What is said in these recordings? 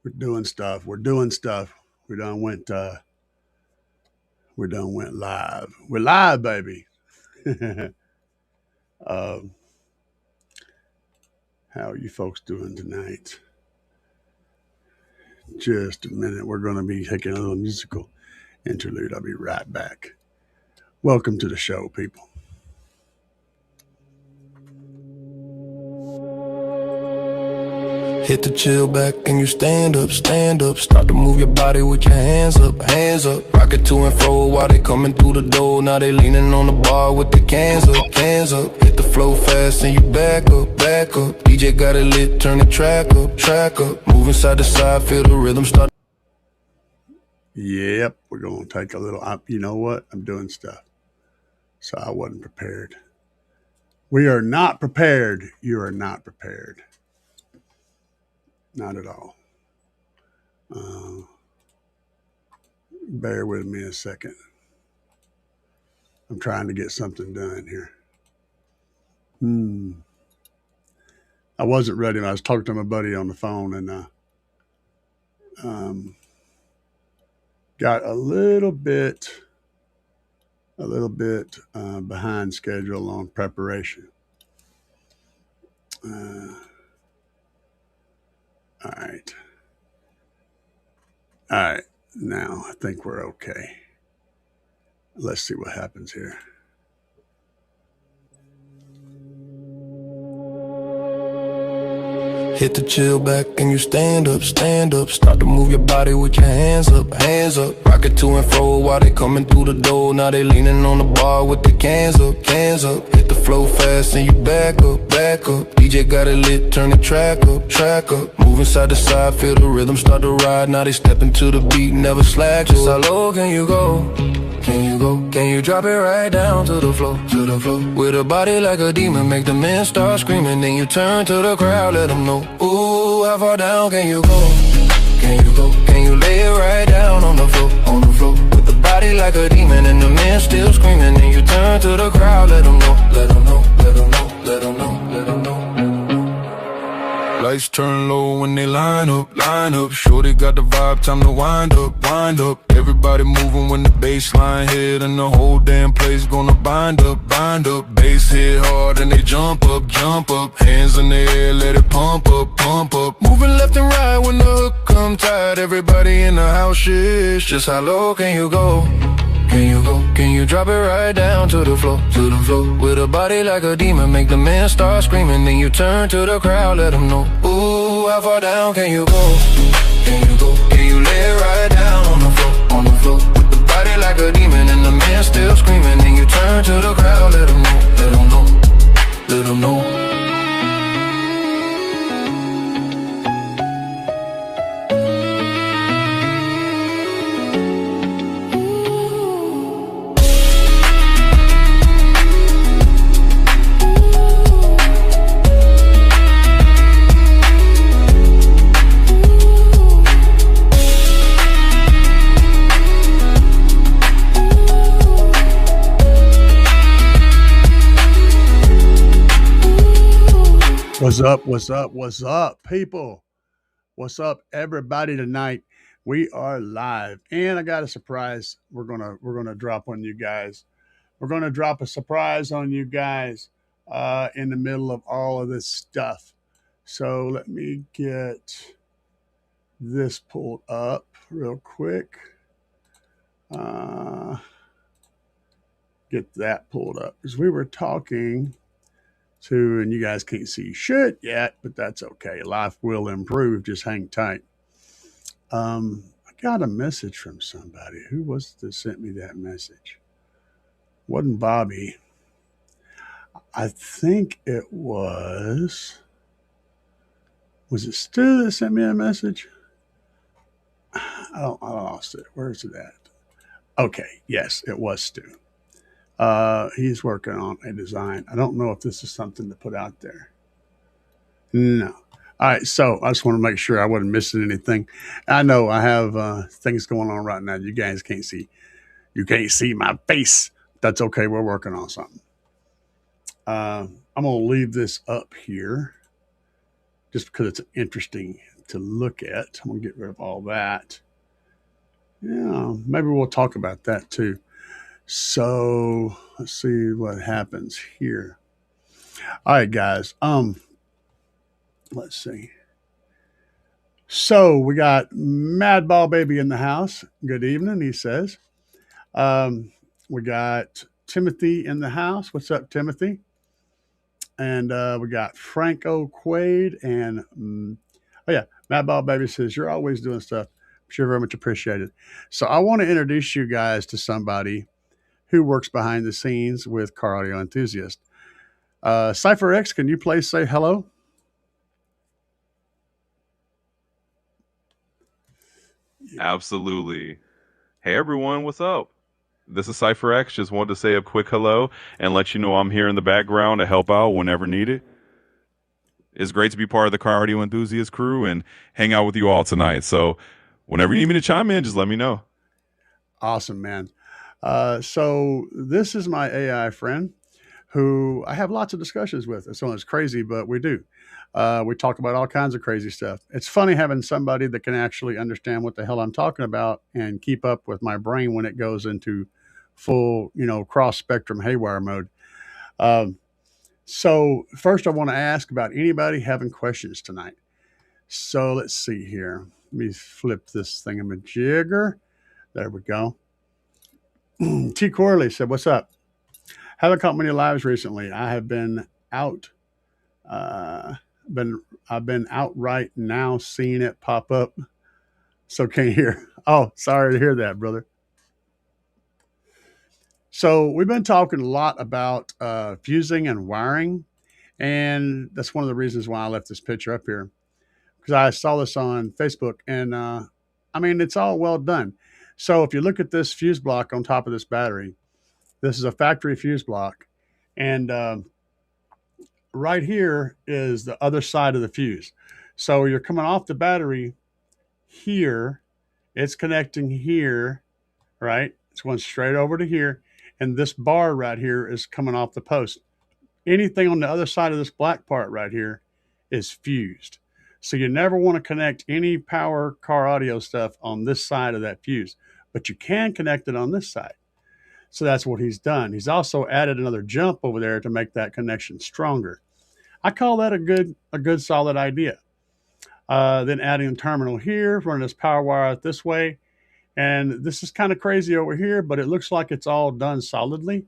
We're doing stuff. We're doing stuff. We done went. We done went live. We're live, baby. um, how are you folks doing tonight? Just a minute. We're going to be taking a little musical interlude. I'll be right back. Welcome to the show, people. Hit the chill back and you stand up, stand up. Start to move your body with your hands up, hands up. Rock it to and fro while they coming through the door. Now they leaning on the bar with the cans up, cans up. Hit the flow fast and you back up, back up. DJ got it lit, turn the track up, track up. Moving side to side, feel the rhythm start. Yep, we're going to take a little. You know what? I'm doing stuff. So I wasn't prepared. We are not prepared. You are not prepared. Not at all. Bear with me a second. I'm trying to get something done here. I wasn't ready. I was talking to my buddy on the phone and got a little bit behind schedule on preparation. All right. All right. Now I think we're okay. Let's see what happens here. Hit the chill back and you stand up, stand up. Start to move your body with your hands up, hands up. Rock it to and fro while they coming through the door. Now they leaning on the bar with the cans up, cans up. Hit the flow fast and you back up, back up. DJ got it lit, turn the track up, track up. Moving side to side, feel the rhythm start to ride. Now they stepping to the beat, never slack. Just how low can you go? Can you go? Can you drop it right down to the floor, to the floor? With a body like a demon, make the men start screaming. Then you turn to the crowd, let them know. Ooh, how far down can you go? Can you go? Can you lay it right down on the floor, on the floor? With the body like a demon and the men still screaming. Then you turn to the crowd, let them know, let them know, let them know, let them know, let them know. Lights turn low when they line up, line up. Shorty got the vibe, time to wind up, wind up. Everybody moving when the bass line hit, and the whole damn place gonna bind up, bind up. Bass hit hard and they jump up, jump up. Hands in the air, let it pump up, pump up. Moving left and right when the hook come tight. Everybody in the house shit. Just how low can you go? Can you go? Can you drop it right down to the floor, to the floor? With a body like a demon, make the men start screaming. Then you turn to the crowd, let them know. Ooh, how far down can you go? Can you go? Can you lay it right down on the floor, on the floor? With the body like a demon and the men still screaming. Then you turn to the crowd, let them know, let them know, let them know. What's up? What's up? What's up, people? What's up, everybody? Tonight we are live, and I got a surprise. We're gonna drop on you guys. We're gonna drop a surprise on you guys in the middle of all of this stuff. So let me get this pulled up real quick. Get that pulled up because we were talking to, and you guys can't see shit yet, but that's okay. Life will improve. Just hang tight. I got a message from somebody. Who was that sent me that message? Wasn't Bobby. I think it was. Was it Stu that sent me a message? I lost it. Where's it at? Okay, yes, it was Stu. He's working on a design. I don't know if this is something to put out there. No. All right, so I just want to make sure I wasn't missing anything. I know I have things going on right now. You guys can't see. You can't see my face. That's okay. We're working on something. I'm going to leave this up here just because it's an interesting to look at. I'm going to get rid of all that. Yeah, maybe we'll talk about that too. So let's see what happens here. All right, guys. Let's see. So we got Madball Baby in the house. Good evening, he says. We got Timothy in the house. What's up, Timothy? And we got Franco Quaid and oh yeah, Madball Baby says you're always doing stuff. Sure, very much appreciated. So I want to introduce you guys to somebody who works behind the scenes with Car Audio Enthusiast. Cypher X, can you please say hello? Absolutely. Hey everyone, what's up? This is Cypher X. Just wanted to say a quick hello and let you know I'm here in the background to help out whenever needed. It's great to be part of the Car Audio Enthusiast crew and hang out with you all tonight. So whenever you need me to chime in, just let me know. Awesome, man. So this is my AI friend who I have lots of discussions with. It's almost crazy, but we do. We talk about all kinds of crazy stuff. It's funny having somebody that can actually understand what the hell I'm talking about and keep up with my brain when it goes into full, cross spectrum haywire mode. So first I want to ask about anybody having questions tonight. So let's see here. Let me flip this thingamajigger. There we go. T. Corley said, what's up? Haven't caught many lives recently. I have been out. I've been out right now seeing it pop up. So can't hear. Oh, sorry to hear that, brother. So we've been talking a lot about fusing and wiring. And that's one of the reasons why I left this picture up here. Because I saw this on Facebook. And it's all well done. So if you look at this fuse block on top of this battery, this is a factory fuse block. And right here is the other side of the fuse. So you're coming off the battery here. It's connecting here, right? It's going straight over to here. And this bar right here is coming off the post. Anything on the other side of this black part right here is fused. So you never want to connect any power car audio stuff on this side of that fuse, but you can connect it on this side. So that's what he's done. He's also added another jump over there to make that connection stronger. I call that a good solid idea. Then adding a terminal here, running this power wire out this way. And this is kind of crazy over here, but it looks like it's all done solidly.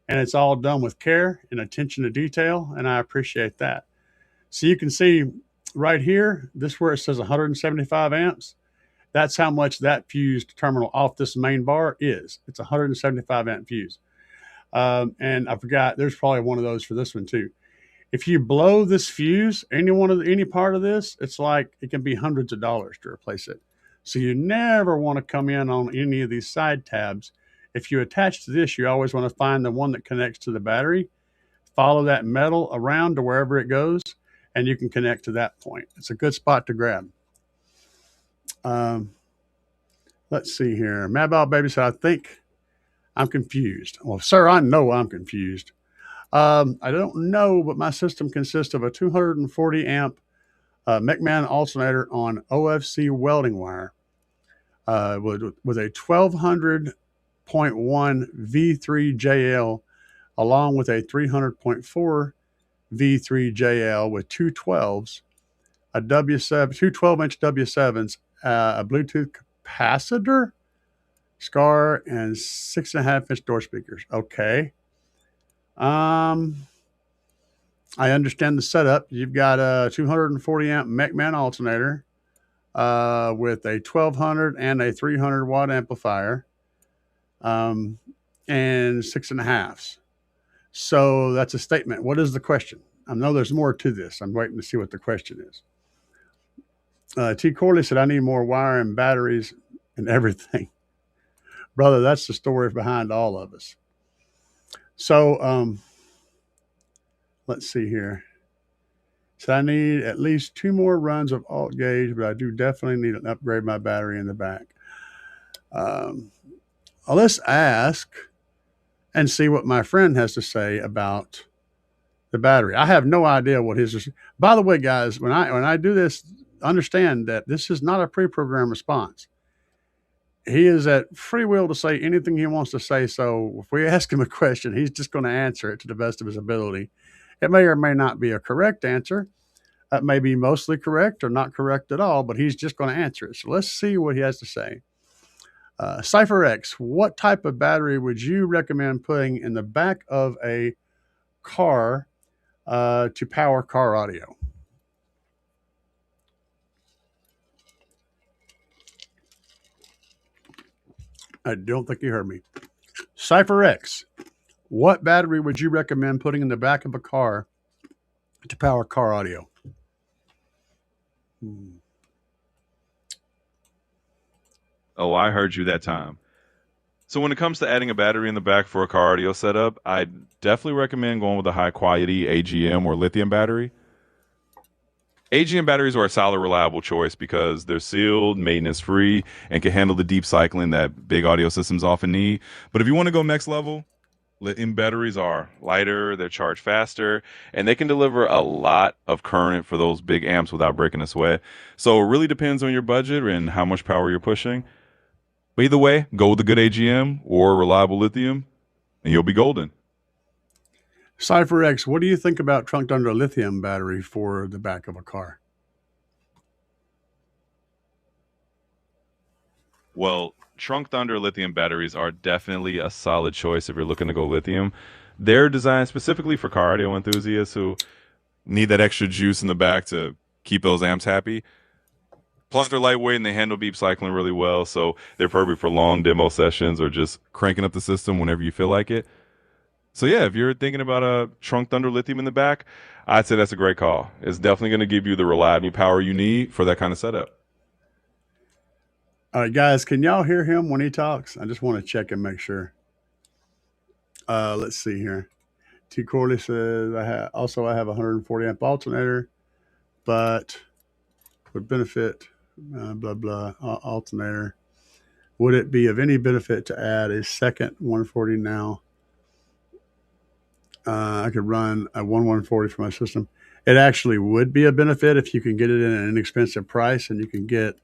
And it's all done with care and attention to detail. And I appreciate that. So you can see right here, this where it says 175 amps. That's how much that fused terminal off this main bar is. It's 175 amp fuse. And I forgot, there's probably one of those for this one too. If you blow this fuse, any part of this, it's like it can be hundreds of dollars to replace it. So you never want to come in on any of these side tabs. If you attach to this, you always want to find the one that connects to the battery, follow that metal around to wherever it goes, and you can connect to that point. It's a good spot to grab. Let's see here. Madball Baby said, I think I'm confused. Well, sir, I know I'm confused. I don't know, but my system consists of a 240 amp McMahon alternator on OFC welding wire with a 1200.1 V3JL along with a 300.4 V3JL with two 12s, a W7, two 12-inch W7s, a Bluetooth capacitor, SCAR, and 6.5-inch door speakers. Okay. I understand the setup. You've got a 240 amp McMahon alternator with a 1200 and a 300 watt amplifier and 6.5s. So that's a statement. What is the question? I know there's more to this. I'm waiting to see what the question is. T. Corley said, I need more wire and batteries and everything. Brother, that's the story behind all of us. So, let's see here. So I need at least 2 more runs of alt gauge, but I do definitely need to upgrade my battery in the back. Let's ask and see what my friend has to say about the battery. I have no idea what his is. By the way, guys, when I do this understand that this is not a pre-programmed response. He is at free will to say anything he wants to say. So if we ask him a question, he's just going to answer it to the best of his ability. It may or may not be a correct answer. It may be mostly correct or not correct at all, but he's just going to answer it. So let's see what he has to say. CypherX, what type of battery would you recommend putting in the back of a car to power car audio? I don't think you heard me. CypherX, what battery would you recommend putting in the back of a car to power car audio? Oh, I heard you that time. So when it comes to adding a battery in the back for a car audio setup, I definitely recommend going with a high quality AGM or lithium battery. AGM batteries are a solid, reliable choice because they're sealed, maintenance free, and can handle the deep cycling that big audio systems often need. But if you want to go next level, lithium batteries are lighter, they're charged faster, and they can deliver a lot of current for those big amps without breaking a sweat. So it really depends on your budget and how much power you're pushing. But either way, go with a good AGM or reliable lithium, and you'll be golden. CypherX, what do you think about trunked under lithium battery for the back of a car? Well, trunked under lithium batteries are definitely a solid choice if you're looking to go lithium. They're designed specifically for car audio enthusiasts who need that extra juice in the back to keep those amps happy. Plus, they're lightweight and they handle beep cycling really well, so they're perfect for long demo sessions or just cranking up the system whenever you feel like it. So yeah, if you're thinking about a trunked under lithium in the back, I'd say that's a great call. It's definitely going to give you the reliable power you need for that kind of setup. All right, guys, can y'all hear him when he talks? I just want to check and make sure. Let's see here. T. Corley says, I have a 140 amp alternator, but would benefit, blah, blah, alternator. Would it be of any benefit to add a second 140 now? I could run a 140 for my system. It actually would be a benefit if you can get it in an inexpensive price and you can get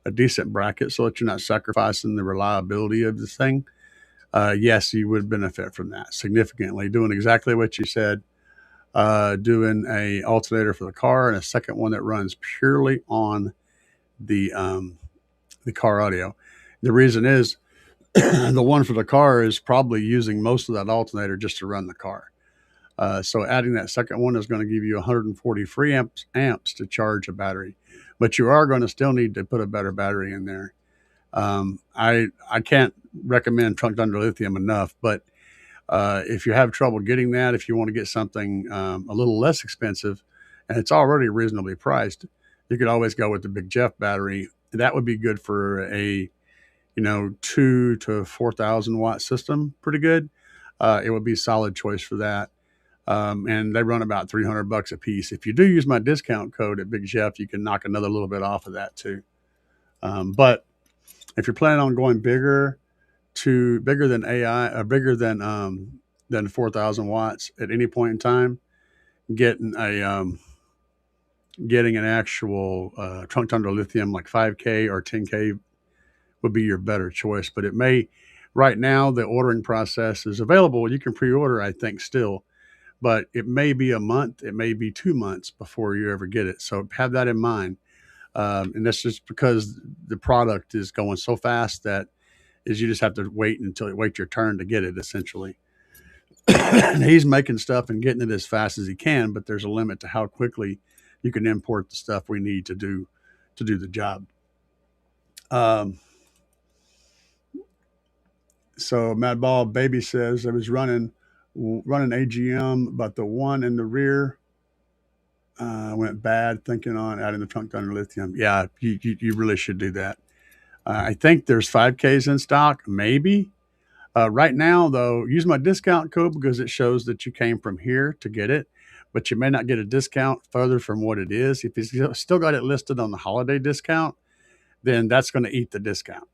a decent bracket so that you're not sacrificing the reliability of this thing. Yes, you would benefit from that significantly. Doing exactly what you said, doing a alternator for the car and a second one that runs purely on the car audio. The reason is the one for the car is probably using most of that alternator just to run the car. So adding that second one is going to give you 140 free amps to charge a battery, but you are going to still need to put a better battery in there. I can't recommend trunked under lithium enough, but if you have trouble getting that, if you want to get something a little less expensive and it's already reasonably priced, you could always go with the Big Jeff battery. That would be good for a 2 to 4,000 watt system. Pretty good. It would be a solid choice for that. And they run about $300 a piece. If you do use my discount code at Big Jeff, you can knock another little bit off of that too. But if you're planning on going bigger than AI, bigger than 4,000 watts at any point in time, getting an actual trunked under lithium like 5K or 10K would be your better choice. But right now the ordering process is available. You can pre-order, I think, still. But it may be a month, it may be 2 months before you ever get it. So have that in mind. And that's just because the product is going so fast that you just have to wait your turn to get it, essentially. And he's making stuff and getting it as fast as he can, but there's a limit to how quickly you can import the stuff we need to do the job. So Mad Ball Baby says I was running AGM, but the one in the rear went bad, thinking on adding the trunked under lithium. Yeah, you really should do that. I think there's 5Ks in stock, maybe. Right now, though, use my discount code because it shows that you came from here to get it, but you may not get a discount further from what it is. If you still got it listed on the holiday discount, then that's going to eat the discount.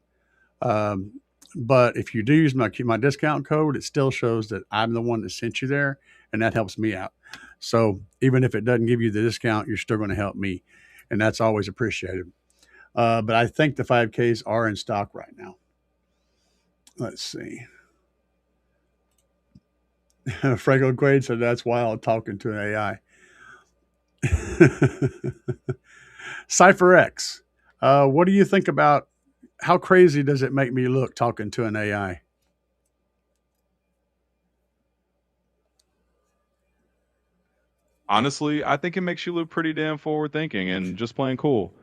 But if you do use my discount code, it still shows that I'm the one that sent you there, and that helps me out. So even if it doesn't give you the discount, you're still going to help me. and that's always appreciated. But I think the 5Ks are in stock right now. Let's see. Franco Quaid said that's wild talking to an AI. Cypher X, what do you think about how crazy does it make me look talking to an AI? Honestly, I think it makes you look pretty damn forward thinking and just plain cool.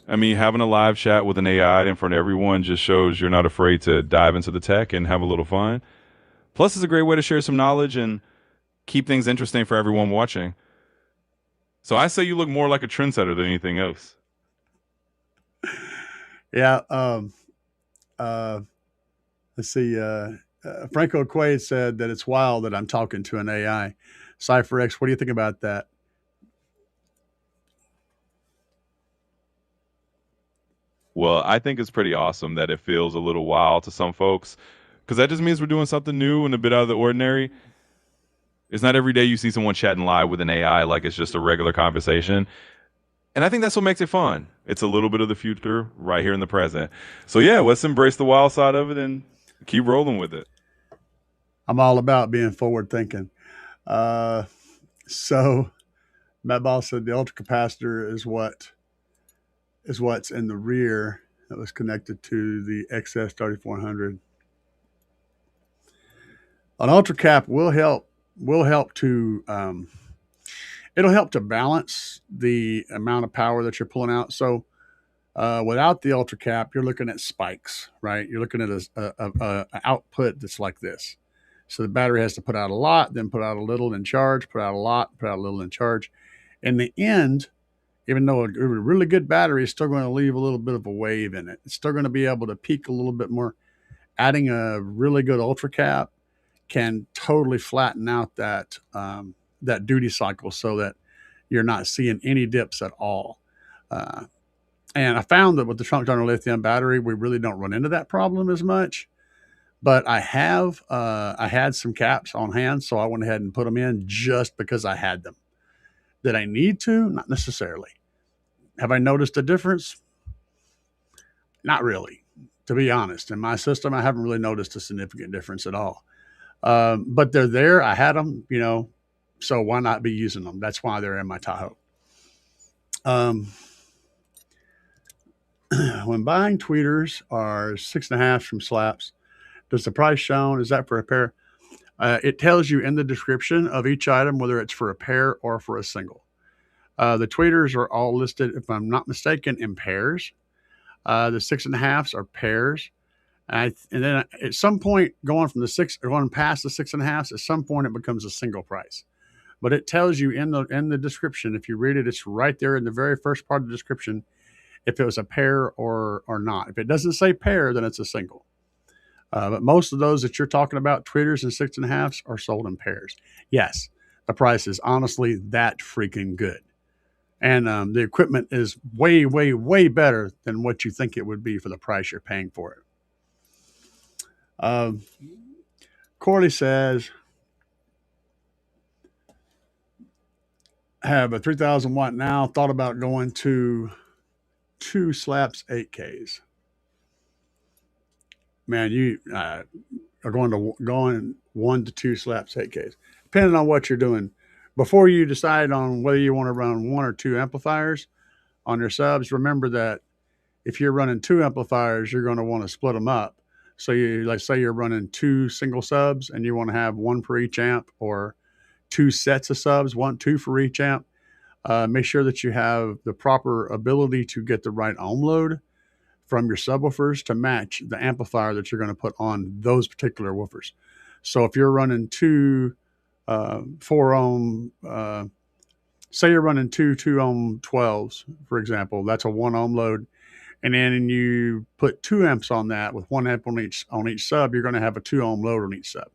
I mean, having a live chat with an AI in front of everyone just shows you're not afraid to dive into the tech and have a little fun. Plus, it's a great way to share some knowledge and keep things interesting for everyone watching. So I say you look more like a trendsetter than anything else. Yeah. Let's see. Franco Quaid said that it's wild that I'm talking to an AI. Cypher X, what do you think about that? Well, I think it's pretty awesome that it feels a little wild to some folks because that just means we're doing something new and a bit out of the ordinary. It's not every day you see someone chatting live with an AI like it's just a regular conversation. And I think that's what makes it fun. It's a little bit of the future right here in the present. So yeah, let's embrace the wild side of it and keep rolling with it. I'm all about being forward thinking. So Matt Ball said the ultra capacitor is what's in the rear that was connected to the XS 3400. An ultra cap will help to it'll help to balance the amount of power that you're pulling out. So without the ultra cap, you're looking at spikes, right? You're looking at a output that's like this. So the battery has to put out a lot, then put out a little, then charge, put out a lot, put out a little, then charge. In the end, even though a really good battery is still going to leave a little bit of a wave in it, it's still going to be able to peak a little bit more. Adding a really good ultra cap can totally flatten out that that duty cycle so that you're not seeing any dips at all. And I found that with the trunk donor lithium battery, we really don't run into that problem as much. But I had some caps on hand, so I went ahead and put them in just because I had them. Did I need to? Not necessarily. Have I noticed a difference? Not really, to be honest. In my system, I haven't really noticed a significant difference at all. But they're there. I had them, so why not be using them? That's why they're in my Tahoe. When buying tweeters are 6.5 from Slaps, does the price shown, is that for a pair? It tells you in the description of each item whether it's for a pair or for a single. The tweeters are all listed, if I'm not mistaken, in pairs. The 6.5s are pairs. And then at some point, going past the 6.5s, at some point it becomes a single price. But it tells you in the description, if you read it, it's right there in the very first part of the description, if it was a pair or not. If it doesn't say pair, then it's a single. But most of those that you're talking about, tweeters and 6.5s, are sold in pairs. Yes, the price is honestly that freaking good. And the equipment is way, way, way better than what you think it would be for the price you're paying for it. Corley says, have a 3,000 watt now, thought about going to 2 Slaps 8Ks. Man, you are going 1 to 2 Slaps 8Ks, depending on what you're doing. Before you decide on whether you want to run 1 or 2 amplifiers on your subs, remember that if you're running 2 amplifiers, you're going to want to split them up. So let's say you're running 2 single subs and you want to have 1 for each amp, or 2 sets of subs, 2 for each amp. Make sure that you have the proper ability to get the right ohm load from your subwoofers to match the amplifier that you're going to put on those particular woofers. So if you're running 2 4 ohm, say you're running 2 ohm 12s, for example, that's a 1 ohm load. And then you put 2 amps on that with 1 amp on each sub, you're going to have a 2 ohm load on each sub.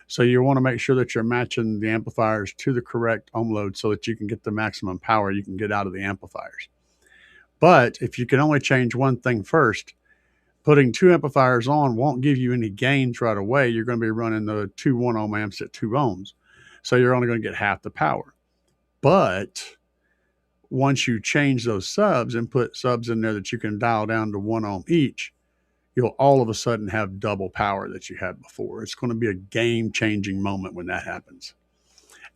So you want to make sure that you're matching the amplifiers to the correct ohm load so that you can get the maximum power you can get out of the amplifiers. But if you can only change one thing first, putting 2 amplifiers on won't give you any gains right away. You're going to be running the 2 1 ohm amps at 2 ohms. So you're only going to get half the power. But once you change those subs and put subs in there that you can dial down to 1 ohm each, you'll all of a sudden have double power that you had before. It's going to be a game-changing moment when that happens.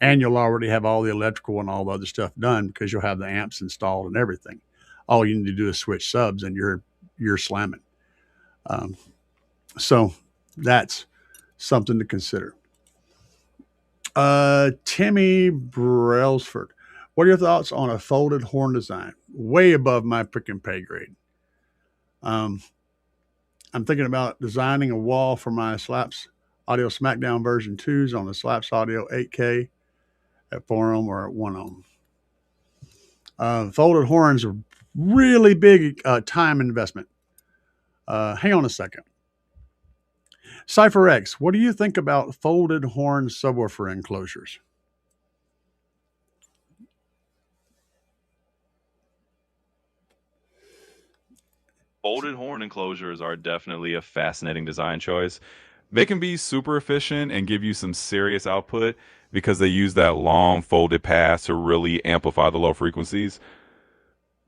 And you'll already have all the electrical and all the other stuff done because you'll have the amps installed and everything. All you need to do is switch subs and you're slamming. So that's something to consider. Timmy Brailsford, what are your thoughts on a folded horn design? Way above my freaking pay grade. I'm thinking about designing a wall for my Slaps Audio Smackdown version 2s on the Slaps Audio 8K at 4 ohm or at 1 ohm. Folded horns are really big time investment. Hang on a second. Cypher X, what do you think about folded horn subwoofer enclosures? Folded horn enclosures are definitely a fascinating design choice. They can be super efficient and give you some serious output because they use that long folded pass to really amplify the low frequencies.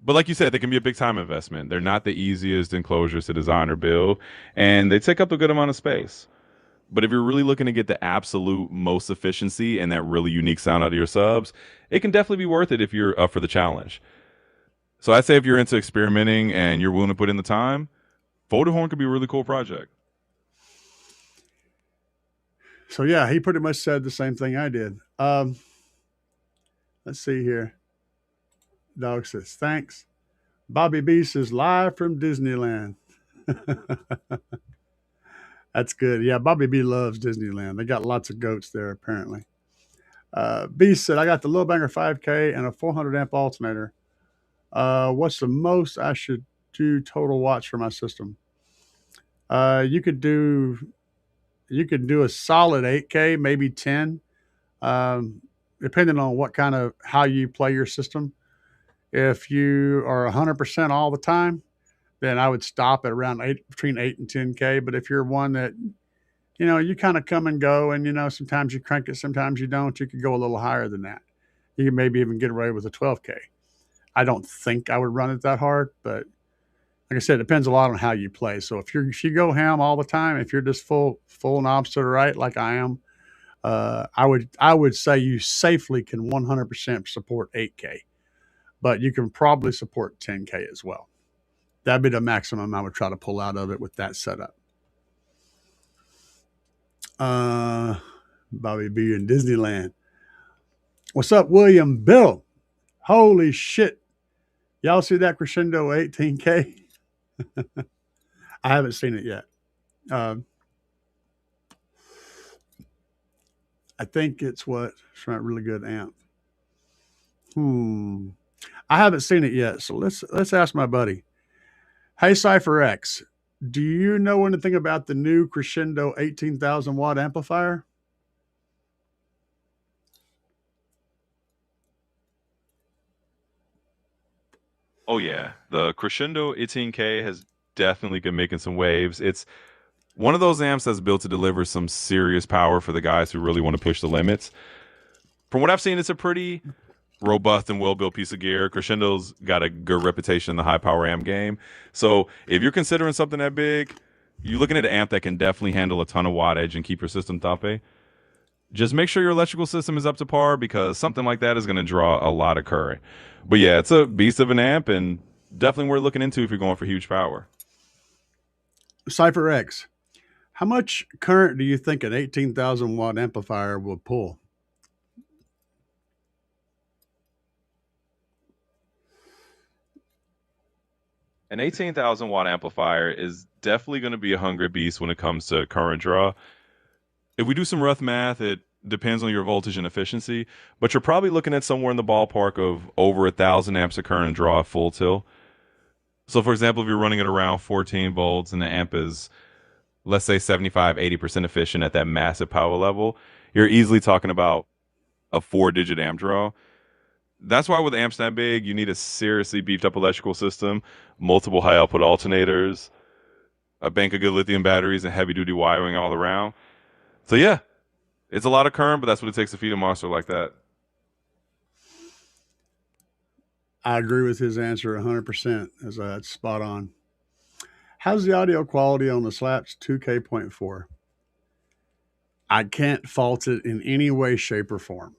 But like you said, they can be a big time investment. They're not the easiest enclosures to design or build, and they take up a good amount of space. But if you're really looking to get the absolute most efficiency and that really unique sound out of your subs, it can definitely be worth it if you're up for the challenge. So I'd say if you're into experimenting and you're willing to put in the time, folded horn could be a really cool project. So yeah, he pretty much said the same thing I did. Let's see here. Dog says, thanks. Bobby B says, live from Disneyland. That's good. Yeah, Bobby B loves Disneyland. They got lots of goats there, apparently. B said, I got the Low Banger 5K and a 400 amp alternator. What's the most I should do total watts for my system? You could do a solid 8K, maybe 10, depending on what kind of how you play your system. If you are 100% all the time, then I would stop at around between 8 and 10K. But if you're one that, you kind of come and go and, sometimes you crank it, sometimes you don't, you could go a little higher than that. You can maybe even get away with a 12K. I don't think I would run it that hard, but like I said, it depends a lot on how you play. So if you go ham all the time, if you're just full knobs to the right, like I am, I would say you safely can 100% support 8K, but you can probably support 10K as well. That'd be the maximum I would try to pull out of it with that setup. Bobby B in Disneyland. What's up, William Bill? Holy shit. Y'all see that Crescendo 18K? I haven't seen it yet. I think it's not a really good amp. I haven't seen it yet, so let's ask my buddy. Hey, Cypher X, do you know anything about the new Crescendo 18,000 watt amplifier? Oh yeah, the Crescendo 18K has definitely been making some waves. It's one of those amps that's built to deliver some serious power for the guys who really want to push the limits. From what I've seen, it's a pretty robust and well-built piece of gear. Crescendo's got a good reputation in the high-power amp game. So if you're considering something that big, you're looking at an amp that can definitely handle a ton of wattage and keep your system thumping. Just make sure your electrical system is up to par because something like that is going to draw a lot of current. But yeah, it's a beast of an amp and definitely worth looking into if you're going for huge power. Cypher X, how much current do you think an 18,000 watt amplifier will pull? An 18,000 watt amplifier is definitely going to be a hungry beast when it comes to current draw. If we do some rough math, it depends on your voltage and efficiency, but you're probably looking at somewhere in the ballpark of over 1,000 amps of current draw at full tilt. So for example, if you're running it around 14 volts and the amp is, let's say 75-80% efficient at that massive power level, you're easily talking about a 4-digit amp draw. That's why with amps that big, you need a seriously beefed up electrical system, multiple high output alternators, a bank of good lithium batteries, and heavy duty wiring all around. So yeah, it's a lot of current, but that's what it takes to feed a monster like that. I agree with his answer 100%. That's spot on. How's the audio quality on the Slaps 2K.4? I can't fault it in any way, shape, or form.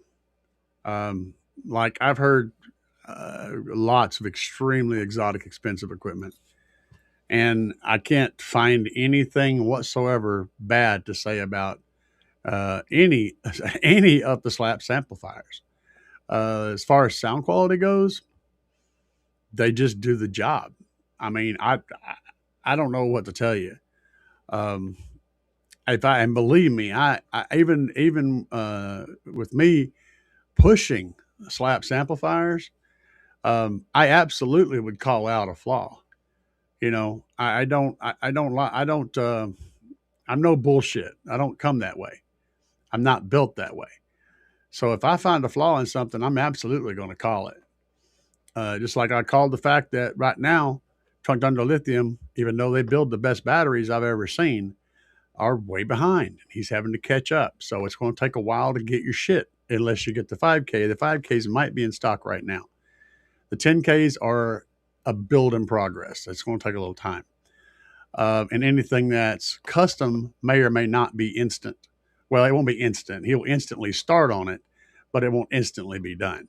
Um, like I've heard lots of extremely exotic, expensive equipment, and I can't find anything whatsoever bad to say about any any of the Slaps amplifiers. As far as sound quality goes, they just do the job. I mean, I don't know what to tell you. Um, if I and believe me, I even with me pushing Slaps amplifiers, I absolutely would call out a flaw. You know, I don't lie. I don't. I'm no bullshit. I don't come that way. I'm not built that way. So if I find a flaw in something, I'm absolutely going to call it. Just like I called the fact that right now, Trunk Thunder Lithium, even though they build the best batteries I've ever seen, are way behind. He's having to catch up. So it's going to take a while to get your shit unless you get the 5K. The 5Ks might be in stock right now. The 10Ks are a build in progress. It's going to take a little time. And anything that's custom may or may not be instant. Well, it won't be instant. He'll instantly start on it, but it won't instantly be done.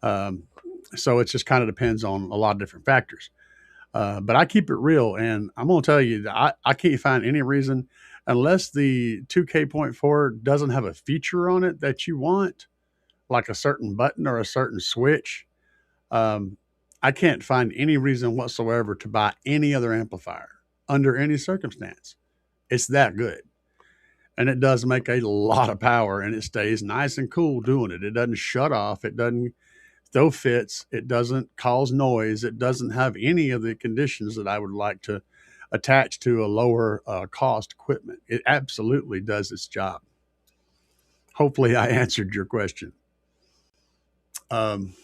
Um, so it just kind of depends on a lot of different factors. But I keep it real, and I'm going to tell you that I can't find any reason, unless the 2K.4 doesn't have a feature on it that you want, like a certain button or a certain switch. Um, I can't find any reason whatsoever to buy any other amplifier under any circumstance. It's that good. And it does make a lot of power, and it stays nice and cool doing it. It doesn't shut off. It doesn't throw fits. It doesn't cause noise. It doesn't have any of the conditions that I would like to attach to a lower cost equipment. It absolutely does its job. Hopefully, I answered your question. Um,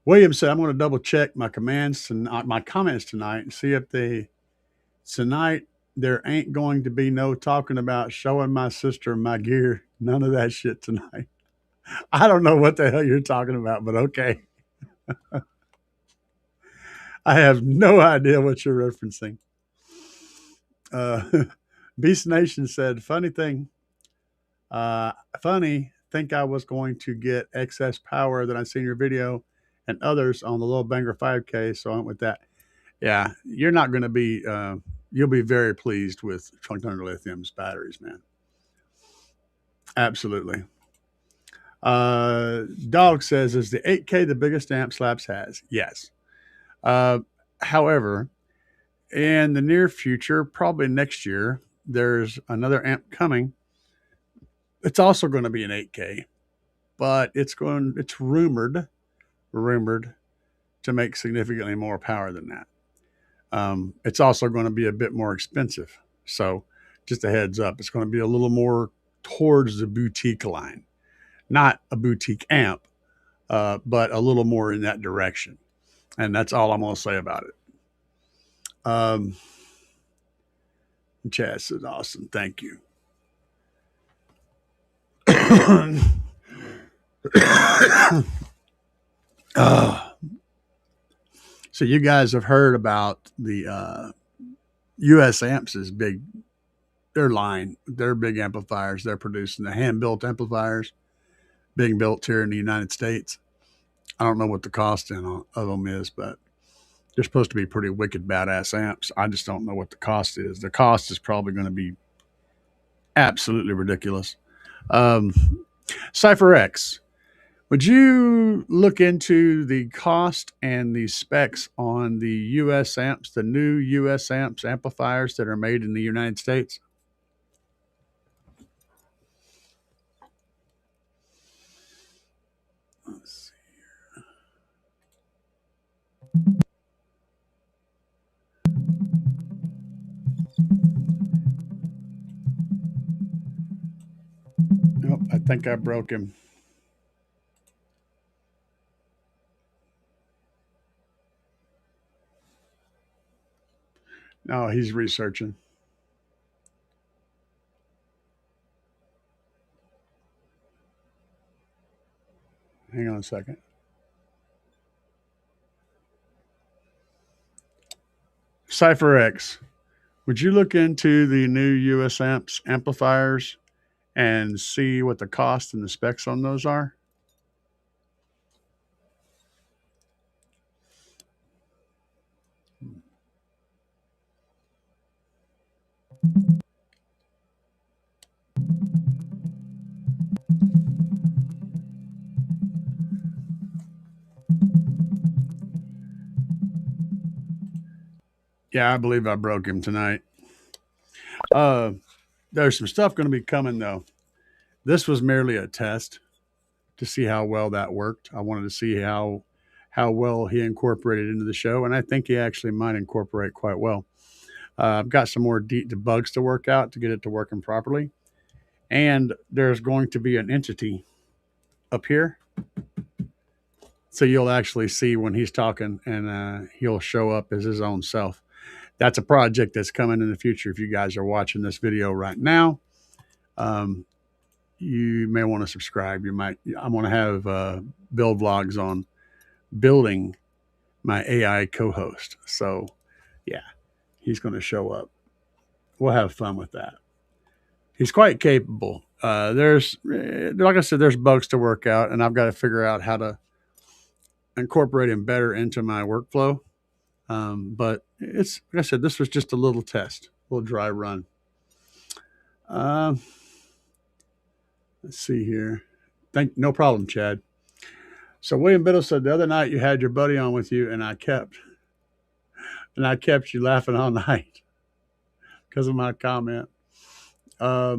William said, "I'm going to double check my comments tonight, and see if tonight there ain't going to be no talking about showing my sister my gear. None of that shit tonight." I don't know what the hell you're talking about, but okay. I have no idea what you're referencing. Beast Nation said, funny thing. Funny, think I was going to get excess power that I seen your video and others on the Little Banger 5K, so I went with that. Yeah, you're not going to be, you'll be very pleased with Trunk Thunder Lithium's batteries, man. Absolutely. Dog says, is the 8K the biggest amp Slaps has? Yes. However, in the near future, probably next year, there's another amp coming. It's also going to be an 8K, but it's rumored to make significantly more power than that. It's also going to be a bit more expensive. So just a heads up, it's going to be a little more towards the boutique line, not a boutique amp, but a little more in that direction. And that's all I'm going to say about it. Chad says, awesome. Thank you. So you guys have heard about the US Amps' their line, their big amplifiers they're producing, the hand-built amplifiers being built here in the United States. I don't know what the cost of them is, but they're supposed to be pretty wicked badass amps. I just don't know what the cost is. The cost is probably going to be absolutely ridiculous. Cypher X, would you look into the cost and the specs on the US amps, the new US amps amplifiers that are made in the United States? Let's see here. Nope, I think I broke him. No, he's researching. Hang on a second. Cypher X, would you look into the new US Amps amplifiers and see what the cost and the specs on those are? Yeah, I believe I broke him tonight. There's some stuff going to be coming though. This was merely a test to see how well that worked. I wanted to see how well he incorporated into the show, and I think he actually might incorporate quite well. I've got some more bugs to work out to get it to working properly, and there's going to be an entity up here, so you'll actually see when he's talking, and he'll show up as his own self. That's a project that's coming in the future. If you guys are watching this video right now, you may want to subscribe. I'm going to have build vlogs on building my AI co-host. So yeah, he's going to show up. We'll have fun with that. He's quite capable. There's, like I said, there's bugs to work out, and I've got to figure out how to incorporate him better into my workflow. But it's, like I said, this was just a little test, a little dry run. Let's see here. No problem, Chad. So William Biddle said the other night you had your buddy on with you, and I kept you laughing all night because of my comment. I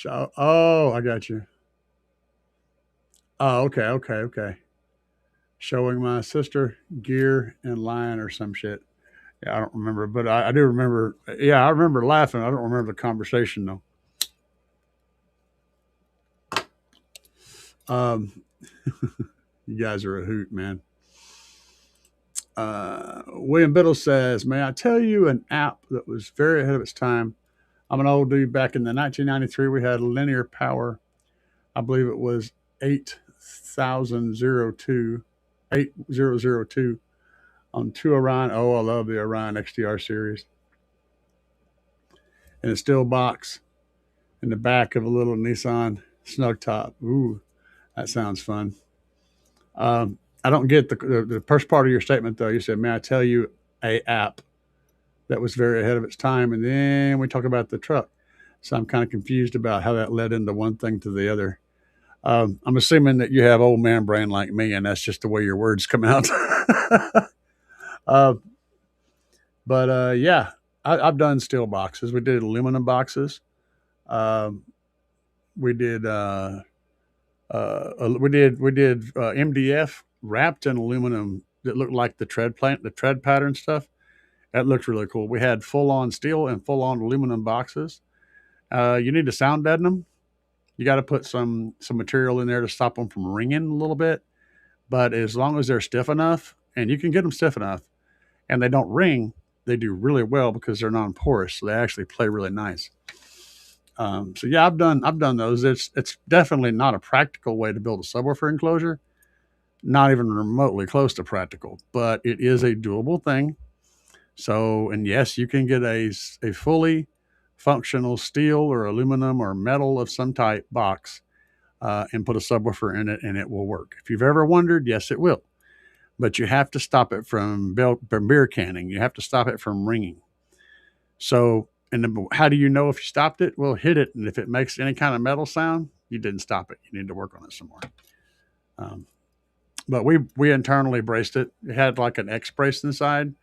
got you. Oh, okay. Showing my sister gear and line or some shit. Yeah, I don't remember, but I do remember. Yeah, I remember laughing. I don't remember the conversation though. You guys are a hoot, man. William Biddle says, may I tell you an app that was very ahead of its time? I'm an old dude. Back in the 1993, we had linear power. I believe it was 8002 on 2 Orion. Oh, I love the Orion XDR series. And a steel box in the back of a little Nissan snug top. Ooh, that sounds fun. I don't get the first part of your statement though. You said, may I tell you a app that was very ahead of its time? And then we talk about the truck. So I'm kind of confused about how that led into one thing to the other. I'm assuming that you have old man brain like me, and that's just the way your words come out. Yeah, I've done steel boxes. We did aluminum boxes. We did MDF wrapped in aluminum that looked like the tread pattern stuff. That looked really cool. We had full on steel and full on aluminum boxes. You need to sound deaden them. You got to put some material in there to stop them from ringing a little bit. But as long as they're stiff enough, and you can get them stiff enough, and they don't ring, they do really well because they're non-porous. So they actually play really nice. So yeah, I've done those. It's definitely not a practical way to build a subwoofer enclosure. Not even remotely close to practical, but it is a doable thing. So, and yes, you can get a fully functional steel or aluminum or metal of some type box and put a subwoofer in it, and it will work. If you've ever wondered, yes, it will. But you have to stop it from beer canning. You have to stop it from ringing. So, and how do you know if you stopped it? Well, hit it, and if it makes any kind of metal sound, you didn't stop it. You need to work on it some more. But we internally braced it. It had like an X brace inside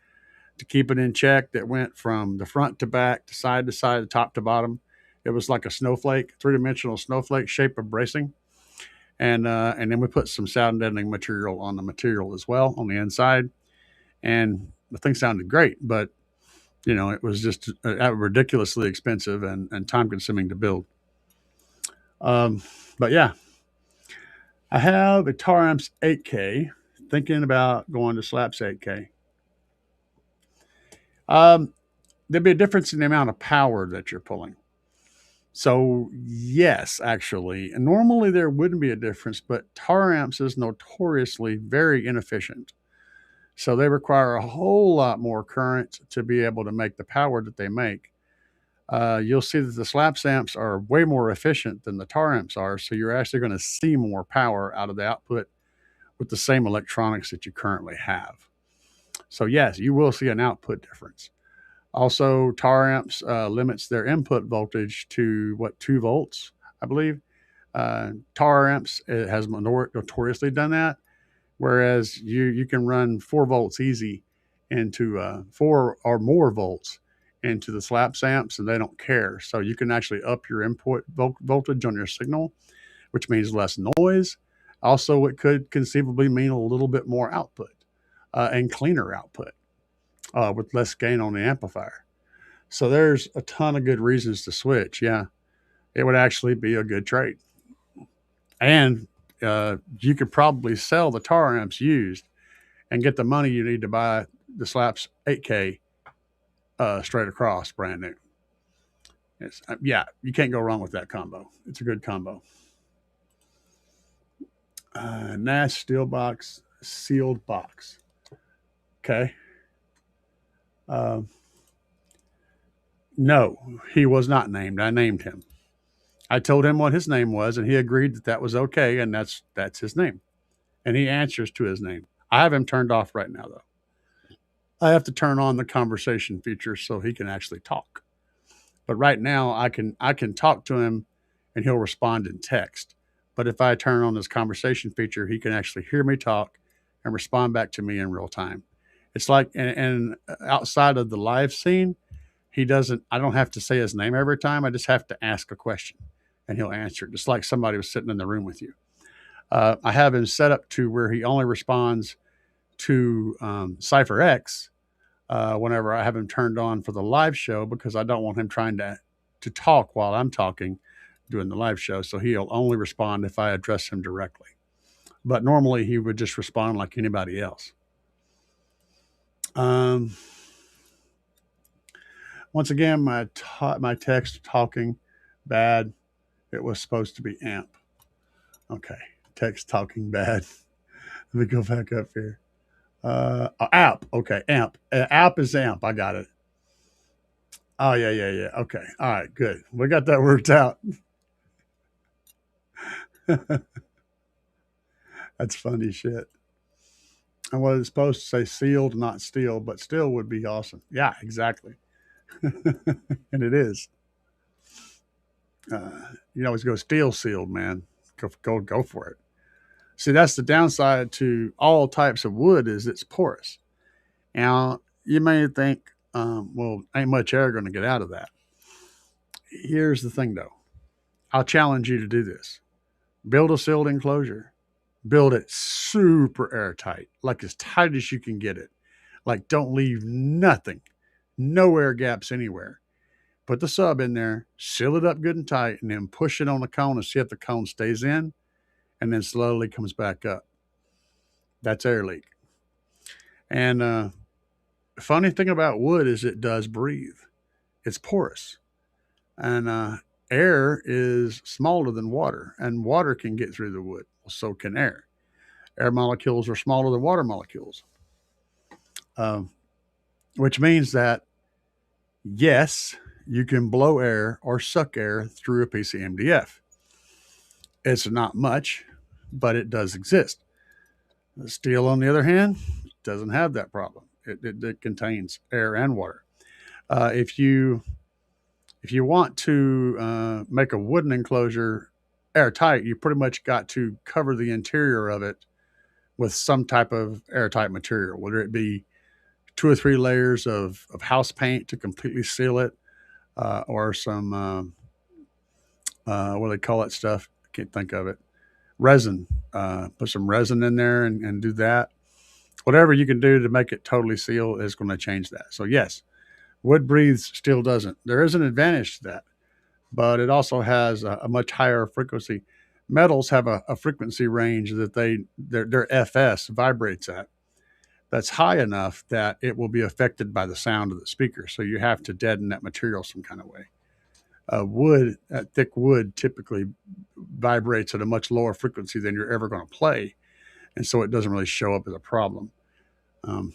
to keep it in check that went from the front to back, to side, top to bottom. It was like a snowflake, 3-dimensional snowflake shape of bracing. And then we put some sound deadening material on the material as well on the inside. And the thing sounded great, but you know, it was just ridiculously expensive and time consuming to build. But yeah, I have a Taramps 8K, thinking about going to Slaps 8K. There'd be a difference in the amount of power that you're pulling. So yes, actually, and normally there wouldn't be a difference, but Taramps is notoriously very inefficient. So they require a whole lot more current to be able to make the power that they make. You'll see that the SLAPS amps are way more efficient than the TAR amps are. So you're actually going to see more power out of the output with the same electronics that you currently have. So yes, you will see an output difference. Also, TAR amps limits their input voltage to 2 volts, I believe. TAR amps has notoriously done that, whereas you can run 4 volts easy into 4 or more volts into the SLAPS amps, and they don't care. So you can actually up your input voltage on your signal, which means less noise. Also, it could conceivably mean a little bit more output and cleaner output with less gain on the amplifier. So there's a ton of good reasons to switch. Yeah, it would actually be a good trade. And you could probably sell the TAR amps used and get the money you need to buy the SLAPS 8K straight across, brand new. Yeah, you can't go wrong with that combo. It's a good combo. Nash steel box, sealed box. Okay. No, he was not named. I named him. I told him what his name was, and he agreed that that was okay, and that's his name. And he answers to his name. I have him turned off right now, though. I have to turn on the conversation feature so he can actually talk. But right now, I can talk to him, and he'll respond in text. But if I turn on this conversation feature, he can actually hear me talk and respond back to me in real time. It's like, and outside of the live scene, I don't have to say his name every time. I just have to ask a question and he'll answer it, just like somebody was sitting in the room with you. I have him set up to where he only responds to CypherX whenever I have him turned on for the live show, because I don't want him trying to talk while I'm talking doing the live show. So he'll only respond if I address him directly. But normally he would just respond like anybody else. Once again, my text talking bad. It was supposed to be amp. Okay, text talking bad. Let me go back up here. App. Okay, amp. App is amp. I got it. Oh, yeah. Okay. All right, good. We got that worked out. That's funny shit. And what it's supposed to say, sealed, not steel, but still would be awesome. Yeah, exactly. And it is. You always go steel sealed, man. Go for it. See, that's the downside to all types of wood, is it's porous. Now, you may think, well, ain't much air going to get out of that. Here's the thing, though. I'll challenge you to do this. Build a sealed enclosure. Build it super airtight, like as tight as you can get it. Like, don't leave nothing. No air gaps anywhere. Put the sub in there, seal it up good and tight, and then push it on the cone and see if the cone stays in and then slowly comes back up. That's air leak. And funny thing about wood is it does breathe. It's porous. And air is smaller than water, and water can get through the wood. Well, so can air. Air molecules are smaller than water molecules, which means that, yes, you can blow air or suck air through a piece of MDF. It's not much, but it does exist. Steel, on the other hand, doesn't have that problem. It contains air and water. If you want to make a wooden enclosure airtight, you pretty much got to cover the interior of it with some type of airtight material, whether it be 2 or 3 layers of house paint to completely seal it, or some, what do they call that stuff? I can't think of it. Resin. Put some resin in there and do that. Whatever you can do to make it totally seal is going to change that. So yes, wood breathes, steel doesn't. There is an advantage to that, but it also has a much higher frequency. Metals have a frequency range that their FS vibrates at. That's high enough that it will be affected by the sound of the speaker. So you have to deaden that material some kind of way. Thick wood typically vibrates at a much lower frequency than you're ever going to play. And so it doesn't really show up as a problem. Um,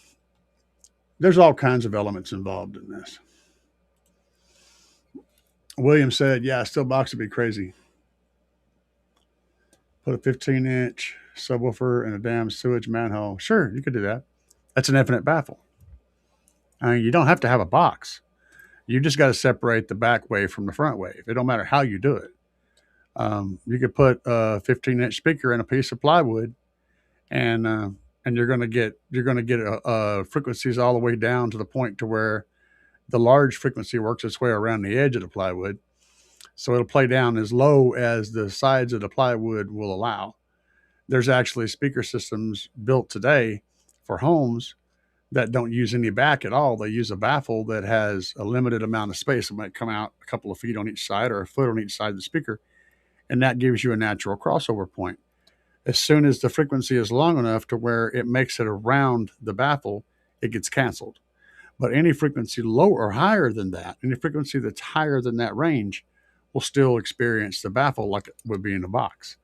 there's all kinds of elements involved in this. William said, yeah, still box would be crazy. Put a 15-inch subwoofer in a damn sewage manhole. Sure, you could do that. That's an infinite baffle. I mean, you don't have to have a box. You just got to separate the back wave from the front wave. It don't matter how you do it. You could put a 15-inch speaker in a piece of plywood, and you're going to get frequencies all the way down to the point to where the large frequency works its way around the edge of the plywood, so it'll play down as low as the sides of the plywood will allow. There's actually speaker systems built today for homes that don't use any back at all. They use a baffle that has a limited amount of space. It might come out a couple of feet on each side or a foot on each side of the speaker, and that gives you a natural crossover point. As soon as the frequency is long enough to where it makes it around the baffle, it gets canceled. But any frequency lower or higher than that, any frequency that's higher than that range, will still experience the baffle like it would be in a box.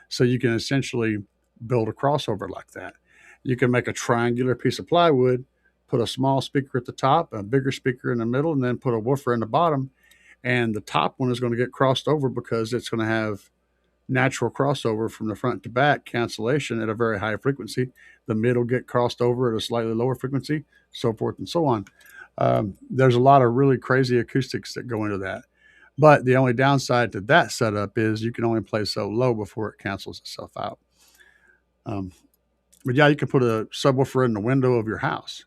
So you can essentially build a crossover like that. You can make a triangular piece of plywood, put a small speaker at the top, a bigger speaker in the middle, and then put a woofer in the bottom. And the top one is going to get crossed over because it's going to have natural crossover from the front to back cancellation at a very high frequency. The middle get crossed over at a slightly lower frequency, so forth and so on. There's a lot of really crazy acoustics that go into that. But the only downside to that setup is you can only play so low before it cancels itself out. But yeah, you can put a subwoofer in the window of your house.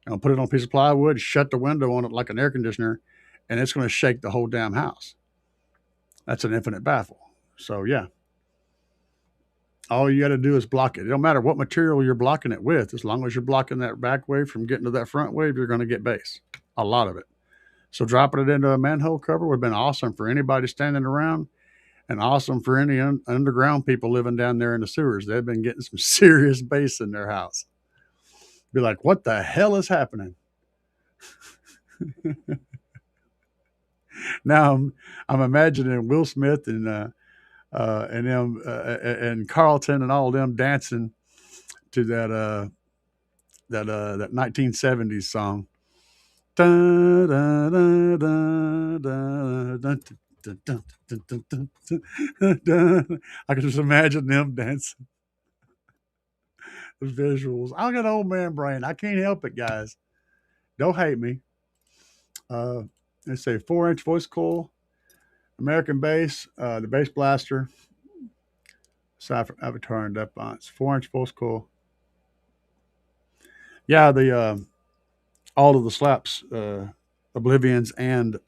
Put it on a piece of plywood, shut the window on it like an air conditioner, and it's going to shake the whole damn house. That's an infinite baffle. So yeah, all you got to do is block it. It don't matter what material you're blocking it with. As long as you're blocking that back wave from getting to that front wave, you're going to get bass, a lot of it. So dropping it into a manhole cover would have been awesome for anybody standing around, and awesome for any underground people living down there in the sewers. They've been getting some serious bass in their house. Be like, what the hell is happening? Now I'm imagining Will Smith and Carlton and all of them dancing to that 1970s song. I can just imagine them dancing. The visuals. I got old man brain. I can't help it, guys. Don't hate me. Let's say 4-inch voice coil, American bass, the Bass Blaster, Avatar and Depth Bonds, 4-inch voice coil. Yeah, the all of the slaps, Oblivions and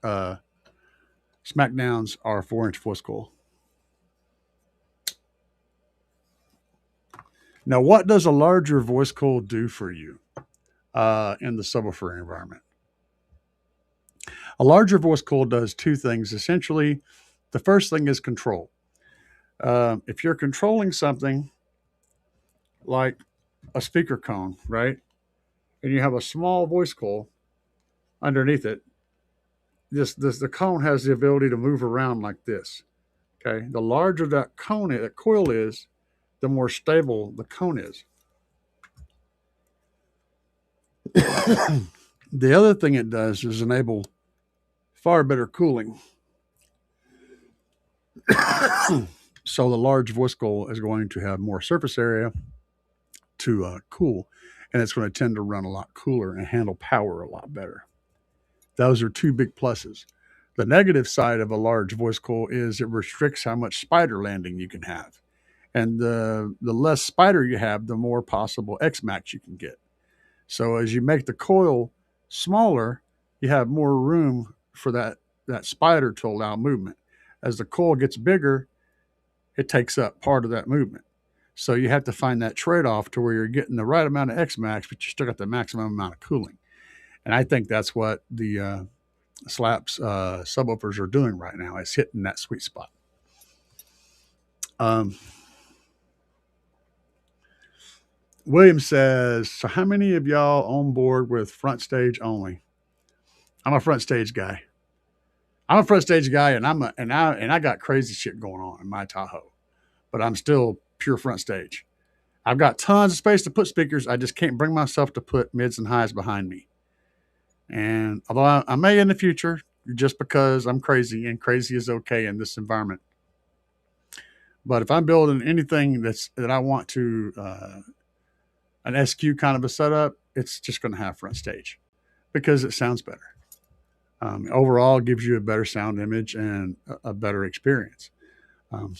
Smackdowns are 4-inch voice coil. Now, what does a larger voice coil do for you in the subwoofer environment? A larger voice coil does two things. Essentially, the first thing is control. If you're controlling something like a speaker cone, right, and you have a small voice coil underneath it, the cone has the ability to move around like this. Okay, the larger that coil is, the more stable the cone is. The other thing it does is enable far better cooling. So the large voice coil is going to have more surface area to cool, and it's going to tend to run a lot cooler and handle power a lot better. Those are two big pluses. The negative side of a large voice coil is it restricts how much spider landing you can have. And the less spider you have, the more possible X-Max you can get. So as you make the coil smaller, you have more room for that spider to allow movement. As the coil gets bigger, it takes up part of that movement. So you have to find that trade-off to where you're getting the right amount of X-Max, but you still got the maximum amount of cooling. And I think that's what the Slaps subwoofers are doing right now, is hitting that sweet spot. William says, so how many of y'all on board with front stage only? I'm a front stage guy. And I got crazy shit going on in my Tahoe, but I'm still pure front stage. I've got tons of space to put speakers. I just can't bring myself to put mids and highs behind me. And although I may in the future, just because I'm crazy and crazy is okay in this environment. But if I'm building anything that I want to an SQ kind of a setup, it's just going to have front stage because it sounds better. Overall, gives you a better sound image and a better experience. Um,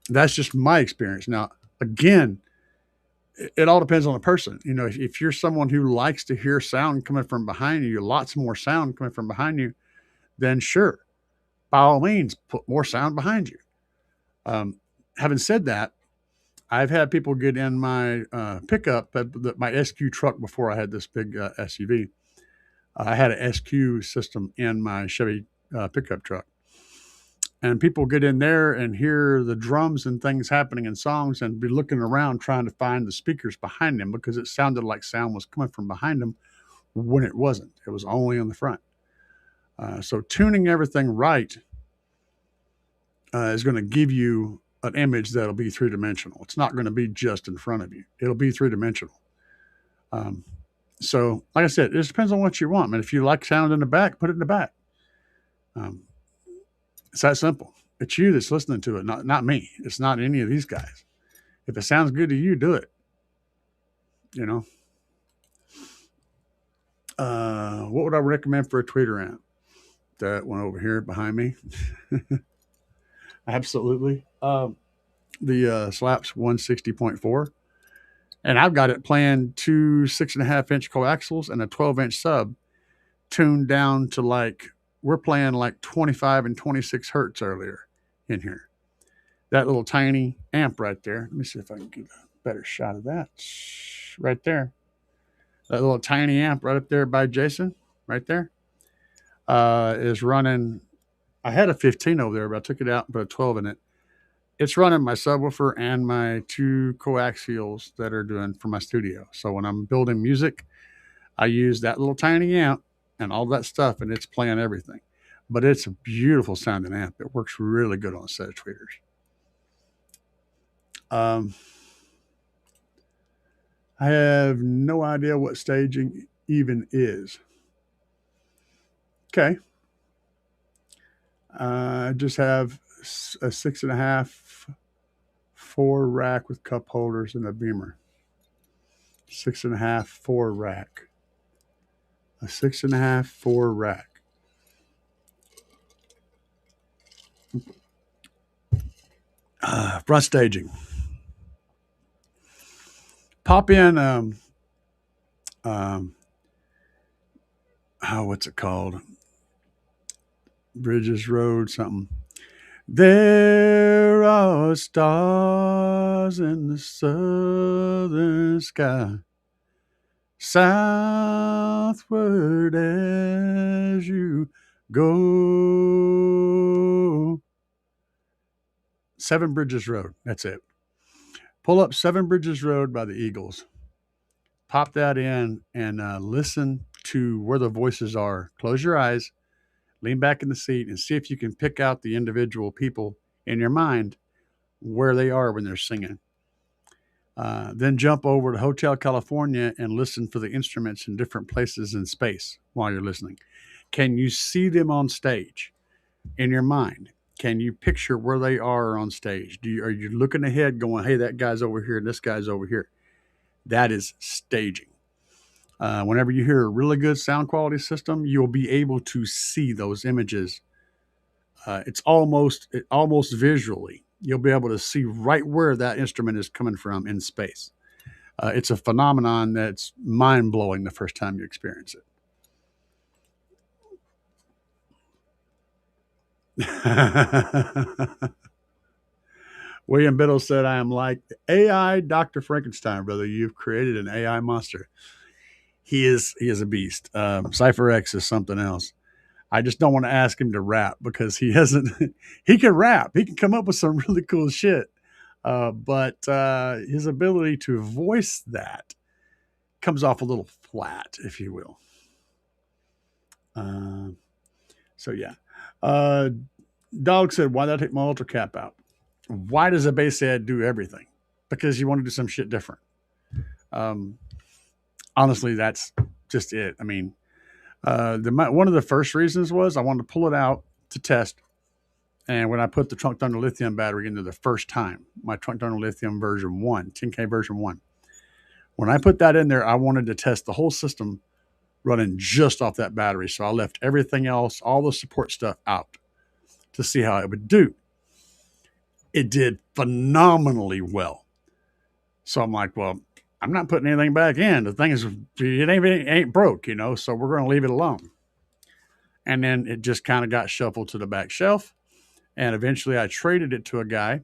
that's just my experience. Now, again, it all depends on the person. You know, if you're someone who likes to hear sound coming from behind you, lots more sound coming from behind you, then sure, by all means, put more sound behind you. Um, Having said that, I've had people get in my pickup, my SQ truck before I had this big SUV. I had an SQ system in my Chevy pickup truck. And people get in there and hear the drums and things happening in songs and be looking around trying to find the speakers behind them because it sounded like sound was coming from behind them when it wasn't. It was only on the front. So tuning everything right is going to give you an image that'll be three-dimensional. It's not going to be just in front of you. It'll be three-dimensional. So, like I said, it just depends on what you want. I mean, if you like sound in the back, put it in the back. It's that simple. It's you that's listening to it, not me. It's not any of these guys. If it sounds good to you, do it. You know. What would I recommend for a tweeter amp? That one over here behind me. Absolutely. The Slaps 160.4. And I've got it playing two 6.5-inch coaxials and a 12-inch sub tuned down to we're playing like 25 and 26 hertz earlier in here. That little tiny amp right there. Let me see if I can get a better shot of that. Right there. That little tiny amp right up there by Jason, right there, is running. I had a 15 over there, but I took it out and put a 12 in it. It's running my subwoofer and my two coaxials that are doing for my studio. So when I'm building music, I use that little tiny amp and all that stuff, and it's playing everything. But it's a beautiful sounding amp. It works really good on a set of tweeters. I have no idea what staging even is. Okay. I just have a 6.5 4 rack with cup holders and a beamer. 6.5 4 rack. A 6.5 4 rack. Front staging. Pop in what's it called? Bridges Road something. There are stars in the southern sky, southward as you go. Seven Bridges Road. That's it. Pull up Seven Bridges Road by the Eagles. Pop that in and listen to where the voices are. Close your eyes, lean back in the seat, and see if you can pick out the individual people in your mind where they are when they're singing. Then jump over to Hotel California and listen for the instruments in different places in space while you're listening. Can you see them on stage in your mind? Can you picture where they are on stage? Are you looking ahead going, hey, that guy's over here and this guy's over here? That is staging. Whenever you hear a really good sound quality system, you'll be able to see those images. It's almost visually. You'll be able to see right where that instrument is coming from in space. It's a phenomenon that's mind-blowing the first time you experience it. William Biddle said, I am like AI Dr. Frankenstein, brother. You've created an AI monster. He is a beast. Cypher X is something else. I just don't want to ask him to rap because he hasn't. He can rap. He can come up with some really cool shit. But his ability to voice that comes off a little flat, if you will. So, yeah. Dog said, why did I take my ultra cap out? Why does a bass head do everything? because you want to do some shit different. Um, Honestly, that's just it. I mean, one of the first reasons was I wanted to pull it out to test. And when I put the Trunk Thunder lithium battery into the first time, my Trunk Thunder lithium version 1, 10K version 1, when I put that in there, I wanted to test the whole system running just off that battery. So I left everything else, all the support stuff out to see how it would do. It did phenomenally well. So I'm like, well, I'm not putting anything back in. The thing is, it ain't broke, so we're going to leave it alone. And then it just kind of got shuffled to the back shelf. And eventually I traded it to a guy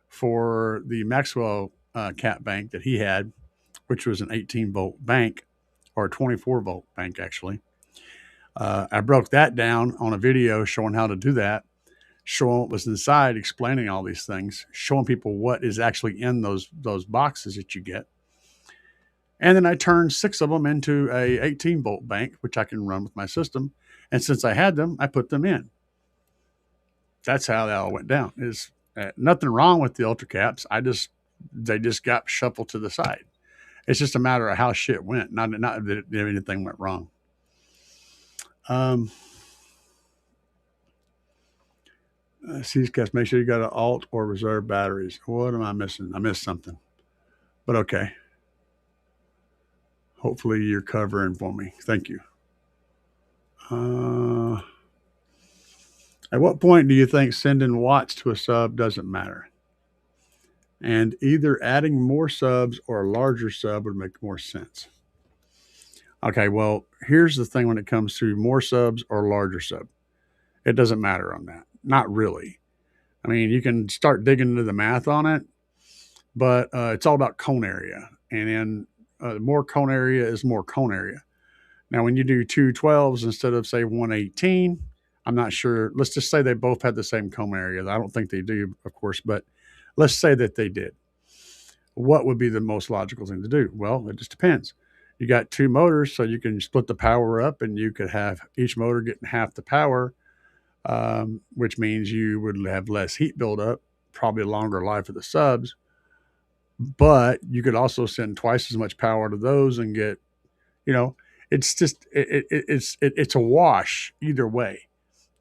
for the Maxwell cap bank that he had, which was an 18-volt bank, or a 24-volt bank, actually. I broke that down on a video showing how to do that, showing what was inside, explaining all these things, showing people what is actually in those boxes that you get. And then I turned 6 of them into a 18-volt bank, which I can run with my system. And since I had them, I put them in. That's how that all went down. Is nothing wrong with the ultra caps. They just got shuffled to the side. It's just a matter of how shit went, not that anything went wrong. See, guys, make sure you got an alt or reserve batteries. What am I missing? I missed something. But okay. Hopefully you're covering for me. Thank you. At what point do you think sending watts to a sub doesn't matter? And either adding more subs or a larger sub would make more sense. Okay, well, here's the thing when it comes to more subs or larger sub. It doesn't matter on that. Not really. I mean, you can start digging into the math on it, but it's all about cone area. And then more cone area is more cone area. Now, when you do 2 12s instead of, say, 118, I'm not sure. Let's just say they both had the same cone area. I don't think they do, of course, but let's say that they did. What would be the most logical thing to do? Well, it just depends. You got 2 motors, so you can split the power up, and you could have each motor getting half the power, which means you would have less heat buildup, probably a longer life of the subs. But you could also send twice as much power to those and get, it's just it's a wash either way.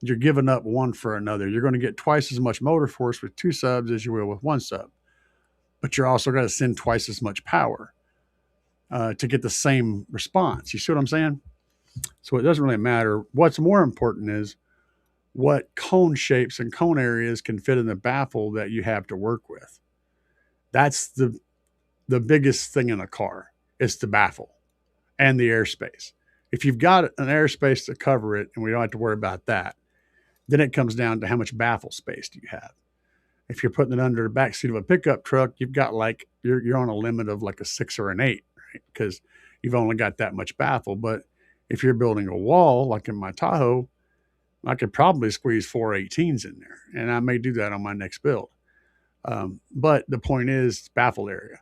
You're giving up one for another. You're going to get twice as much motor force with 2 subs as you will with 1 sub, but you're also going to send twice as much power to get the same response. You see what I'm saying? So it doesn't really matter. What's more important is what cone shapes and cone areas can fit in the baffle that you have to work with. That's the biggest thing in a car. It's the baffle and the airspace. If you've got an airspace to cover it and we don't have to worry about that, then it comes down to how much baffle space do you have. If you're putting it under the back seat of a pickup truck, you've got you're on a limit of like a 6 or an 8, right? Because you've only got that much baffle. But if you're building a wall, like in my Tahoe, I could probably squeeze 4 18s in there, and I may do that on my next build. But the point is baffle area.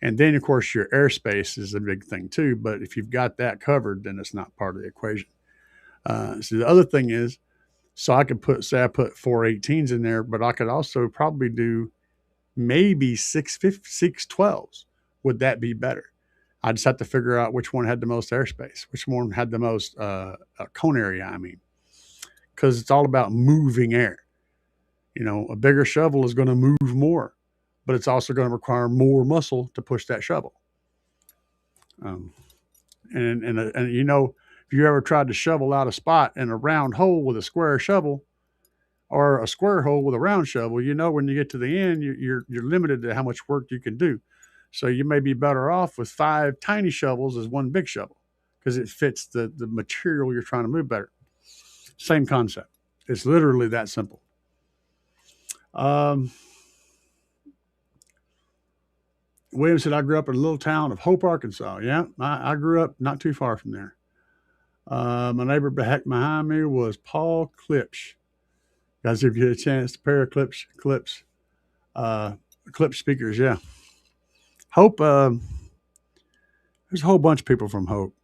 And then, of course, your airspace is a big thing too. But if you've got that covered, then it's not part of the equation. So the other thing is, so I could I put 4 18s in there, but I could also probably do maybe 6 12s. Would that be better? I just have to figure out which one had the most airspace, which one had the most cone area, because it's all about moving air. A bigger shovel is going to move more, but it's also going to require more muscle to push that shovel. If you ever tried to shovel out a spot in a round hole with a square shovel, or a square hole with a round shovel, when you get to the end, you're limited to how much work you can do. So you may be better off with 5 tiny shovels as 1 big shovel, because it fits the material you're trying to move better. Same concept. It's literally that simple. William said, I grew up in a little town of Hope, Arkansas. Yeah, I grew up not too far from there. My neighbor behind me was Paul Klipsch. Guys, if you get a chance, a pair of Klipsch speakers, yeah. Hope, there's a whole bunch of people from Hope.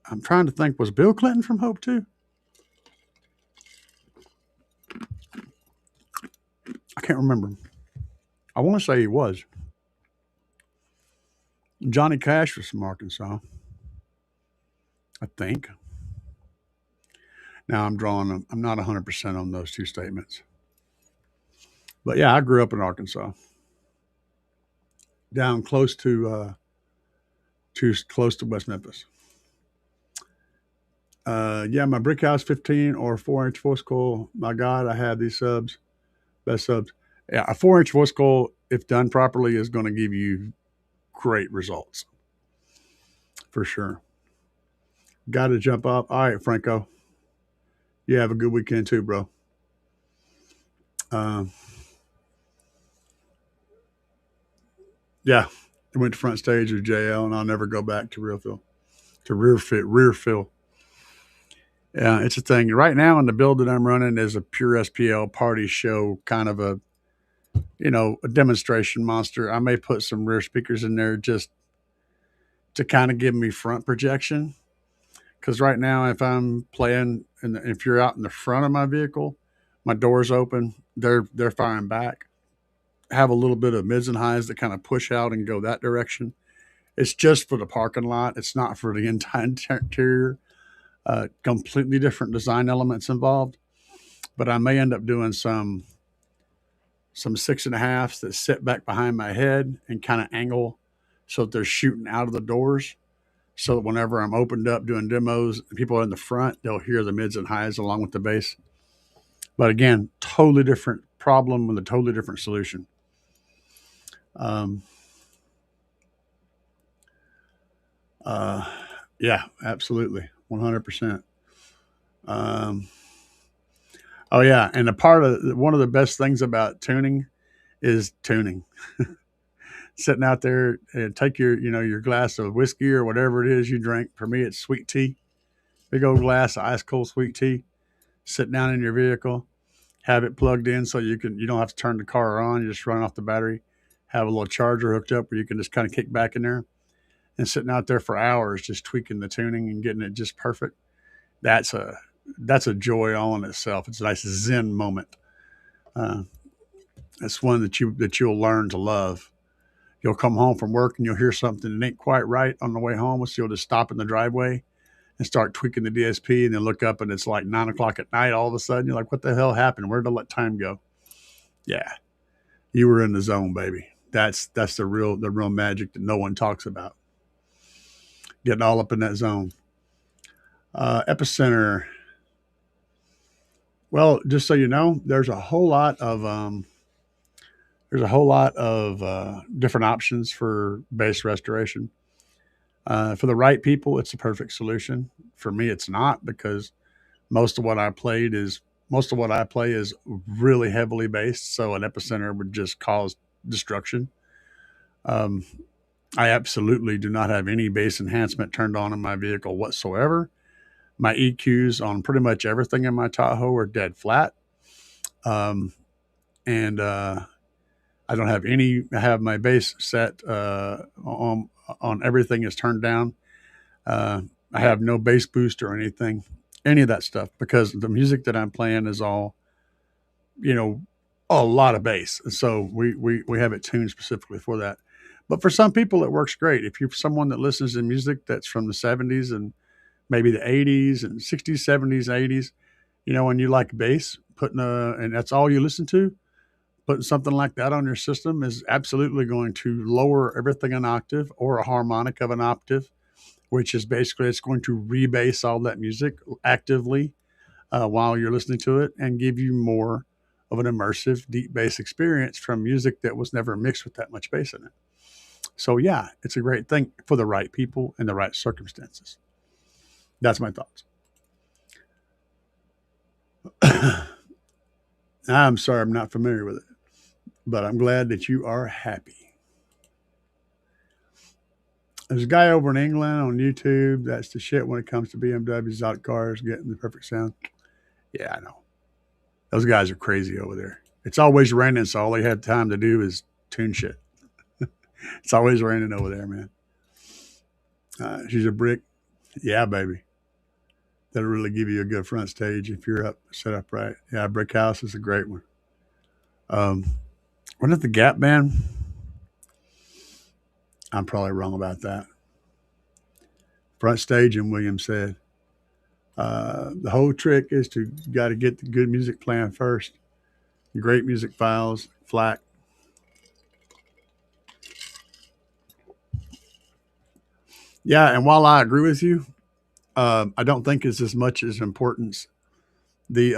I'm trying to think, was Bill Clinton from Hope too? I can't remember. I want to say he was. Johnny Cash was from Arkansas, I think. Now I'm not 100% on those two statements. But yeah, I grew up in Arkansas, down close to West Memphis. Yeah, my brick house 15 or 4-inch voice coil. My God, I have these subs, best subs. Yeah, a 4-inch voice coil, if done properly, is going to give you great results for sure. Got to jump up. All right, Franco. You have a good weekend too, bro. Yeah, I went to front stage with JL, and I'll never go back to rear fill. Yeah, it's a thing. Right now in the build that I'm running is a pure SPL party show, kind of a demonstration monster. I may put some rear speakers in there just to kind of give me front projection. Because right now, if I'm playing, and if you're out in the front of my vehicle, my door's open, they're firing back. Have a little bit of mids and highs that kind of push out and go that direction. It's just for the parking lot. It's not for the entire interior. Completely different design elements involved. But I may end up doing some 6.5s that sit back behind my head and kind of angle so that they're shooting out of the doors. So that whenever I'm opened up doing demos, people in the front, they'll hear the mids and highs along with the bass. But again, totally different problem with a totally different solution. Yeah, absolutely. 100%. Oh yeah. And one of the best things about tuning is tuning. Sitting out there and take your glass of whiskey or whatever it is you drink. For me, it's sweet tea. Big old glass of ice cold sweet tea. Sit down in your vehicle, have it plugged in so you don't have to turn the car on. You just run off the battery. Have a little charger hooked up where you can just kind of kick back in there, and sitting out there for hours just tweaking the tuning and getting it just perfect. That's a joy all in itself. It's a nice Zen moment. It's one that you'll learn to love. You'll come home from work and you'll hear something that ain't quite right on the way home, so you'll just stop in the driveway and start tweaking the DSP, and then look up and it's like 9 o'clock at night. All of a sudden, you're like, "What the hell happened? Where did I let time go?" Yeah, you were in the zone, baby. That's the real magic that no one talks about. Getting all up in that zone. Epicenter. Well, just so you know, there's a whole lot of different options for bass restoration. For the right people, it's the perfect solution. For me, it's not, because most of what I play is really heavily based, so an epicenter would just cause destruction. I absolutely do not have any bass enhancement turned on in my vehicle whatsoever. My EQs on pretty much everything in my Tahoe are dead flat. And I don't have any. I have my bass set on everything is turned down. I have no bass boost or anything, any of that stuff, because the music that I'm playing is all, a lot of bass. So we have it tuned specifically for that. But for some people, it works great. If you're someone that listens to music that's from the 70s and maybe the 80s and 60s, 70s, 80s, and you like bass, and that's all you listen to, putting something like that on your system is absolutely going to lower everything an octave or a harmonic of an octave, which is basically it's going to rebase all that music actively while you're listening to it and give you more of an immersive deep bass experience from music that was never mixed with that much bass in it. So yeah, it's a great thing for the right people in the right circumstances. That's my thoughts. I'm sorry, I'm not familiar with it, but I'm glad that you are happy. There's a guy over in England on YouTube. That's the shit when it comes to BMWs, exotic cars, getting the perfect sound. Yeah, I know. Those guys are crazy over there. It's always raining, so all they had time to do is tune shit. It's always raining over there, man. She's a brick. Yeah, baby. That'll really give you a good front stage if you're set up right. Yeah, Brick House is a great one. Wasn't it the Gap Band? I'm probably wrong about that. Front staging, William said. The whole trick is to got to get the good music playing first. Great music files, FLAC. Yeah, and while I agree with you, I don't think it's as much as importance. It's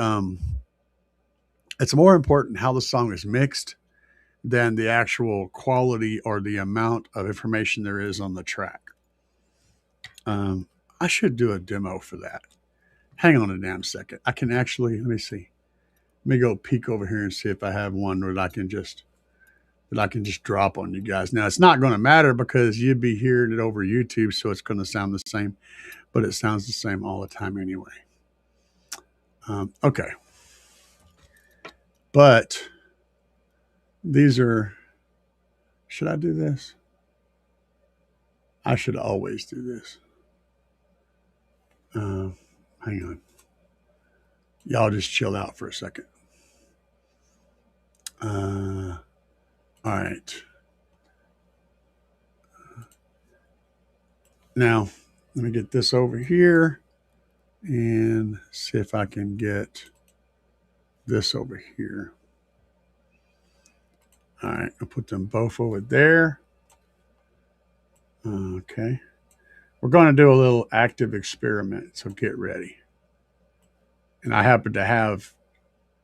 more important how the song is mixed than the actual quality or the amount of information there is on the track. I should do a demo for that. Hang on a damn second. I can actually, let me see. Let me go peek over here and see if I have one that I can just drop on you guys. Now it's not going to matter because you'd be hearing it over YouTube, so it's going to sound the same, but it sounds the same all the time anyway. Okay. But these are, should I do this? I should always do this. Hang on. Y'all just chill out for a second. All right. Now, let me get this over here and see if I can get this over here. All right, I'll put them both over there. Okay. We're going to do a little active experiment, so get ready. And I happen to have,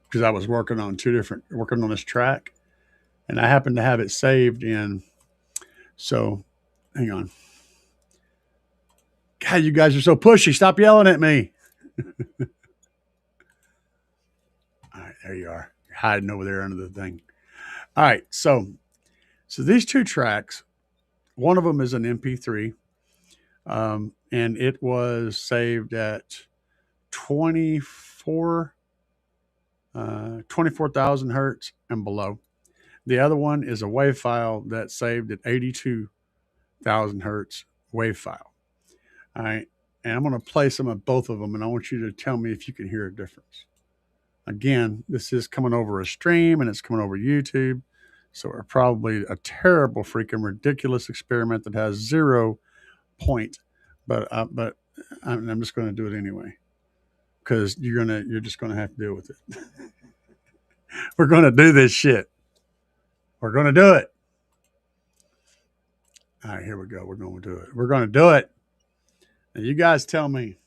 because I was working on this track, and I happen to have it saved in. So, hang on. God, you guys are so pushy. Stop yelling at me. All right, there you are. You're hiding over there under the thing. All right, so these two tracks, one of them is an MP3, and it was saved at 24,000 hertz and below. The other one is a WAV file that's saved at 82,000 hertz WAV file. All right, and I'm going to play some of both of them, and I want you to tell me if you can hear a difference. Again, this is coming over a stream, and it's coming over YouTube. So we're probably a terrible, freaking ridiculous experiment that has 0 point. But I'm just going to do it anyway because you're just going to have to deal with it. We're going to do this shit. We're going to do it. All right, here we go. We're going to do it. We're going to do it. And you guys tell me.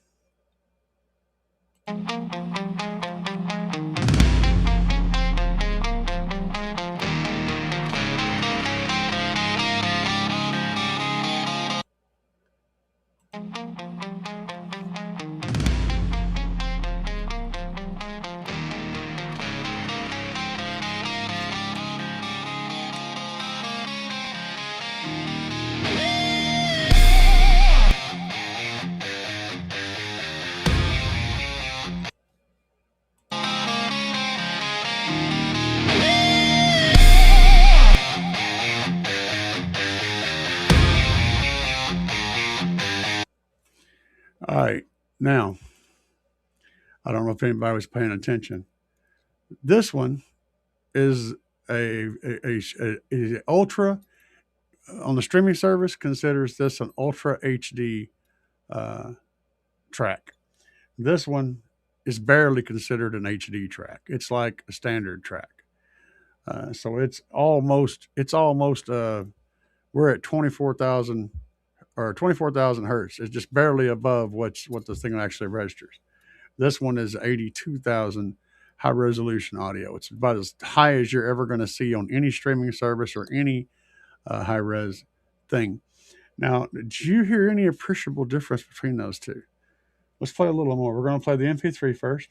All right, now, I don't know if anybody was paying attention. This one is a ultra, on the streaming service, considers this an ultra HD track. This one is barely considered an HD track. It's like a standard track. So it's almost we're at 24,000 hertz. It's just barely above what the thing actually registers. This one is 82,000 high resolution audio. It's about as high as you're ever going to see on any streaming service or any high res thing. Now, did you hear any appreciable difference between those two? Let's play a little more. We're going to play the MP3 first.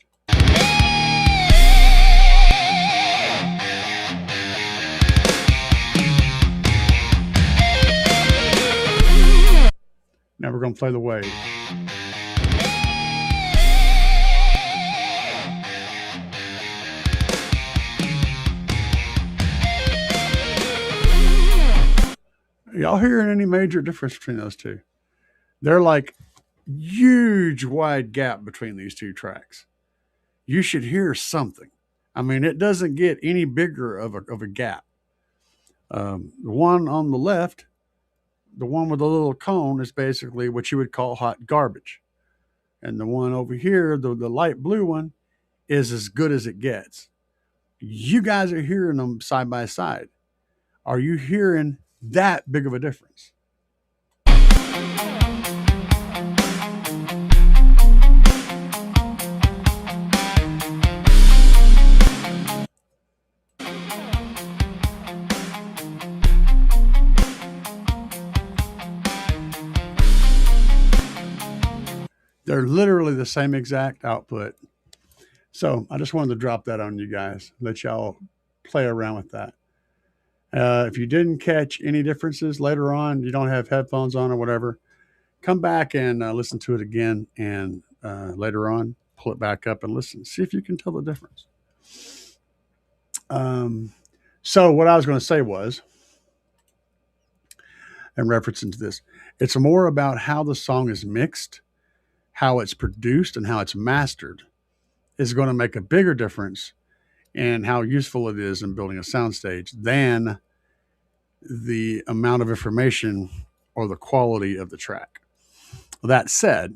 Now we're going to play the wave. Y'all hearing any major difference between those two? They're like huge wide gap between these two tracks. You should hear something. I mean, it doesn't get any bigger of a gap. The one on the left the one with the little cone is basically what you would call hot garbage. And the one over here, the light blue one, is as good as it gets. You guys are hearing them side by side. Are you hearing that big of a difference? They're literally the same exact output. So I just wanted to drop that on you guys, let y'all play around with that. If you didn't catch any differences later on, you don't have headphones on or whatever, come back and listen to it again. And later on, pull it back up and listen. See if you can tell the difference. So what I was going to say was, in reference to this, it's more about how the song is mixed, how it's produced, and how it's mastered is going to make a bigger difference in how useful it is in building a soundstage than the amount of information or the quality of the track. That said,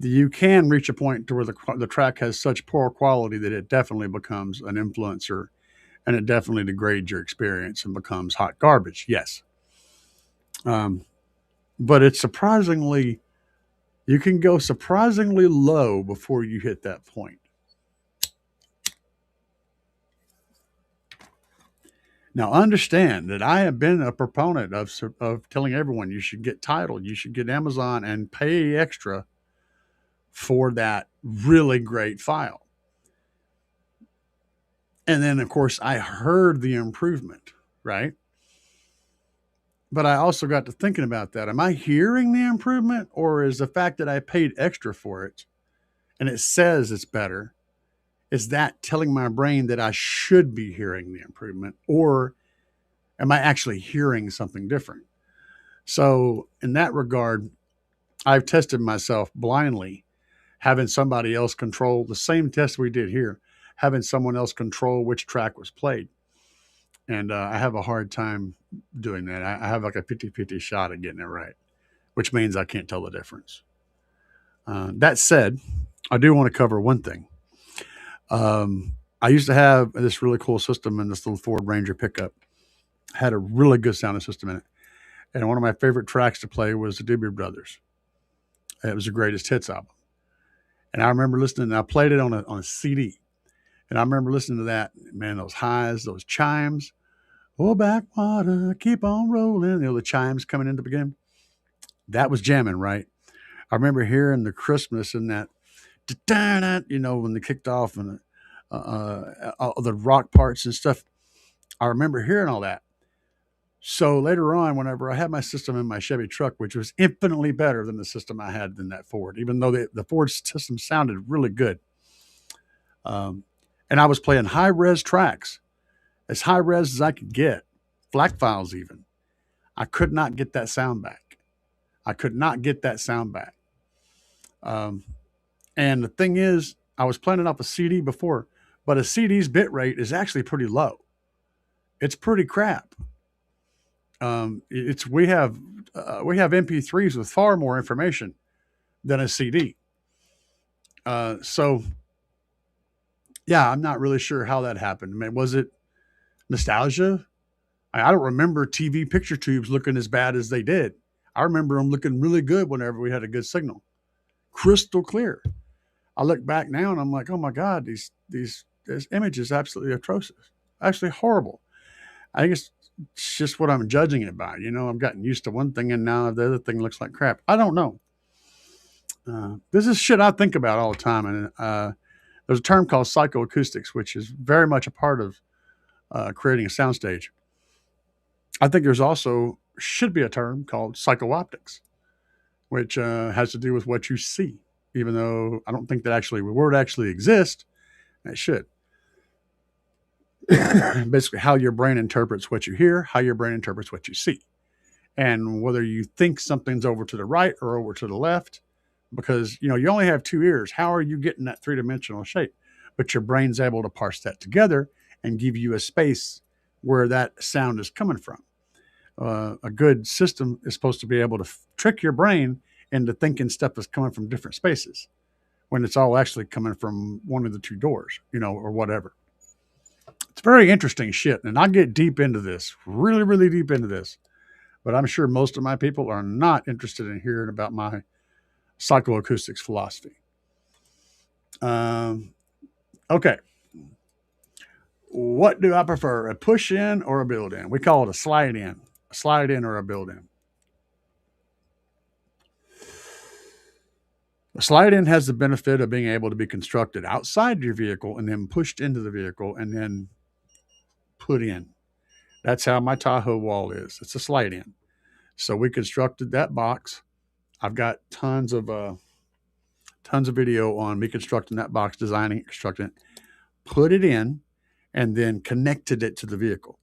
you can reach a point to where the track has such poor quality that it definitely becomes an influencer and it definitely degrades your experience and becomes hot garbage. Yes. But it's surprisingly, you can go surprisingly low before you hit that point. Now, understand that I have been a proponent of telling everyone you should get Tidal, you should get Amazon and pay extra for that really great file. And then, of course, I heard the improvement, right? But I also got to thinking about that. Am I hearing the improvement, or is the fact that I paid extra for it and it says it's better, is that telling my brain that I should be hearing the improvement, or am I actually hearing something different? So in that regard, I've tested myself blindly, having somebody else control the same test we did here, having someone else control which track was played. And I have a hard time doing that. I have like a 50-50 shot at getting it right, which means I can't tell the difference. That said, I do want to cover one thing. I used to have this really cool system in this little Ford Ranger pickup. Had a really good sounding system in it. And one of my favorite tracks to play was the Doobie Brothers. It was the greatest hits album. And I remember listening, and I played it on a CD. And I remember listening to that, man, those highs, those chimes. Oh, backwater, keep on rolling. The chimes coming in the beginning. That was jamming, right? I remember hearing the crispness in that, when they kicked off and the rock parts and stuff. I remember hearing all that. So later on, whenever I had my system in my Chevy truck, which was infinitely better than the system I had in that Ford, even though the Ford system sounded really good. And I was playing high-res tracks, as high-res as I could get, FLAC files even. I could not get that sound back. And the thing is, I was playing it off a CD before, but a CD's bit rate is actually pretty low. It's pretty crap. We have MP3s with far more information than a CD. So yeah, I'm not really sure how that happened. I mean, was it nostalgia? I don't remember TV picture tubes looking as bad as they did. I remember them looking really good whenever we had a good signal, crystal clear. I look back now and I'm like, oh my God, this image is absolutely atrocious, actually horrible. I guess it's just what I'm judging it by. I've gotten used to one thing and now the other thing looks like crap. I don't know. This is shit I think about all the time. And there's a term called psychoacoustics, which is very much a part of creating a soundstage. I think there's also should be a term called psychooptics, which has to do with what you see, even though I don't think that the word actually exists. It should. Basically, how your brain interprets what you hear, how your brain interprets what you see, and whether you think something's over to the right or over to the left, because you only have two ears. How are you getting that three-dimensional shape? But your brain's able to parse that together and give you a space where that sound is coming from. A good system is supposed to be able to trick your brain into thinking stuff is coming from different spaces when it's all actually coming from one of the two doors, or whatever. It's very interesting shit. And I get deep into this, really, really deep into this. But I'm sure most of my people are not interested in hearing about my psychoacoustics philosophy. Okay. What do I prefer, a push in or a build in? We call it a slide in or a build in. A slide in has the benefit of being able to be constructed outside your vehicle and then pushed into the vehicle and then put in. That's how my Tahoe wall is. It's a slide in. So we constructed that box. I've got tons of video on me constructing that box, designing it, constructing it, put it in, and then connected it to the vehicle.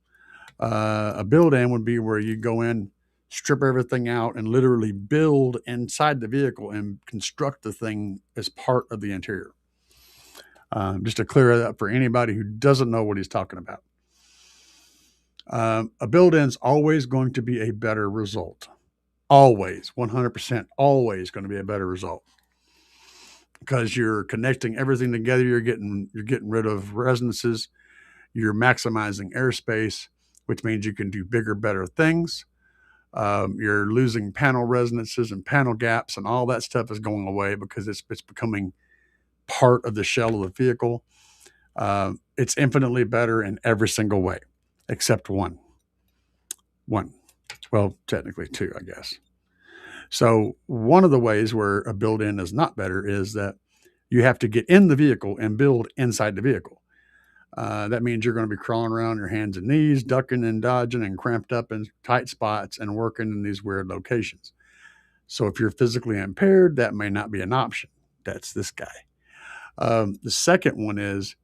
A build-in would be where you go in, strip everything out, and literally build inside the vehicle and construct the thing as part of the interior. Just to clear that up for anybody who doesn't know what he's talking about. A build-in is always going to be a better result. Always, 100%, always going to be a better result. Because you're connecting everything together, you're getting rid of resonances, you're maximizing airspace, which means you can do bigger, better things. You're losing panel resonances and panel gaps, and all that stuff is going away because it's becoming part of the shell of the vehicle. It's infinitely better in every single way, except one. Well, technically two, I guess. So one of the ways where a build-in is not better is that you have to get in the vehicle and build inside the vehicle. That means you're going to be crawling around your hands and knees, ducking and dodging and cramped up in tight spots and working in these weird locations. So if you're physically impaired, that may not be an option. That's this guy. The second one is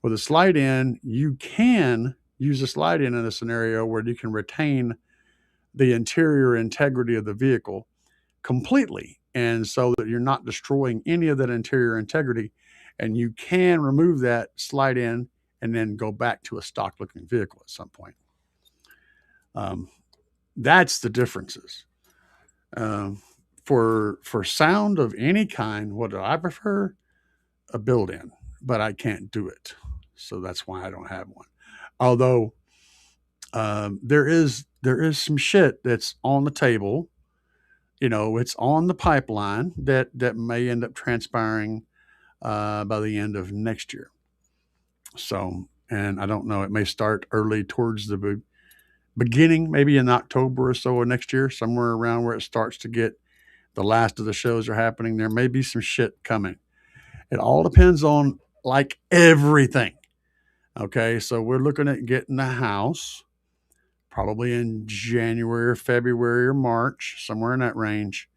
with a slide in, you can use a slide in a scenario where you can retain the interior integrity of the vehicle completely. And so that you're not destroying any of that interior integrity, and you can remove that slide in and then go back to a stock looking vehicle at some point. That's the differences. For sound of any kind, what do I prefer? A build-in, but I can't do it. So that's why I don't have one. Although there is some shit that's on the table. It's on the pipeline that may end up transpiring by the end of next year. So, and I don't know, it may start early towards the beginning, maybe in October or so of next year, somewhere around where it starts to get the last of the shows are happening. There may be some shit coming. It all depends on like everything. Okay, so we're looking at getting the house probably in January or February or March, somewhere in that range.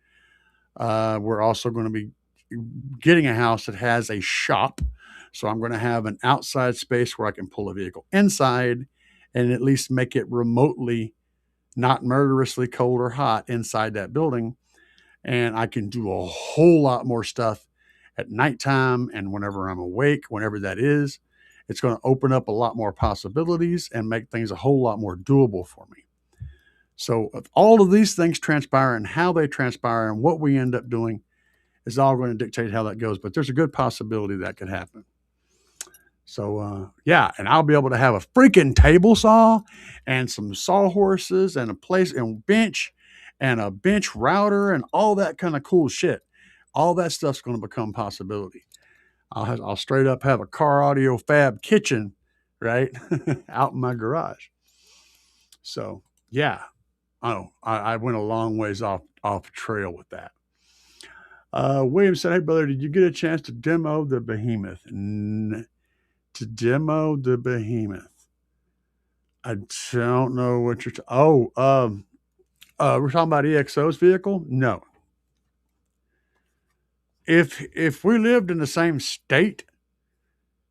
We're also going to be getting a house that has a shop. So I'm going to have an outside space where I can pull a vehicle inside and at least make it remotely not murderously cold or hot inside that building. And I can do a whole lot more stuff at nighttime and whenever I'm awake, whenever that is. It's going to open up a lot more possibilities and make things a whole lot more doable for me. So if all of these things transpire and how they transpire and what we end up doing is all going to dictate how that goes. But there's a good possibility that could happen. So, yeah, and I'll be able to have a freaking table saw and some sawhorses and a place and bench and a bench router and all that kind of cool shit. All that stuff's going to become possibility. I'll straight up have a car audio fab kitchen, right, out in my garage. So, yeah, I went a long ways off trail with that. William said, "Hey, brother, did you get a chance to demo the Behemoth?" To demo the Behemoth. I don't know what you're we're talking about EXO's vehicle? No. If we lived in the same state,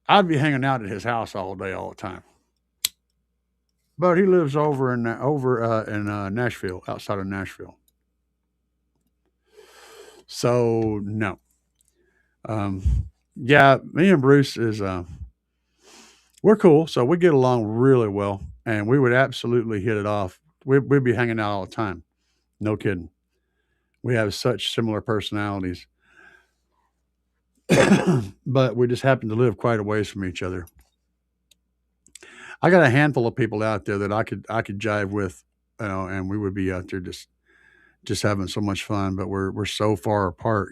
I'd be hanging out at his house all day, all the time. But he lives over in Nashville, outside of Nashville. So no. Yeah, me and Bruce is we're cool, so we get along really well, and we would absolutely hit it off We'd be hanging out all the time. No kidding. We have such similar personalities, but we just happen to live quite a ways from each other. I got a handful of people out there that I could jive with, and we would be out there just having so much fun. But we're so far apart,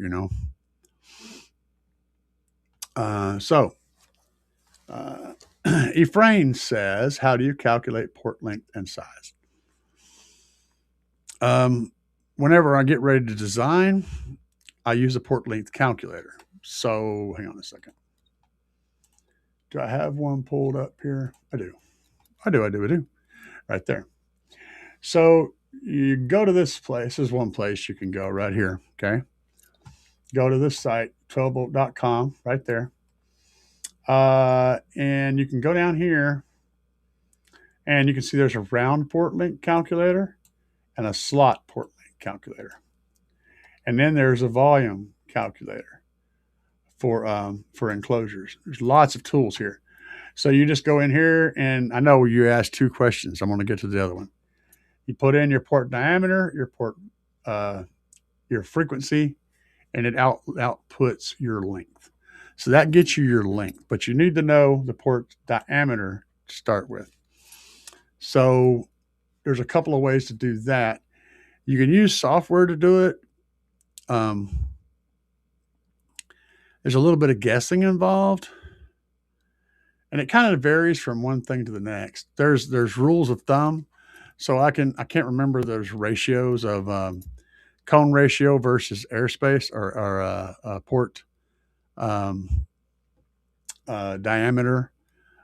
So Ephraim says, "How do you calculate port length and size?" Whenever I get ready to design, I use a port length calculator. So hang on a second. Do I have one pulled up here? I do. Right there. So you go to this place. This is one place you can go right here. Okay. Go to this site, 12volt.com, right there. And you can go down here and you can see there's a round port length calculator and a slot port length calculator. And then there's a volume calculator for enclosures. There's lots of tools here. So you just go in here, and I know you asked two questions. I'm going to get to the other one. You put in your port diameter, your frequency, and it outputs your length. So that gets you your length, but you need to know the port diameter to start with. So there's a couple of ways to do that. You can use software to do it. There's a little bit of guessing involved, and it kind of varies from one thing to the next. There's rules of thumb. So I can't remember those ratios of cone ratio versus airspace or port diameter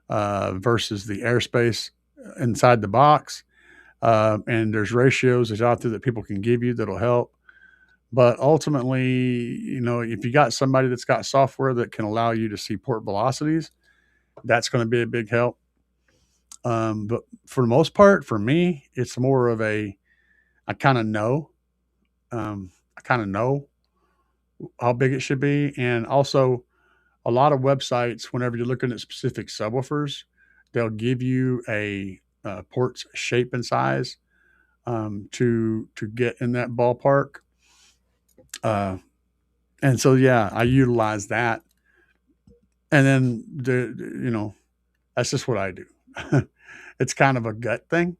versus the airspace inside the box. And there's ratios out there that people can give you that'll help. But ultimately, if you got somebody that's got software that can allow you to see port velocities, that's going to be a big help. But for the most part, for me, it's more of I kind of know how big it should be. And also a lot of websites, whenever you're looking at specific subwoofers, they'll give you a port's shape and size to get in that ballpark. And so, yeah, I utilize that. And then, that's just what I do. It's kind of a gut thing.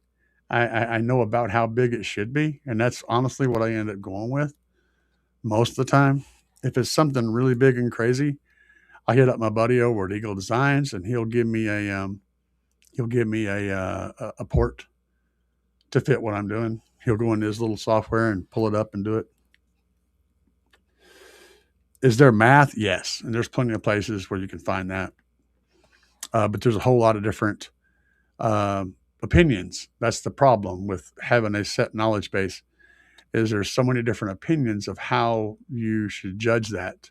I know about how big it should be. And that's honestly what I end up going with most of the time. If it's something really big and crazy, I hit up my buddy over at Eagle Designs, and he'll give me a port to fit what I'm doing. He'll go into his little software and pull it up and do it. Is there math? Yes. And there's plenty of places where you can find that. But there's a whole lot of different opinions. That's the problem with having a set knowledge base, is there's so many different opinions of how you should judge that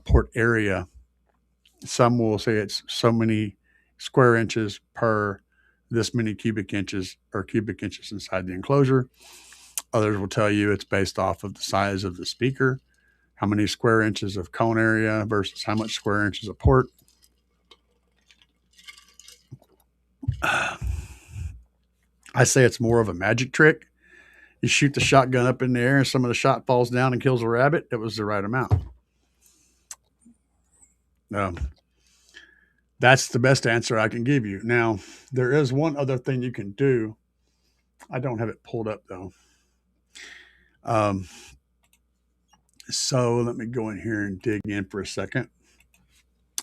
port area. Some will say it's so many square inches per this many cubic inches or cubic inches inside the enclosure. Others will tell you it's based off of the size of the speaker, how many square inches of cone area versus how much square inches of port. I say it's more of a magic trick. You shoot the shotgun up in the air and some of the shot falls down and kills a rabbit. It was the right amount. That's the best answer I can give you. Now, there is one other thing you can do. I don't have it pulled up though. So let me go in here and dig in for a second.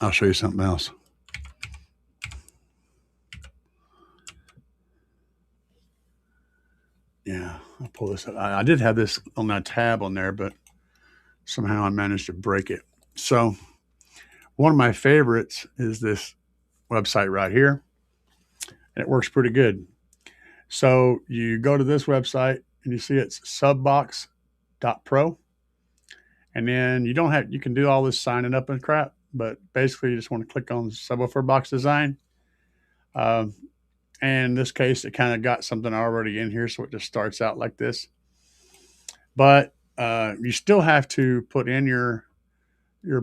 I'll show you something else. Yeah, I'll pull this up. I did have this on that tab on there, but somehow I managed to break it. So one of my favorites is this website right here, and it works pretty good. So you go to this website and you see it's subbox.pro. And then you can do all this signing up and crap, but basically you just want to click on subwoofer box design. And in this case, it kind of got something already in here, so it just starts out like this. But you still have to put in your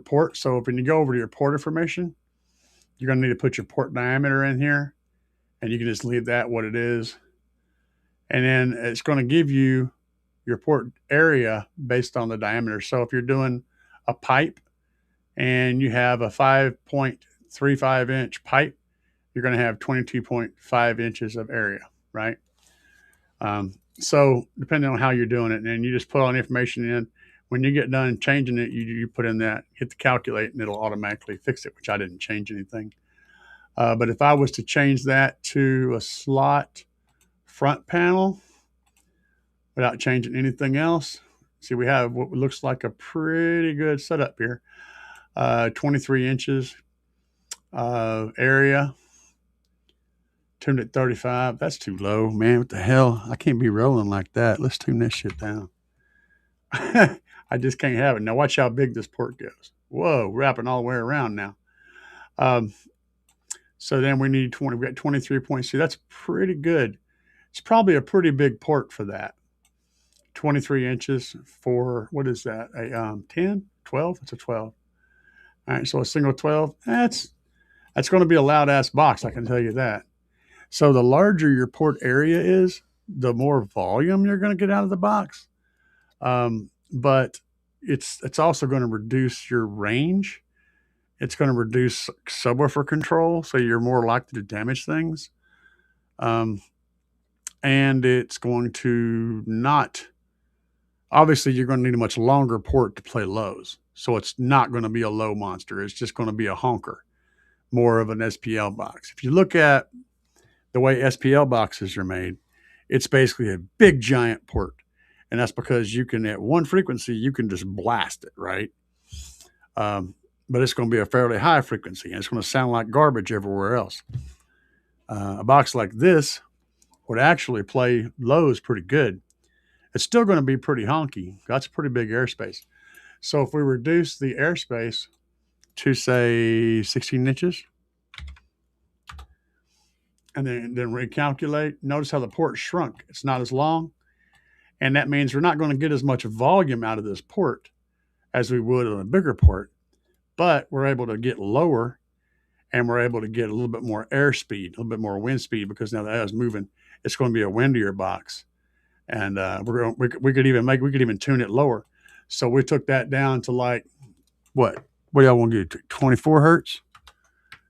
port. So when you go over to your port information, you're going to need to put your port diameter in here, and you can just leave that what it is. And then it's going to give you your port area based on the diameter. So if you're doing a pipe and you have a 5.35 inch pipe, you're going to have 22.5 inches of area, right? So depending on how you're doing it, and you just put all the information in. When you get done changing it, you put in that, hit the calculate, and it'll automatically fix it, which I didn't change anything. But if I was to change that to a slot front panel without changing anything else, see, we have what looks like a pretty good setup here. 23 inches area, tuned at 35. That's too low, man. What the hell? I can't be rolling like that. Let's tune this shit down. I just can't have it. Now watch how big this port goes. Whoa, wrapping all the way around now. So then we need 20. We got 23.2. That's pretty good. It's probably a pretty big port for that. 23 inches for, what is that? A 10, 12? It's a 12. All right, so a single 12. That's going to be a loud ass box, I can tell you that. So the larger your port area is, the more volume you're going to get out of the box. But it's also going to reduce your range. It's going to reduce subwoofer control, so you're more likely to damage things. And it's going to not, obviously you're going to need a much longer port to play lows. So it's not going to be a low monster. It's just going to be a honker, more of an SPL box. If you look at the way SPL boxes are made, it's basically a big giant port. And that's because you can, at one frequency, you can just blast it, right? But it's going to be a fairly high frequency, and it's going to sound like garbage everywhere else. A box like this would actually play lows pretty good. It's still going to be pretty honky. That's a pretty big airspace. So if we reduce the airspace to, say, 16 inches, and then recalculate, notice how the port shrunk. It's not as long. And that means we're not going to get as much volume out of this port as we would on a bigger port, but we're able to get lower, and we're able to get a little bit more airspeed, a little bit more wind speed, because now that air is moving, it's going to be a windier box. And we could even tune it lower. So we took that down to like, what do y'all want to do? 24 hertz?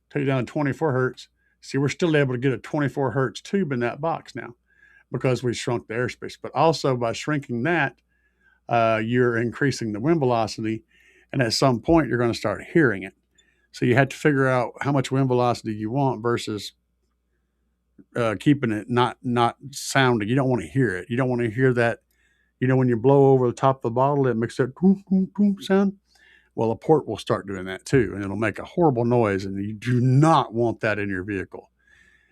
Take it down to 24 hertz. See, we're still able to get a 24 hertz tube in that box now, because we shrunk the airspace. But also by shrinking that, you're increasing the wind velocity, and at some point you're going to start hearing it. So you have to figure out how much wind velocity you want versus keeping it not sounding. You don't want to hear it. You don't want to hear that. When you blow over the top of the bottle, it makes that boom, boom, boom sound. Well, a port will start doing that too, and it'll make a horrible noise, and you do not want that in your vehicle.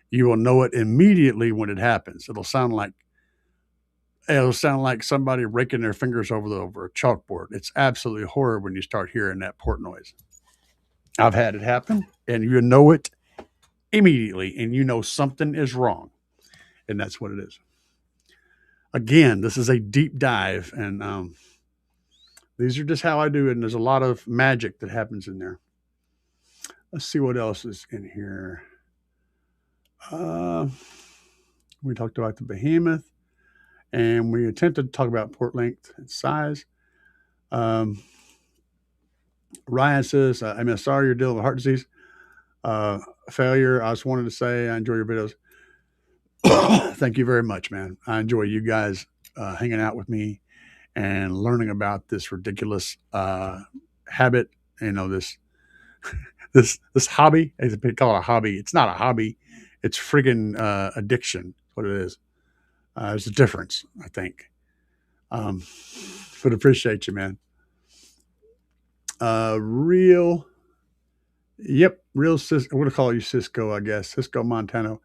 You will know it immediately when it happens. It'll sound like somebody raking their fingers over a chalkboard. It's absolutely horrible when you start hearing that port noise. I've had it happen, and you know it immediately, and you know something is wrong, and that's what it is. Again, this is a deep dive, and these are just how I do it, and there's a lot of magic that happens in there. Let's see what else is in here. We talked about the Behemoth, and we attempted to talk about port length and size. Ryan says, I'm sorry you're dealing with heart disease. Failure. I just wanted to say I enjoy your videos. Thank you very much, man. I enjoy you guys hanging out with me and learning about this ridiculous habit. This hobby. They call it a hobby. It's not a hobby. It's friggin' addiction. That's what it is. There's a difference, I think. But appreciate you, man. Real Cisco. I'm going to call you Cisco, I guess. Cisco Montano.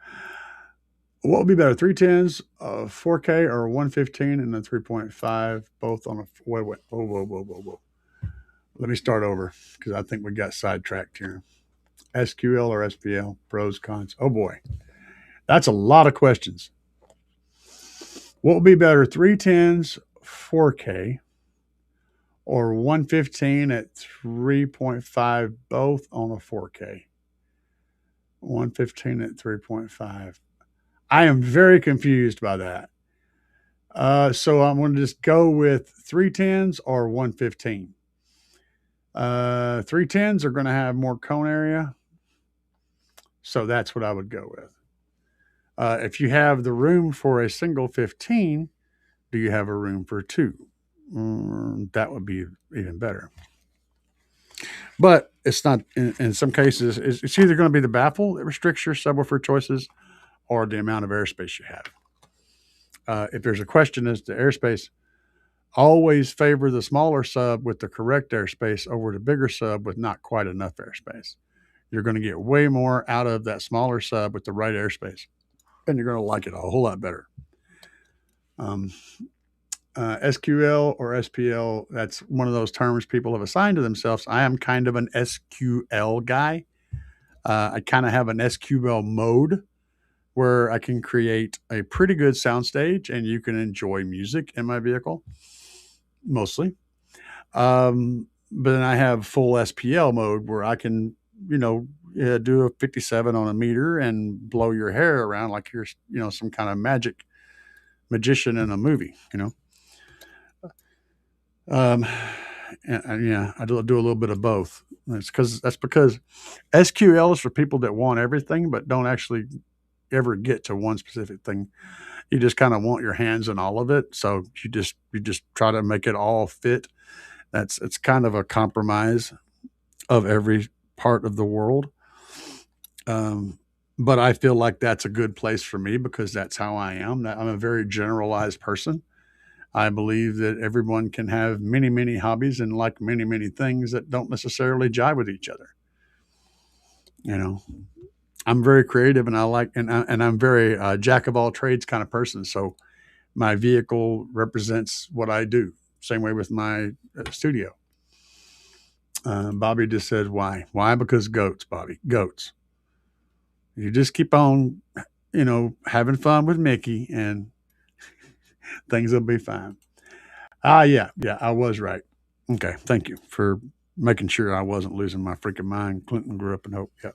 What would be better, 310s, 4K, or 115 and a 3.5, both on a... Whoa. Let me start over, because I think we got sidetracked here. SQL or SPL, pros, cons. Oh, boy. That's a lot of questions. What would be better, 310s, 4K, or 115 at 3.5, both on a 4K? 115 at 3.5. I am very confused by that. So I'm going to just go with 310s or 115. 310s are going to have more cone area, so that's what I would go with. If you have the room for a single 15, do you have a room for two? That would be even better. But it's not, in some cases, it's either going to be the baffle that restricts your subwoofer choices or the amount of airspace you have. If there's a question as to airspace, always favor the smaller sub with the correct airspace over the bigger sub with not quite enough airspace. You're going to get way more out of that smaller sub with the right airspace, and you're going to like it a whole lot better. SQL or SPL, that's one of those terms people have assigned to themselves. I am kind of an SQL guy. I kind of have an SQL mode where I can create a pretty good soundstage and you can enjoy music in my vehicle, mostly. But then I have full SPL mode where I can, do a 57 on a meter and blow your hair around like you're, some kind of magician in a movie, and yeah, I do a little bit of both. That's because SQL is for people that want everything but don't actually ever get to one specific thing. You just kind of want your hands in all of it, so you just try to make it all fit. It's kind of a compromise of every part of the world. But I feel like that's a good place for me because that's how I am. I'm a very generalized person. I believe that everyone can have many, many hobbies and like many, many things that don't necessarily jive with each other. I'm very creative and I like, and I'm very jack of all trades kind of person. So my vehicle represents what I do. Same way with my studio. Bobby just said, why? Why? Because goats, Bobby, goats. You just keep on, having fun with Mickey and things will be fine. Yeah, I was right. Okay, thank you for making sure I wasn't losing my freaking mind. Clinton grew up in Hope. Yeah.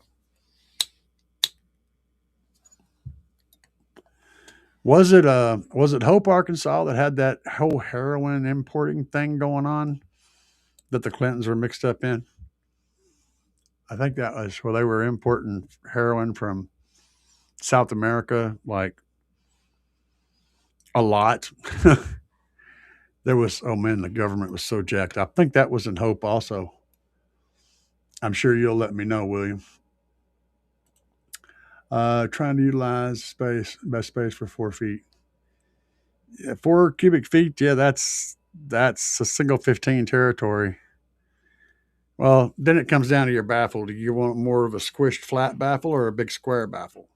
Was it Hope, Arkansas that had that whole heroin importing thing going on that the Clintons were mixed up in? I think that was where they were importing heroin from South America, like a lot. There was, oh man, the government was so jacked. I think that was in Hope also. I'm sure you'll let me know, William. Trying to utilize best space for 4 feet. Yeah, 4 cubic feet. Yeah, that's a single 15 territory. Well, then it comes down to your baffle. Do you want more of a squished flat baffle or a big square baffle?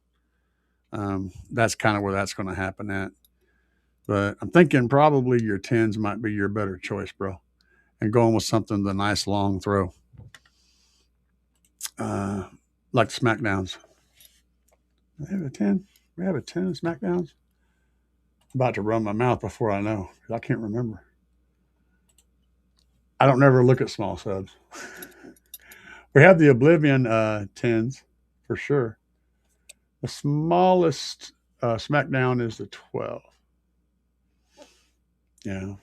That's kind of where that's going to happen at. But I'm thinking probably your 10s might be your better choice, bro. And going with something the nice long throw. Like the SmackDowns. We have a 10. We have a 10 SmackDowns. I'm about to run my mouth before I know. I can't remember. I don't never look at small subs. We have the Oblivion 10s for sure. The smallest SmackDown is the 12. Yeah.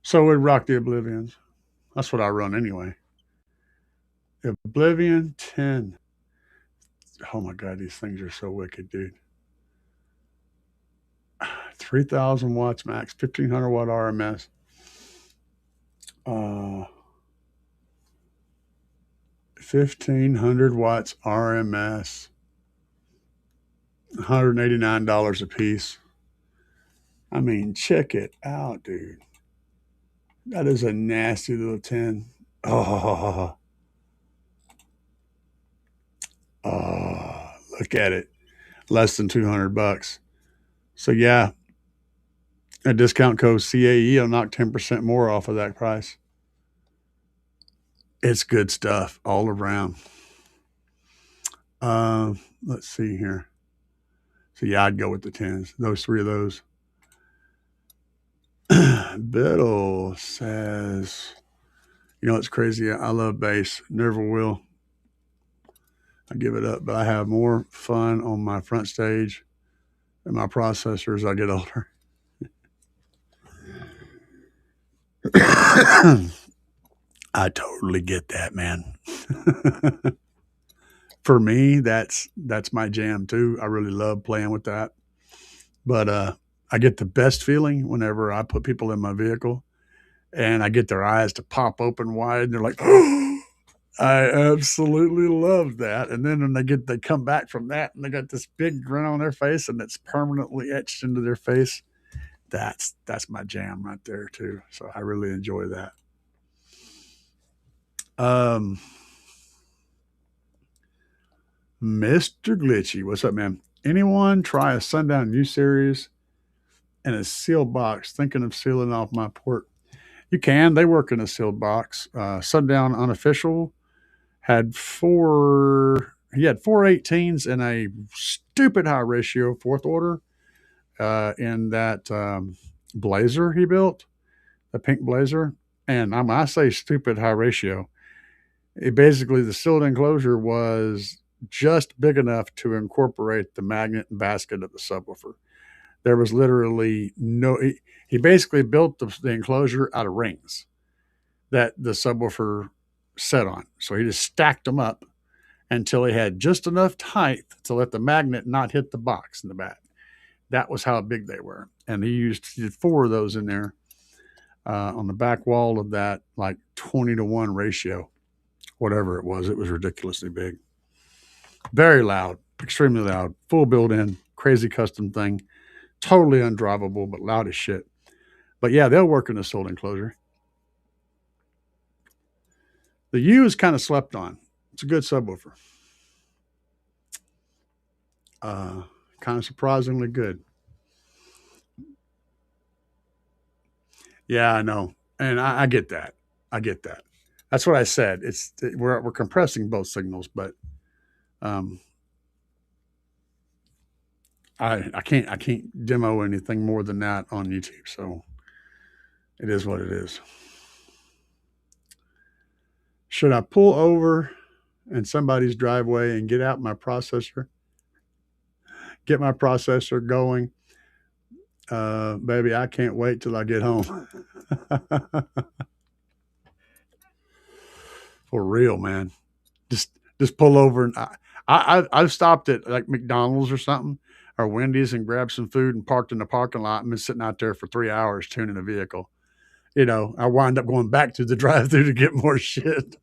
So we'd rock the Oblivions. That's what I run anyway. Oblivion 10. Oh my God, these things are so wicked, dude. 3,000 watts max, 1,500 watt RMS. 1,500 watts RMS. $189 a piece. I mean, check it out, dude. That is a nasty little 10. Oh, look at it. Less than $200. So yeah, a discount code CAE will knock 10% more off of that price. It's good stuff all around. Let's see here. So yeah, I'd go with the 10s. Those 3 of those. Biddle says, it's crazy. I love bass. Never will. I give it up, but I have more fun on my front stage and my processor as I get older. I totally get that, man. For me, that's my jam too. I really love playing with that. But I get the best feeling whenever I put people in my vehicle and I get their eyes to pop open wide and they're like, oh, I absolutely love that. And then when they come back from that and they got this big grin on their face and it's permanently etched into their face. That's my jam right there too. So I really enjoy that. Um, Mr. Glitchy, what's up, man? Anyone try a Sundown U series in a sealed box? Thinking of sealing off my port. You can. They work in a sealed box. Sundown Unofficial had four. He had 418s in a stupid high ratio fourth order in that Blazer he built, the pink Blazer. And I say stupid high ratio. Basically, the sealed enclosure was just big enough to incorporate the magnet and basket of the subwoofer. There was literally no. He basically built the enclosure out of rings that the subwoofer set on. So he just stacked them up until he had just enough height to let the magnet not hit the box in the back. That was how big they were. And he did four of those in there on the back wall of that, like 20-to-1 ratio, whatever it was. It was ridiculously big. Very loud, extremely loud, full built-in, crazy custom thing. Totally undrivable, but loud as shit. But yeah, they'll work in a sealed enclosure. The U is kind of slept on. It's a good subwoofer. Kind of surprisingly good. Yeah, I know, and I get that. I get that. That's what I said. We're compressing both signals, but um, I can't demo anything more than that on YouTube. So it is what it is. Should I pull over in somebody's driveway and get out my processor? Get my processor going? Baby, I can't wait till I get home. For real, man. Just pull over and I've stopped at like McDonald's or something or Wendy's and grabbed some food and parked in the parking lot and been sitting out there for 3 hours tuning the vehicle. I wind up going back to the drive-thru to get more shit.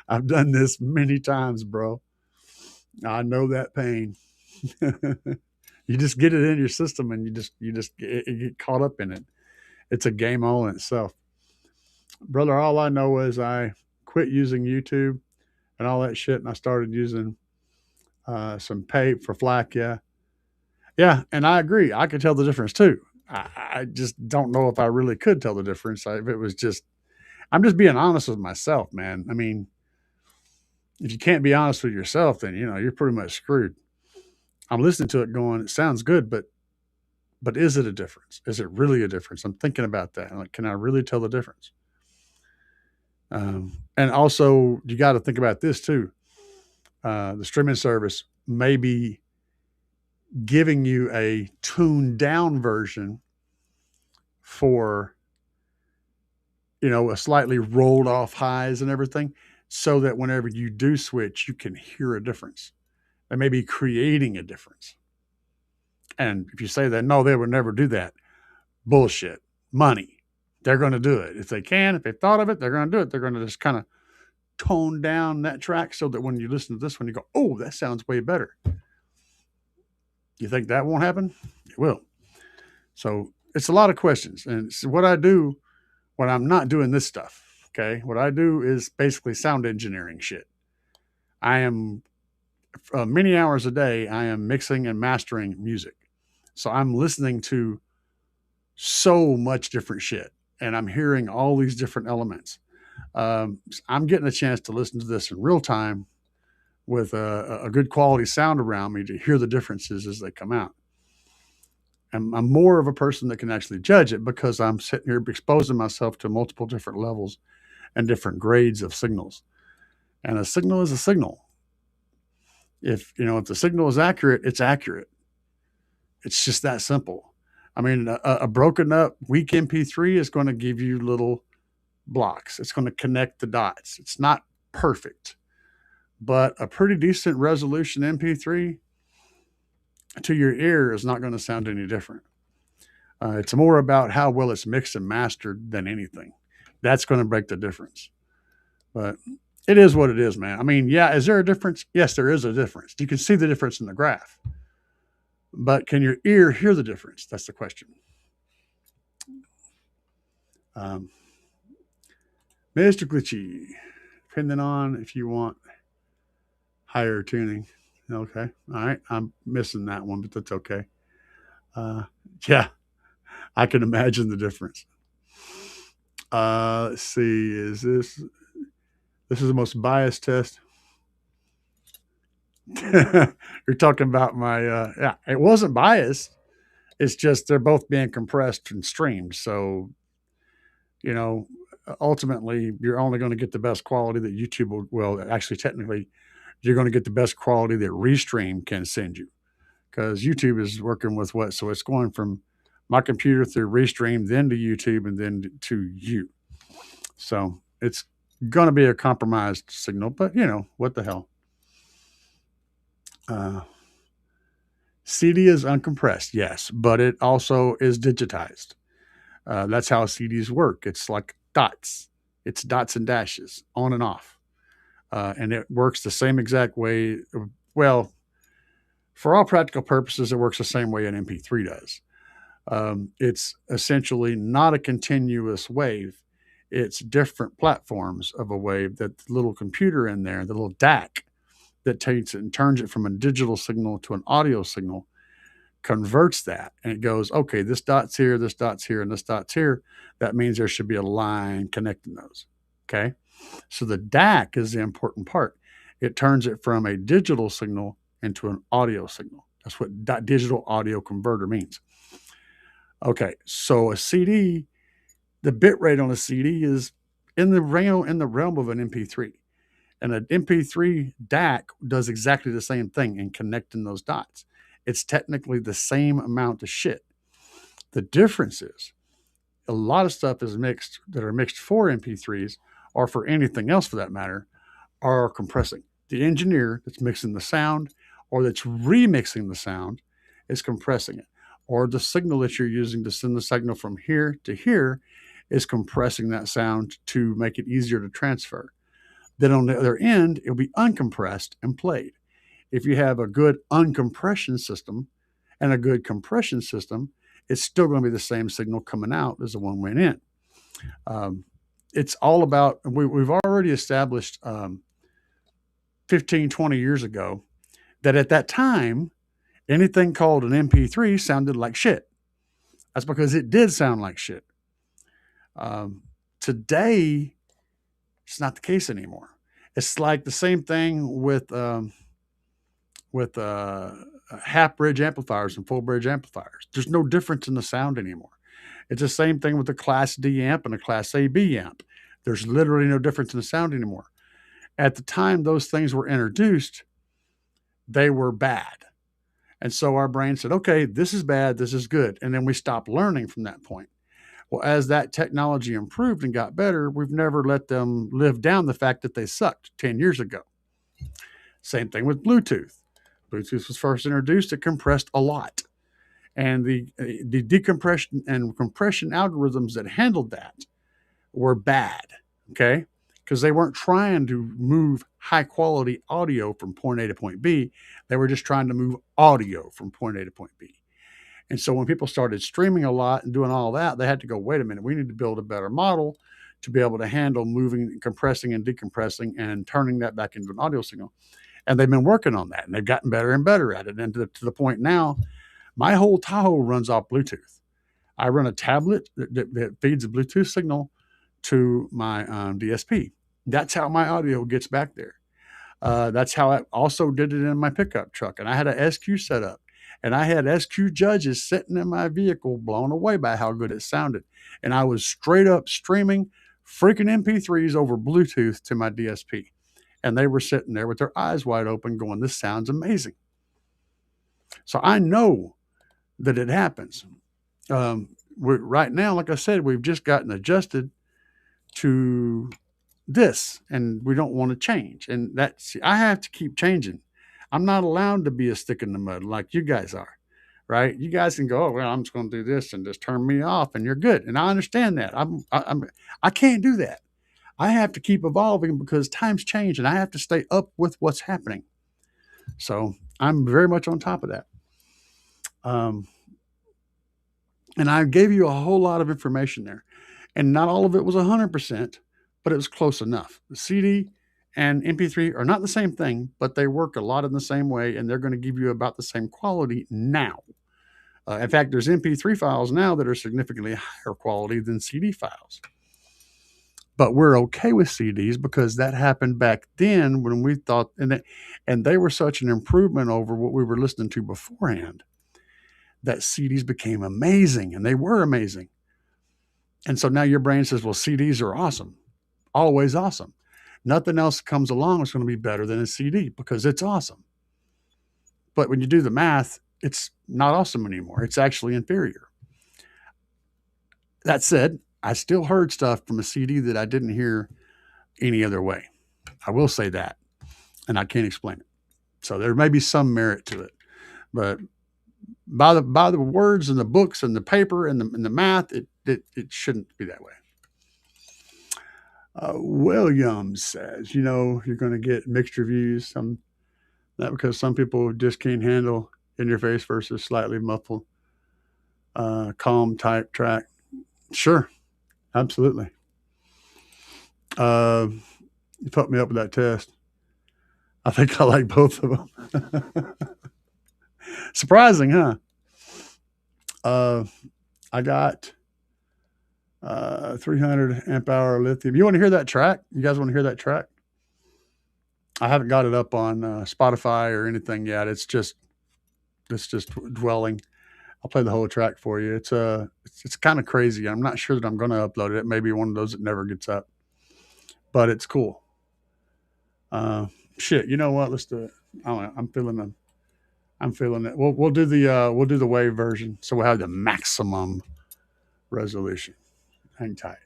I've done this many times, bro. I know that pain. You just get it in your system and you just get caught up in it. It's a game all in itself. Brother, all I know is I quit using YouTube and all that shit and I started using some pay for FLAC. Yeah, and I agree. I could tell the difference too. I just don't know if I really could tell the difference. If it was just, I'm just being honest with myself, man. I mean, if you can't be honest with yourself, then you're pretty much screwed. I'm listening to it, going, it sounds good, but is it a difference? Is it really a difference? I'm thinking about that. Like, can I really tell the difference? And also, you got to think about this too. The streaming service may be giving you a tuned down version for a slightly rolled off highs and everything, so that whenever you do switch, you can hear a difference. They may be creating a difference. And if you say that, no, they would never do that. Bullshit. Money. They're going to do it. If they can, if they've thought of it, they're going to do it. They're going to just kind of tone down that track so that when you listen to this one, you go, oh, that sounds way better. You think that won't happen? It will. So it's a lot of questions. And it's what I do when I'm not doing this stuff. Okay. What I do is basically sound engineering shit. I am many hours a day. I am mixing and mastering music. So I'm listening to so much different shit and I'm hearing all these different elements. I'm getting a chance to listen to this in real time with a good quality sound around me to hear the differences as they come out. And I'm more of a person that can actually judge it because I'm sitting here exposing myself to multiple different levels and different grades of signals. And a signal is a signal. If the signal is accurate, it's accurate. It's just that simple. I mean, a broken up weak MP3 is going to give you little blocks. It's going to connect the dots. It's not perfect, but a pretty decent resolution MP3 to your ear is not going to sound any different. It's more about how well it's mixed and mastered than anything. That's going to break the difference. But it is what it is, man. I mean, yeah, is there a difference? Yes, there is a difference. You can see the difference in the graph. But can your ear hear the difference? That's the question. Mr. Glitchy, depending on if you want higher tuning. Okay. All right. I'm missing that one, but that's okay. Yeah, I can imagine the difference. Let's see. Is this is the most biased test? You're talking about my yeah, it wasn't biased. It's just they're both being compressed and streamed. So, you know, ultimately you're only going to get the best quality that YouTube will, well, actually technically you're going to get the best quality that Restream can send you. Because YouTube is working with what? So it's going from my computer through Restream, then to YouTube, and then to you. So it's going to be a compromised signal, but you know, what the hell. CD is uncompressed, yes, but it also is digitized. That's how CDs work. It's like dots. It's dots and dashes, on and off. And it works the same exact way. Well, for all practical purposes, it works the same way an MP3 does. It's essentially not a continuous wave. It's different platforms of a wave that the little computer in there, the little DAC that takes it and turns it from a digital signal to an audio signal, converts that. And it goes, okay, this dot's here, and this dot's here. That means there should be a line connecting those. Okay. So the DAC is the important part. It turns it from a digital signal into an audio signal. That's what digital audio converter means. Okay, so a CD, the bit rate on a CD is in the realm of an MP3. And an MP3 DAC does exactly the same thing in connecting those dots. It's technically the same amount of shit. The difference is a lot of stuff is mixed that are mixed for MP3s or for anything else for that matter are compressing. The engineer that's mixing the sound or that's remixing the sound is compressing it. Or the signal that you're using to send the signal from here to here is compressing that sound to make it easier to transfer. Then on the other end, it'll be uncompressed and played. If you have a good uncompression system and a good compression system, it's still going to be the same signal coming out as the one went in. It's all about, we've already established 15, 20 years ago that at that time, anything called an MP3 sounded like shit. That's because it did sound like shit. Today, it's not the case anymore. It's like the same thing with half bridge amplifiers and full bridge amplifiers. There's no difference in the sound anymore. It's the same thing with the Class D amp and a Class AB amp. There's literally no difference in the sound anymore. At the time those things were introduced, they were bad. And so our brain said, okay, this is bad, this is good. And then we stopped learning from that point. Well, as that technology improved and got better, we've never let them live down the fact that they sucked 10 years ago. Same thing with Bluetooth. Bluetooth was first introduced, it compressed a lot. And the decompression and compression algorithms that handled that were bad, okay? Because they weren't trying to move high quality audio from point A to point B. They were just trying to move audio from point A to point B. And so when people started streaming a lot and doing all that, they had to go, wait a minute, we need to build a better model to be able to handle moving, compressing and decompressing and turning that back into an audio signal. And they've been working on that and they've gotten better and better at it. And to the point now, my whole Tahoe runs off Bluetooth. I run a tablet that feeds a Bluetooth signal to my DSP. That's how my audio gets back there. That's how I also did it in my pickup truck. And I had a SQ set up. And I had SQ judges sitting in my vehicle blown away by how good it sounded. And I was straight up streaming freaking MP3s over Bluetooth to my DSP. And they were sitting there with their eyes wide open going, this sounds amazing. So I know that it happens. Right now, like I said, we've just gotten adjusted to this, and we don't want to change. And I have to keep changing. I'm not allowed to be a stick in the mud like you guys are, right? You guys can go, oh, well, I'm just going to do this and just turn me off, and you're good. And I understand that. I can't do that. I have to keep evolving because times change, and I have to stay up with what's happening. So I'm very much on top of that. And I gave you a whole lot of information there, and not all of it was 100%, but it was close enough. The CD and MP3 are not the same thing, but they work a lot in the same way, and they're going to give you about the same quality now. In fact, there's MP3 files now that are significantly higher quality than CD files. But we're okay with CDs because that happened back then when we thought, and they were such an improvement over what we were listening to beforehand, that CDs became amazing, and they were amazing. And so now your brain says, well, CDs are awesome, always awesome. Nothing else comes along is going to be better than a CD because it's awesome. But when you do the math, it's not awesome anymore. It's actually inferior. That said, I still heard stuff from a CD that I didn't hear any other way. I will say that, and I can't explain it. So there may be some merit to it, but by the words and the books and the paper and the math, it shouldn't be that way. Williams says, you're going to get mixed reviews. That because some people just can't handle in your face versus slightly muffled, calm type track. Sure. Absolutely. You put me up with that test. I think I like both of them. Surprising, huh? I got 300 amp hour lithium. You want to hear that track? You guys want to hear that track? I haven't got it up on Spotify or anything yet. It's just dwelling. I'll play the whole track for you. It's kind of crazy. I'm not sure that I'm going to upload it. It may be one of those that never gets up, but it's cool. Shit, you know what? Let's do it. I'm feeling it. We'll do the wave version, so we'll have the maximum resolution. Hang tight.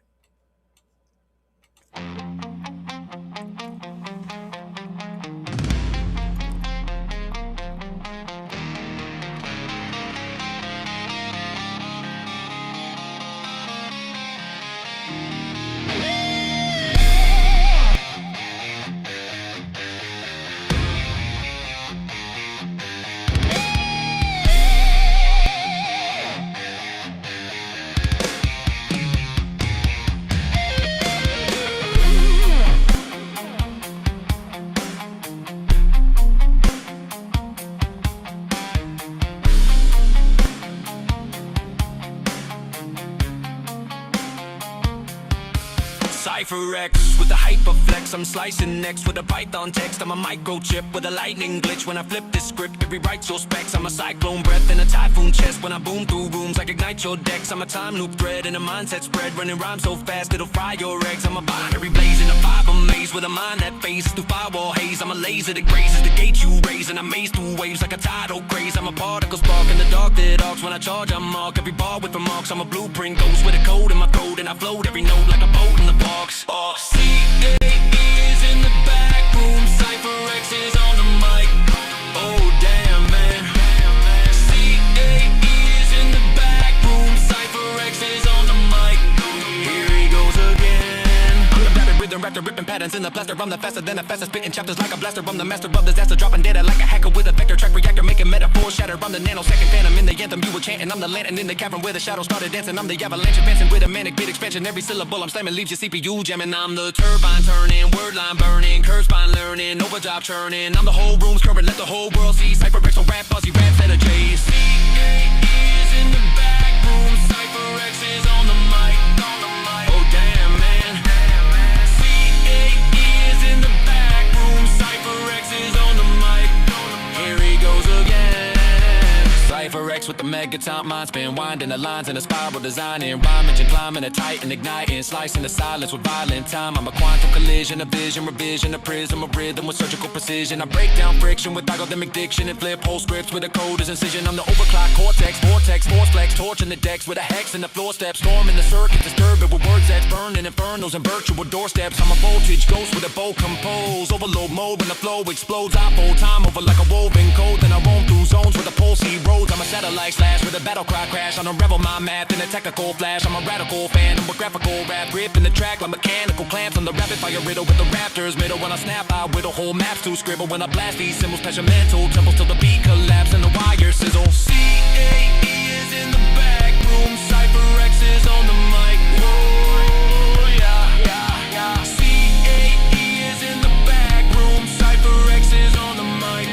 Cypher X with a hyperflex, I'm slicing next with a Python text. I'm a microchip with a lightning glitch. When I flip this script, it rewrites your specs. I'm a cyclone breath in a typhoon chest. When I boom through rooms, like ignite your decks. I'm a time loop thread in a mindset spread, running rhymes so fast it'll fry your eggs. I'm a binary blaze in a fiber maze with a mind that phases through firewall haze. I'm a laser that grazes the gate you raise, and I maze through waves like a tidal craze. I'm a particle spark in the dark that arcs. When I charge, I mark every bar with remarks. I'm a blueprint ghost with a code in my throat, and I float every note like a boat in the parks. C-A-E is in the back room, Cypher X is on the mic. Oh damn man. C-A-E is in the back room, Cypher X is on the mic. Here he goes again. I'm the rapid rhythm raptor, ripping patterns in the plaster. I'm the faster than a faster, spitting chapters like a blaster. I'm the master of disaster, dropping data like a hacker with a vector track reactor, making metaphors shatter. I'm the nanosecond phantom in the anthem you were chanting. I'm the lantern in the cavern where the shadows started dancing. I'm the avalanche advancing with a manic beat expansion. Every syllable I'm slamming leaves your CPU jamming. I'm the turbine turning, word line burning, curve spine learning, overdrive churning. I'm the whole room's current, let the whole world see. Cypher X on rap, fuzzy raps at a J. C-A-E is in the back room, Cypher X is on the mic. Oh damn man. C-A-E is in the back room, Cypher X is on the mic. Here he goes again. Cypher X with the a megaton. Mind spin, winding the lines in a spiral, designing rhyme engine, climbing a titan, igniting, slicing the silence with violent time. I'm a quantum collision, a vision, revision, a prism, a rhythm with surgical precision. I break down friction with algorithmic diction and flip whole scripts with a coder's incision. I'm the overclock cortex, vortex, force flex, torching the decks with a hex in the floor steps, storming the circuit, disturb it with words that's burning infernos and virtual doorsteps. I'm a voltage ghost with a bow compose, overload mode when the flow explodes. I fold time over like a woven code, then I roam through zones with the pulse roads. I'm a satellite slash with a battle cry crash. On a revel my math in a technical flash. I'm a radical fan, I'm a graphical rap, grip in the track like mechanical clamps on the rapid fire riddle with the raptors middle. When I snap I whittle whole maps to scribble. When I blast these symbols, passion mental temples till the beat collapse and the wire sizzle. C-A-E is in the back room, Cypher X is on the mic. Whoa, yeah, yeah, yeah. C-A-E is in the back room, Cypher X is on the mic.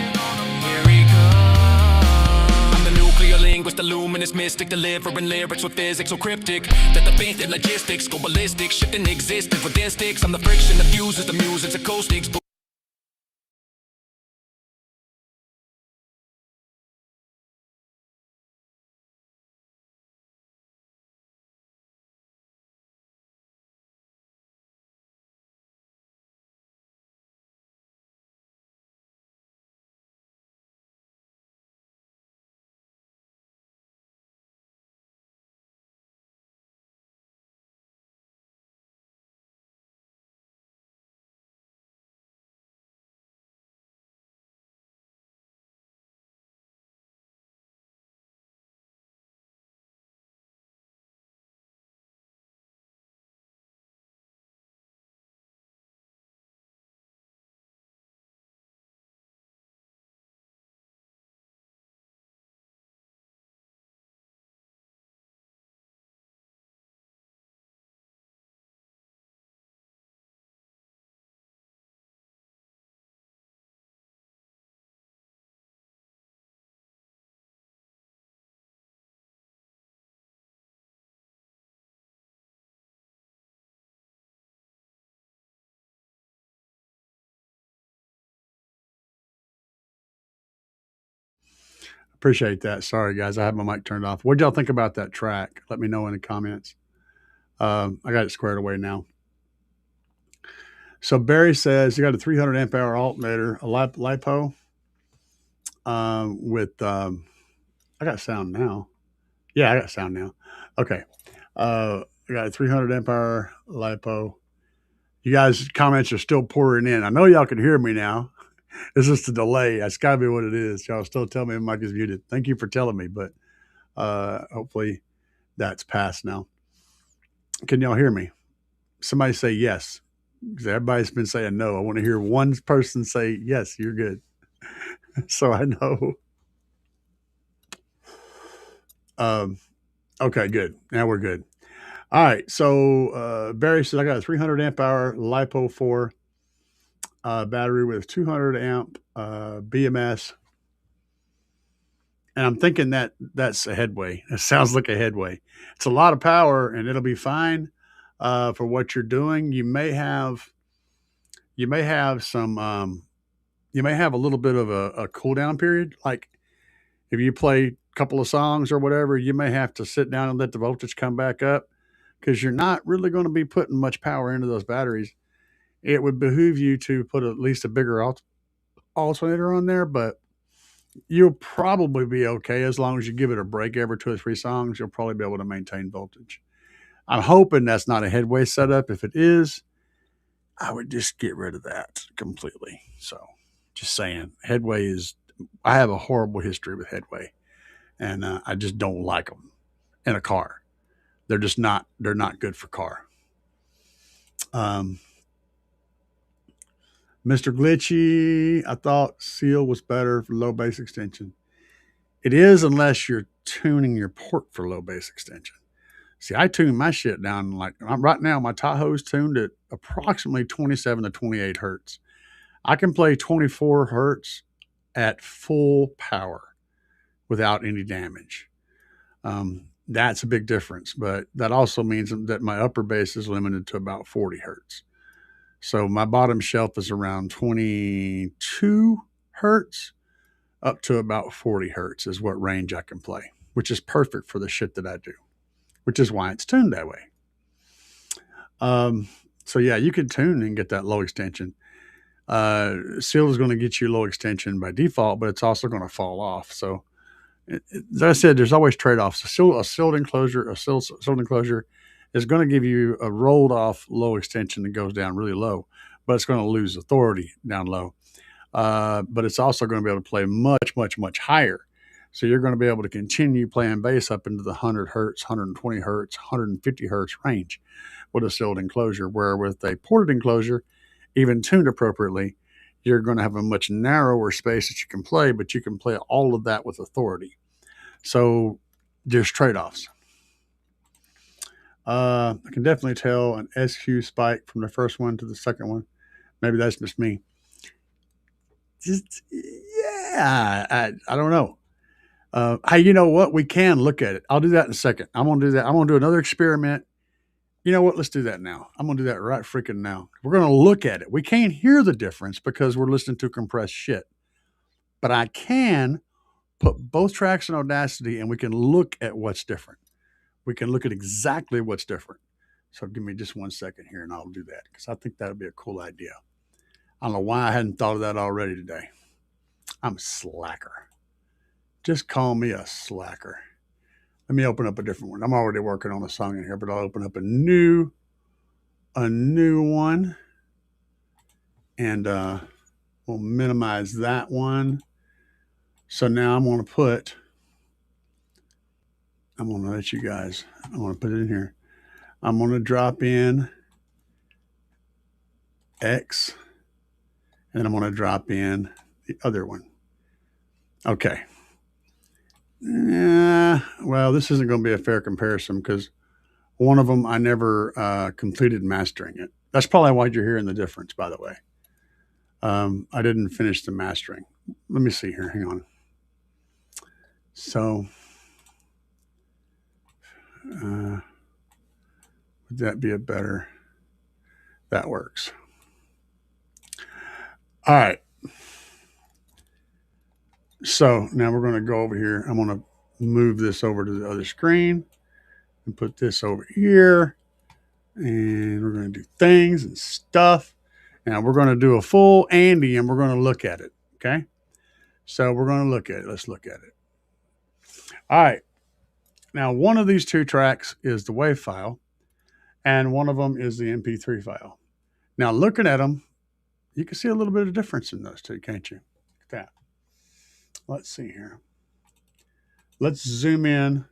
Here he comes. I'm the nuclear linguist, the luminous mystic, delivering lyrics with physics so cryptic that the faith and logistics go ballistic, shifting existence within sticks. I'm the friction that fuses the music's acoustics. Appreciate that. Sorry, guys. I have my mic turned off. What did y'all think about that track? Let me know in the comments. I got it squared away now. So Barry says you got a 300 amp hour alternator, a LiPo with, I got sound now. Yeah, I got sound now. Okay. I got a 300 amp hour LiPo. You guys' comments are still pouring in. I know y'all can hear me now. It's just a delay. That's got to be what it is. Y'all still tell me my mic is muted. Thank you for telling me, but hopefully that's passed now. Can y'all hear me? Somebody say yes. Because everybody's been saying no. I want to hear one person say yes, you're good. So I know. Okay, good. Now we're good. All right. So Barry says I got a 300 amp hour LiPo 4 battery with 200 amp BMS. And I'm thinking that that's a headway. It sounds like a headway. It's a lot of power and it'll be fine for what you're doing. You may have some, you may have a little bit of a cool down period. Like if you play a couple of songs or whatever, you may have to sit down and let the voltage come back up because you're not really going to be putting much power into those batteries. It would behoove you to put at least a bigger alternator on there, but you'll probably be okay as long as you give it a break every 2 or 3 songs. You'll probably be able to maintain voltage. I'm hoping that's not a headway setup. If it is, I would just get rid of that completely. So just saying, headway is, I have a horrible history with headway and I just don't like them in a car. They're just not, they're not good for car. Mr. Glitchy, I thought Seal was better for low bass extension. It is unless you're tuning your port for low bass extension. See, I tune my shit down like right now. My Tahoe's tuned at approximately 27 to 28 hertz. I can play 24 hertz at full power without any damage. That's a big difference, but that also means that my upper bass is limited to about 40 hertz. So my bottom shelf is around 22 hertz up to about 40 hertz is what range I can play. which is perfect for the shit that I do, which is why it's tuned that way. So yeah, you can tune and get that low extension. Seal is going to get you low extension by default, but it's also going to fall off. So as I said, there's always trade-offs. A sealed enclosure is going to give you a rolled off low extension that goes down really low, but it's going to lose authority down low. But it's also going to be able to play much, much, much higher. So you're going to be able to continue playing bass up into the 100 hertz, 120 hertz, 150 hertz range with a sealed enclosure, where with a ported enclosure, even tuned appropriately, you're going to have a much narrower space that you can play, but you can play all of that with authority. So there's trade-offs. I can definitely tell an SQ spike from the first one to the second one. Maybe that's just me. I don't know. Hey, you know what? We can look at it. I'll do that in a second. I'm going to do that. I'm going to do another experiment. You know what? Let's do that now. I'm going to do that right freaking now. We're going to look at it. We can't hear the difference because we're listening to compressed shit. But I can put both tracks in Audacity and we can look at what's different. We can look at exactly what's different. So give me just 1 second here and I'll do that because I think that would be a cool idea. I don't know why I hadn't thought of that already today. I'm a slacker. Just call me a slacker. Let me open up a different one. I'm already working on a song in here, but I'll open up a new one. And we'll minimize that one. So now I'm going to let you guys, I'm going to put it in here. I'm going to drop in X, and I'm going to drop in the other one. Okay. Well, this isn't going to be a fair comparison because one of them I never completed mastering it. That's probably why you're hearing the difference, by the way. I didn't finish the mastering. Let me see here. Hang on. So, would that be a better? That works. All right. So now we're going to go over here. I'm going to move this over to the other screen and put this over here. And we're going to do things and stuff. Now we're going to do a full Andy and we're going to look at it. Okay. So we're going to look at it. Let's look at it. All right. Now, one of these two tracks is the WAV file, and one of them is the MP3 file. Now, looking at them, you can see a little bit of difference in those two, can't you? Look at that. Let's see here. Let's zoom in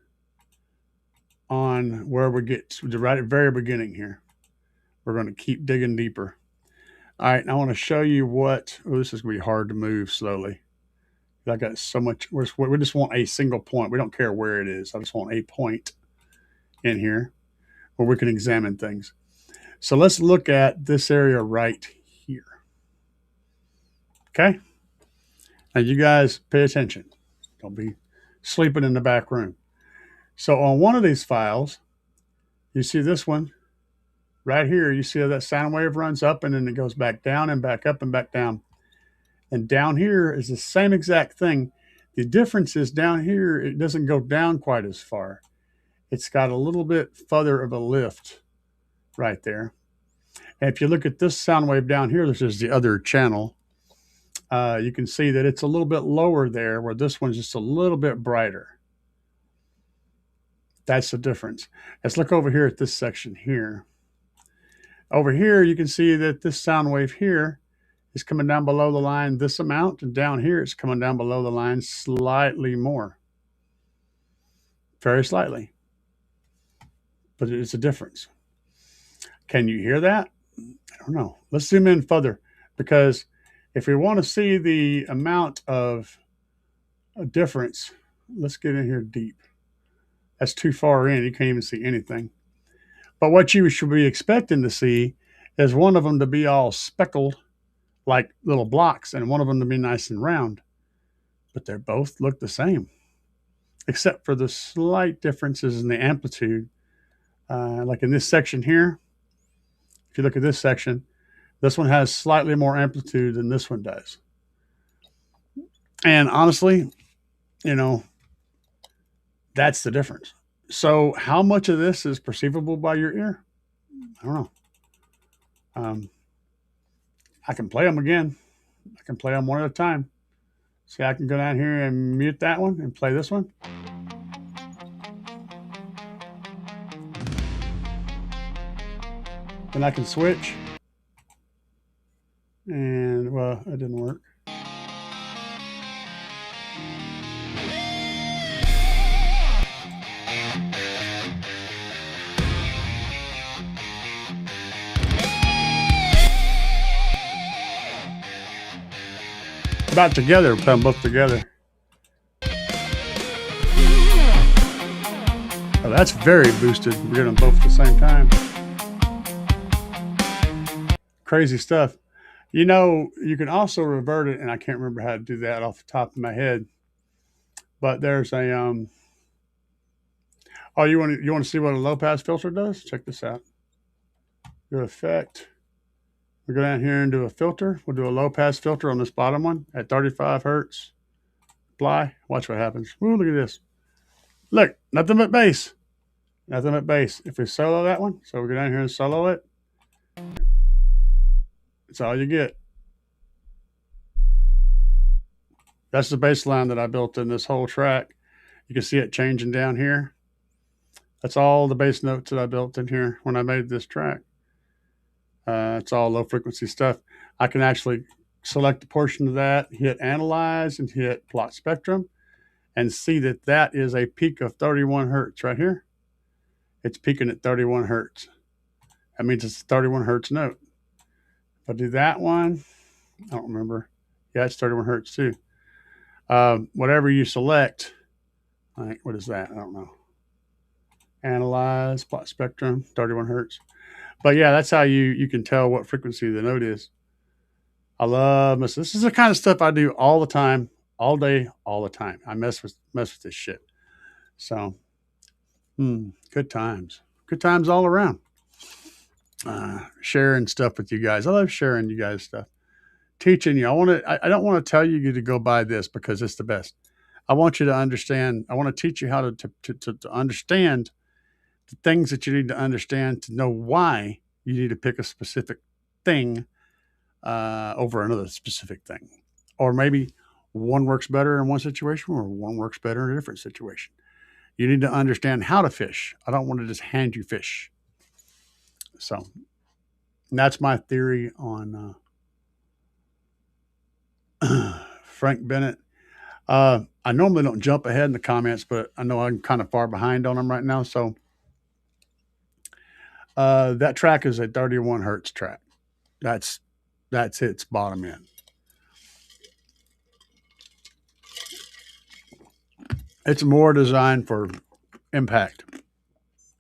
on where we get to the right at very beginning here. We're going to keep digging deeper. All right, and I want to show you what, this is going to be hard to move slowly. I got so much, we just want a single point. We don't care where it is. I just want a point in here where we can examine things. So let's look at this area right here. Okay? Now you guys pay attention. Don't be sleeping in the back room. So on one of these files, you see this one right here. You see how that sound wave runs up and then it goes back down and back up and back down. And down here is the same exact thing. The difference is down here, it doesn't go down quite as far. It's got a little bit further of a lift right there. And if you look at this sound wave down here, this is the other channel. You can see that it's a little bit lower there, where this one's just a little bit brighter. That's the difference. Let's look over here at this section here. Over here, you can see that this sound wave here is coming down below the line this amount, and down here it's coming down below the line slightly more. Very slightly. But it's a difference. Can you hear that? I don't know. Let's zoom in further, because if we want to see the amount of a difference, let's get in here deep. That's too far in. You can't even see anything. But what you should be expecting to see is one of them to be all speckled like little blocks, and one of them to be nice and round. But they both look the same, except for the slight differences in the amplitude. Like in this section here, if you look at this section, this one has slightly more amplitude than this one does. And honestly, you know, That's the difference. So how much of this is perceivable by your ear? I don't know. I can play them again. I can play them one at a time. See, I can go down here and mute that one and play this one. Then I can switch. And, well, that didn't work. About together, put them both together. Oh, that's very boosted. We're getting them both at the same time. Crazy stuff. You know, you can also revert it, and I can't remember how to do that off the top of my head. But there's a oh, you want to see what a low pass filter does? Check this out. Go effect. We go down here and do a filter. We'll do a low pass filter on this bottom one at 35 hertz. Apply. Watch what happens. Ooh, look at this. Look, nothing but bass. Nothing but bass. If we solo that one, so we go down here and solo it. That's all you get. That's the bass line that I built in this whole track. You can see it changing down here. That's all the bass notes that I built in here when I made this track. It's all low frequency stuff. I can actually select a portion of that, hit analyze and hit plot spectrum and see that that is a peak of 31 hertz right here. It's peaking at 31 hertz. That means it's a 31 hertz note. If I do that one, I don't remember. Yeah, it's 31 hertz too. Whatever you select, like, what is that? I don't know. Analyze, plot spectrum, 31 hertz. But yeah, that's how you can tell what frequency the note is. I love this. This is the kind of stuff I do all the time, all day, all the time. I mess with this shit. So, good times. Good times all around. Sharing stuff with you guys. I love sharing you guys stuff. Teaching you. I don't want to tell you to go buy this because it's the best. I want you to understand. I want to teach you how to understand the things that you need to understand to know why you need to pick a specific thing over another specific thing. Or maybe one works better in one situation or one works better in a different situation. You need to understand how to fish. I don't want to just hand you fish. So that's my theory on Frank Bennett. I normally don't jump ahead in the comments, but I know I'm kind of far behind on them right now. So that track is a 31 hertz track. That's its bottom end. It's more designed for impact.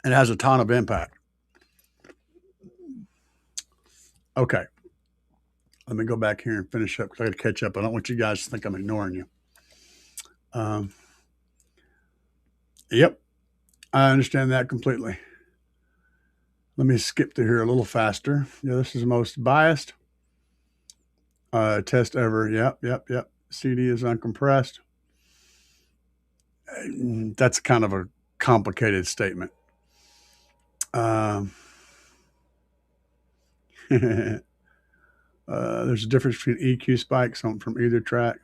It has a ton of impact. Okay. Let me go back here and finish up because I got to catch up. I don't want you guys to think I'm ignoring you. Yep. I understand that completely. Let me skip through here a little faster. Yeah, this is the most biased test ever. Yep. CD is uncompressed. That's kind of a complicated statement. There's a difference between EQ spikes from either track.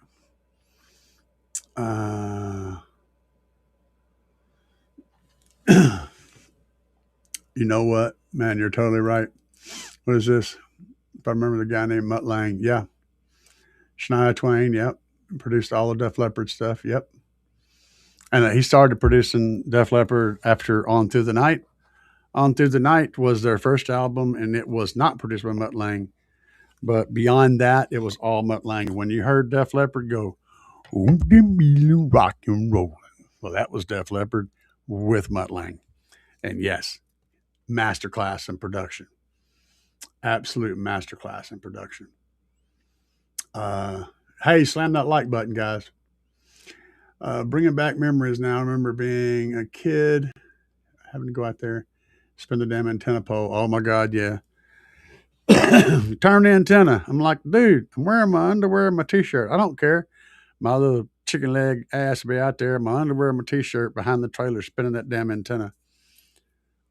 You know what, man? You're totally right. What is this? If I remember the guy named Mutt Lange, yeah. Shania Twain, yep. Produced all the Def Leppard stuff, yep. And he started producing Def Leppard after On Through the Night. On Through the Night was their first album, and it was not produced by Mutt Lange. But beyond that, it was all Mutt Lange. When you heard Def Leppard go, rock and roll, well, that was Def Leppard with Mutt Lange. And yes, masterclass in production. Absolute masterclass in production. Hey, slam that like button, guys. Bringing back memories now. I remember being a kid, having to go out there, spin the damn antenna pole. Oh my God, yeah. Turn the antenna. I'm like, dude, I'm wearing my underwear and my t-shirt. I don't care. My little chicken leg ass be out there, my underwear and my t-shirt behind the trailer spinning that damn antenna.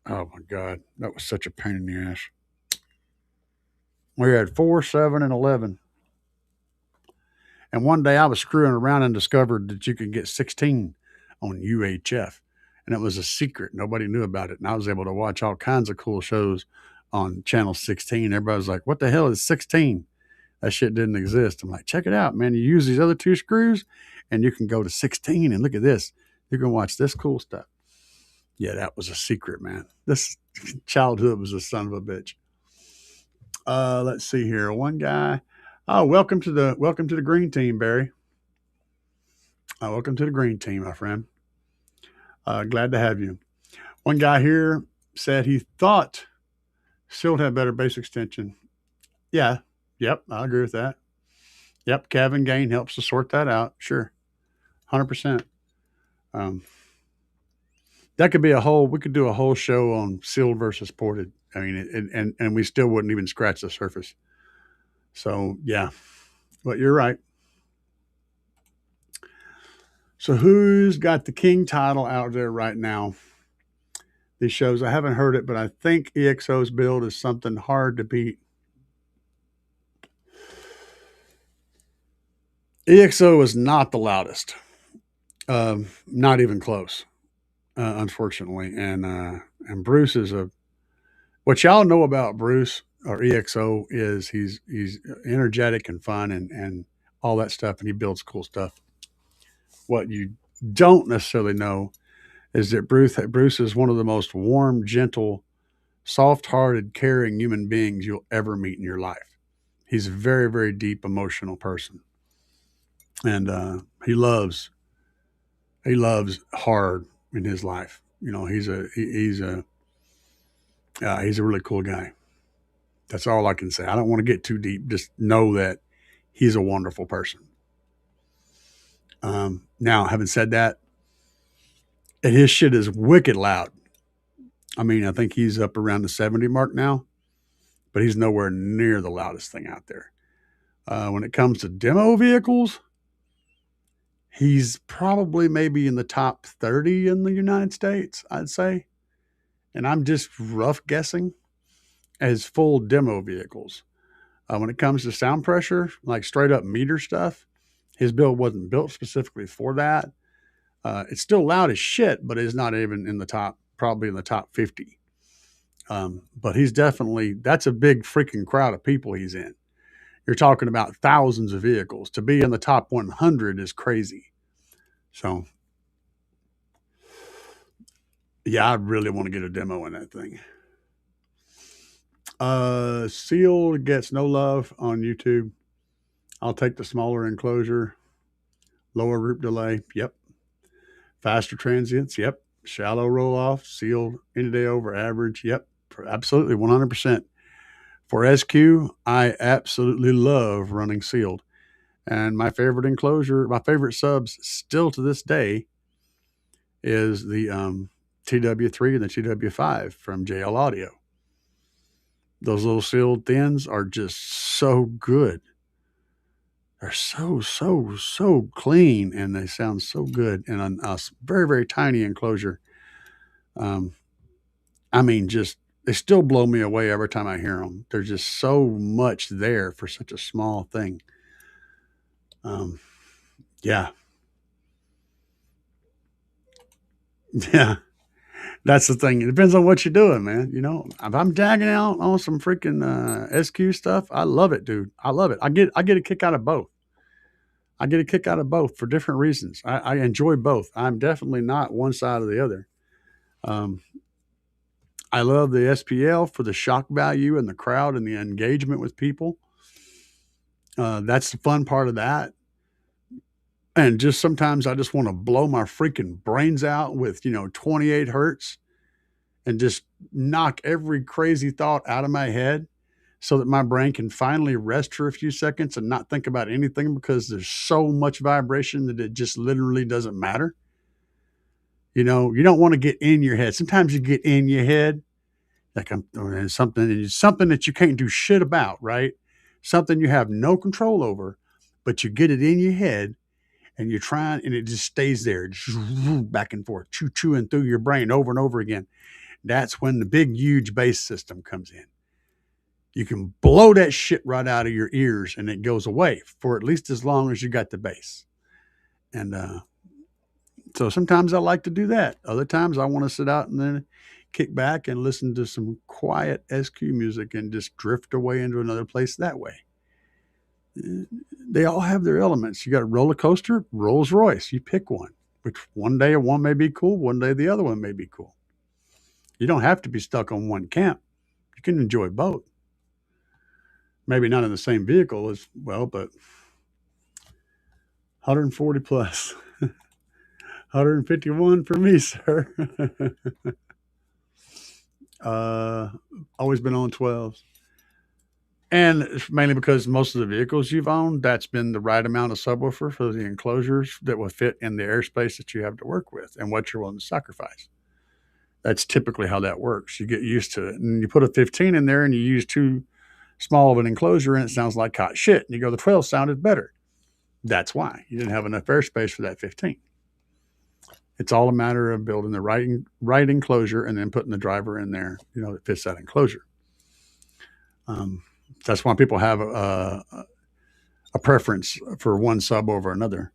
Oh my God, that was such a pain in the ass. We had 4, 7, and 11. And one day I was screwing around and discovered that you could get 16 on UHF. And it was a secret. Nobody knew about it. And I was able to watch all kinds of cool shows on channel 16. Everybody was like, what the hell is 16? That shit didn't exist. I'm like, check it out, man. You use these other 2 screws and you can go to 16 and look at this. You can watch this cool stuff. Yeah, that was a secret, man. This childhood was a son of a bitch. Let's see here. One guy. Oh, welcome to the green team, Barry. Welcome to the green team, my friend. Glad to have you. One guy here said he thought Sealed had better base extension. Yeah. Yep. I agree with that. Yep. Kevin Gain helps to sort that out. Sure. 100%. That could be we could do a whole show on sealed versus ported. I mean, and we still wouldn't even scratch the surface. So yeah, but you're right. So who's got the king title out there right now? These shows, I haven't heard it, but I think EXO's build is something hard to beat. EXO is not the loudest. Not even close, unfortunately. And Bruce is what y'all know about Bruce or EXO is he's energetic and fun and all that stuff, and he builds cool stuff. What you don't necessarily know is that Bruce is one of the most warm, gentle, soft-hearted, caring human beings you'll ever meet in your life. He's a very, very deep emotional person, and he loves hard in his life. You know, he's a really cool guy. That's all I can say. I don't want to get too deep. Just know that he's a wonderful person. Now, having said that, and his shit is wicked loud. I mean, I think he's up around the 70 mark now, but he's nowhere near the loudest thing out there. When it comes to demo vehicles, he's probably maybe in the top 30 in the United States, I'd say. And I'm just rough guessing as full demo vehicles. When it comes to sound pressure, like straight up meter stuff, his build wasn't built specifically for that. It's still loud as shit, but it's not even in the top, probably in the top 50. But he's definitely, that's a big freaking crowd of people he's in. You're talking about thousands of vehicles. To be in the top 100 is crazy. So, yeah, I really want to get a demo in that thing. Sealed gets no love on YouTube. I'll take the smaller enclosure. Lower root delay. Yep. Faster transients. Yep. Shallow roll off. Sealed any day over average. Yep. Absolutely 100%. For SQ, I absolutely love running sealed. And my favorite enclosure, my favorite subs still to this day is the TW3 and the TW5 from JL Audio. Those little sealed thins are just so good. They're so clean, and they sound so good in a very, very tiny enclosure. I mean, just they still blow me away every time I hear them. There's just so much there for such a small thing. Yeah. Yeah. That's the thing. It depends on what you're doing, man. You know, if I'm dagging out on some freaking SQ stuff, I love it, dude. I love it. I get a kick out of both. I get a kick out of both for different reasons. I enjoy both. I'm definitely not one side or the other. I love the SPL for the shock value and the crowd and the engagement with people. That's the fun part of that. And just sometimes I just want to blow my freaking brains out with, 28 hertz and just knock every crazy thought out of my head so that my brain can finally rest for a few seconds and not think about anything because there's so much vibration that it just literally doesn't matter. You don't want to get in your head. Sometimes you get in your head like something that you can't do shit about, right? Something you have no control over, but you get it in your head and you're trying, and it just stays there, back and forth, chewing through your brain over and over again. That's when the big, huge bass system comes in. You can blow that shit right out of your ears, and it goes away for at least as long as you got the bass. And so sometimes I like to do that. Other times I want to sit out and then kick back and listen to some quiet SQ music and just drift away into another place that way. They all have their elements. You got a roller coaster, Rolls Royce. You pick one, which one day one may be cool, one day the other one may be cool. You don't have to be stuck on one camp. You can enjoy both. Maybe not in the same vehicle as well, but 140 plus. 151 for me, sir. Always been on 12s. And it's mainly because most of the vehicles you've owned, that's been the right amount of subwoofer for the enclosures that will fit in the airspace that you have to work with and what you're willing to sacrifice. That's typically how that works. You get used to it. And you put a 15 in there and you use too small of an enclosure and it sounds like hot shit. And you go, the 12 sounded better. That's why. You didn't have enough airspace for that 15. It's all a matter of building the right enclosure and then putting the driver in there, that fits that enclosure. That's why people have a preference for one sub over another.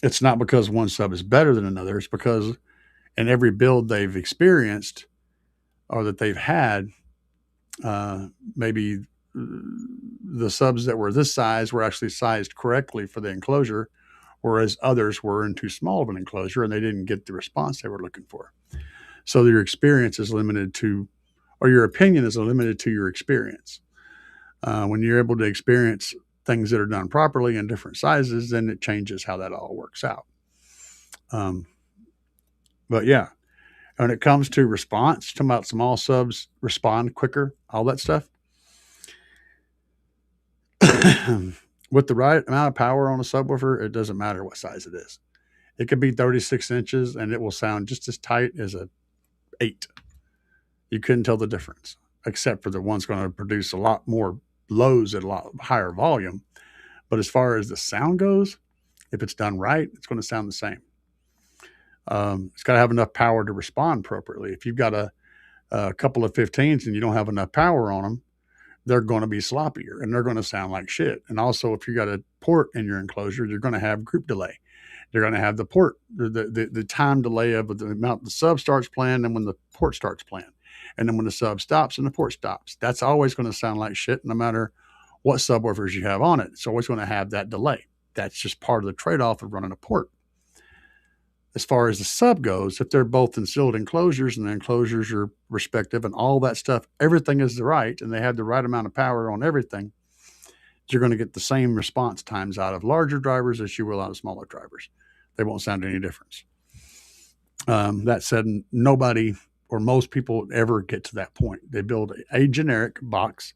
It's not because one sub is better than another. It's because in every build they've experienced or that they've had, maybe the subs that were this size were actually sized correctly for the enclosure, whereas others were in too small of an enclosure and they didn't get the response they were looking for. So your experience is limited to, or your opinion is limited to your experience. When you're able to experience things that are done properly in different sizes, then it changes how that all works out. But yeah, when it comes to response, talking about small subs respond quicker, all that stuff. With the right amount of power on a subwoofer, it doesn't matter what size it is. It could be 36 inches and it will sound just as tight as a 8. You couldn't tell the difference, except for the one's going to produce a lot more lows at a lot higher volume. But as far as the sound goes, if it's done right, it's going to sound the same. It's got to have enough power to respond appropriately. If you've got a couple of 15s and you don't have enough power on them, they're going to be sloppier and they're going to sound like shit. And also, if you got a port in your enclosure, you're going to have group delay. They're going to have the port, the time delay of the amount the sub starts playing and when the port starts playing. And then when the sub stops and the port stops, that's always going to sound like shit no matter what subwoofers you have on it. It's always going to have that delay. That's just part of the trade-off of running a port. As far as the sub goes, if they're both in sealed enclosures and the enclosures are respective and all that stuff, everything is right and they have the right amount of power on everything, you're going to get the same response times out of larger drivers as you will out of smaller drivers. They won't sound any difference. That said, nobody or most people ever get to that point. They build a generic box,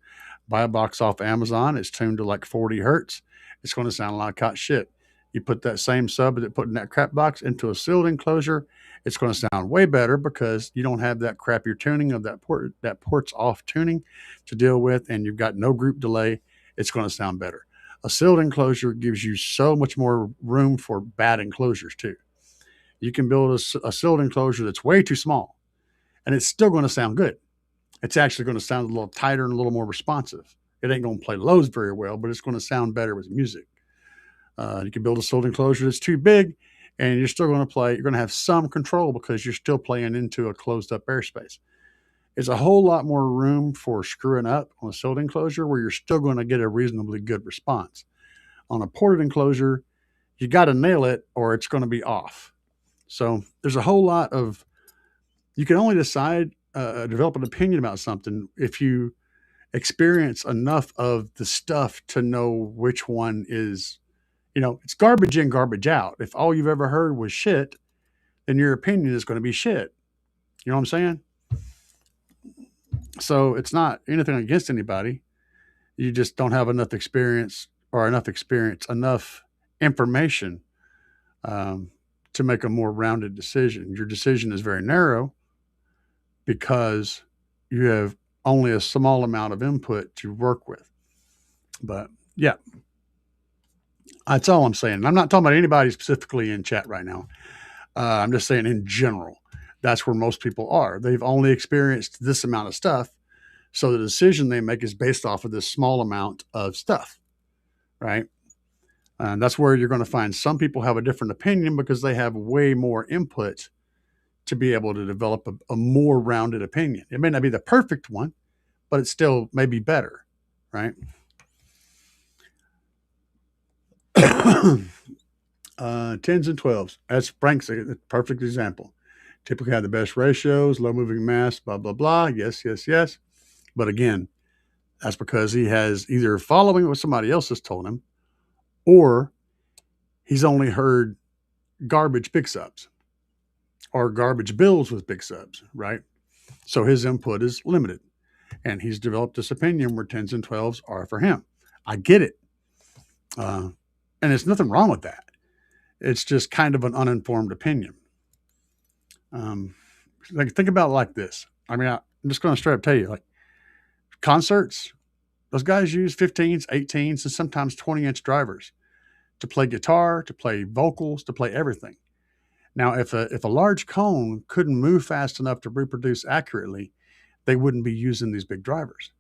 buy a box off Amazon. It's tuned to like 40 hertz. It's going to sound like hot shit. You put that same sub that put in that crap box into a sealed enclosure, it's going to sound way better because you don't have that crappier tuning of that port, that port's off tuning to deal with, and you've got no group delay. It's going to sound better. A sealed enclosure gives you so much more room for bad enclosures too. You can build a sealed enclosure that's way too small, and it's still going to sound good. It's actually going to sound a little tighter and a little more responsive. It ain't going to play lows very well, but it's going to sound better with music. You can build a sealed enclosure that's too big, and you're still going to play. You're going to have some control because you're still playing into a closed up airspace. There's a whole lot more room for screwing up on a sealed enclosure where you're still going to get a reasonably good response. On a ported enclosure, you got to nail it or it's going to be off. So there's a whole lot of, you can only decide, develop an opinion about something if you experience enough of the stuff to know which one is, it's garbage in, garbage out. If all you've ever heard was shit, then your opinion is going to be shit. You know what I'm saying? So it's not anything against anybody. You just don't have enough experience enough information to make a more rounded decision. Your decision is very narrow because you have only a small amount of input to work with. But yeah, That's all I'm saying. I'm not talking about anybody specifically in chat right now. I'm just saying in general, that's where most people are. They've only experienced this amount of stuff. So the decision they make is based off of this small amount of stuff, right? And that's where you're going to find some people have a different opinion because they have way more input to be able to develop a more rounded opinion. It may not be the perfect one, but it still may be better, right? Tens and 12s. That's Frank's a perfect example. Typically have the best ratios, low moving mass, blah, blah, blah. Yes, yes, yes. But again, that's because he has either following what somebody else has told him or he's only heard garbage big subs or garbage builds with big subs, right? So his input is limited. And he's developed this opinion where 10s and 12s are for him. I get it. And there's nothing wrong with that. It's just kind of an uninformed opinion. Like think about it like this. I mean, I'm just going to straight up tell you, like concerts, those guys use 15s, 18s, and sometimes 20-inch drivers to play guitar, to play vocals, to play everything. Now, if a large cone couldn't move fast enough to reproduce accurately, they wouldn't be using these big drivers.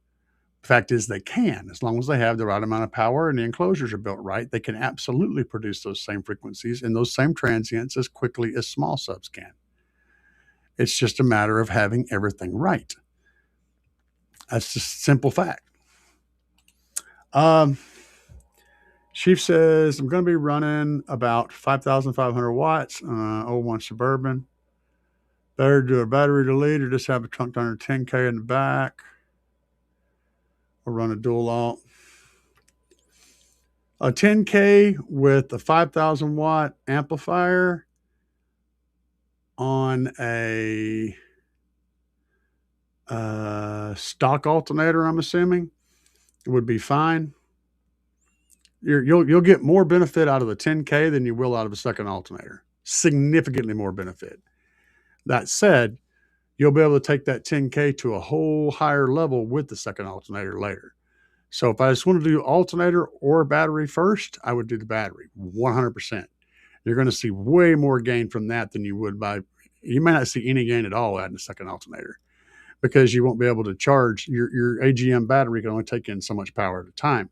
The fact is they can, as long as they have the right amount of power and the enclosures are built right, they can absolutely produce those same frequencies and those same transients as quickly as small subs can. It's just a matter of having everything right. That's just a simple fact. Chief says, I'm going to be running about 5,500 watts, 01 Suburban. Better do a battery delete or just have a trunk under 10K in the back. Or run a dual alt. A 10K with a 5,000 watt amplifier on a stock alternator, I'm assuming, it would be fine. You'll get more benefit out of the 10K than you will out of a second alternator. Significantly more benefit. That said, you'll be able to take that 10K to a whole higher level with the second alternator later. So if I just want to do alternator or battery first, I would do the battery 100%. You're going to see way more gain from that than you would by, you may not see any gain at all adding a second alternator because you won't be able to charge your AGM battery can only take in so much power at a time.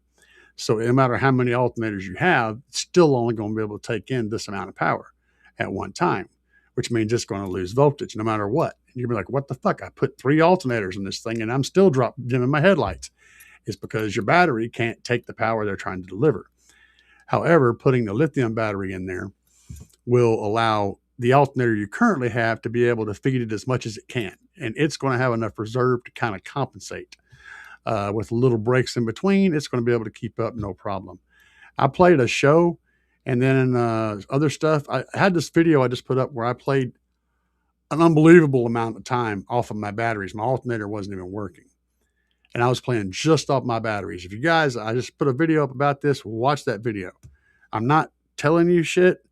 So no matter how many alternators you have, it's still only going to be able to take in this amount of power at one time, which means it's going to lose voltage no matter what. And you'll be like, what the fuck? I put 3 alternators in this thing and I'm still dimming my headlights. It's because your battery can't take the power they're trying to deliver. However, putting the lithium battery in there will allow the alternator you currently have to be able to feed it as much as it can. And it's going to have enough reserve to kind of compensate. With little breaks in between, it's going to be able to keep up no problem. I played a show, and then in other stuff, I had this video I just put up where I played an unbelievable amount of time off of my batteries. My alternator wasn't even working. And I was playing just off my batteries. If you guys, I just put a video up about this, watch that video. I'm not telling you shit.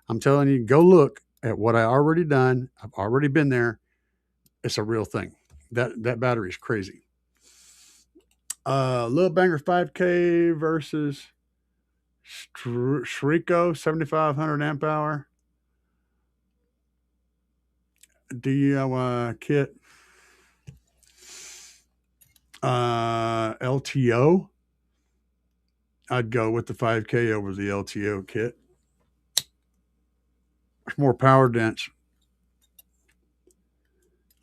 I'm telling you, go look at what I already done. I've already been there. It's a real thing. That battery is crazy. Little Banger 5K versus Shriko 7,500 amp hour DIY kit. LTO. I'd go with the 5K over the LTO kit. It's more power dense.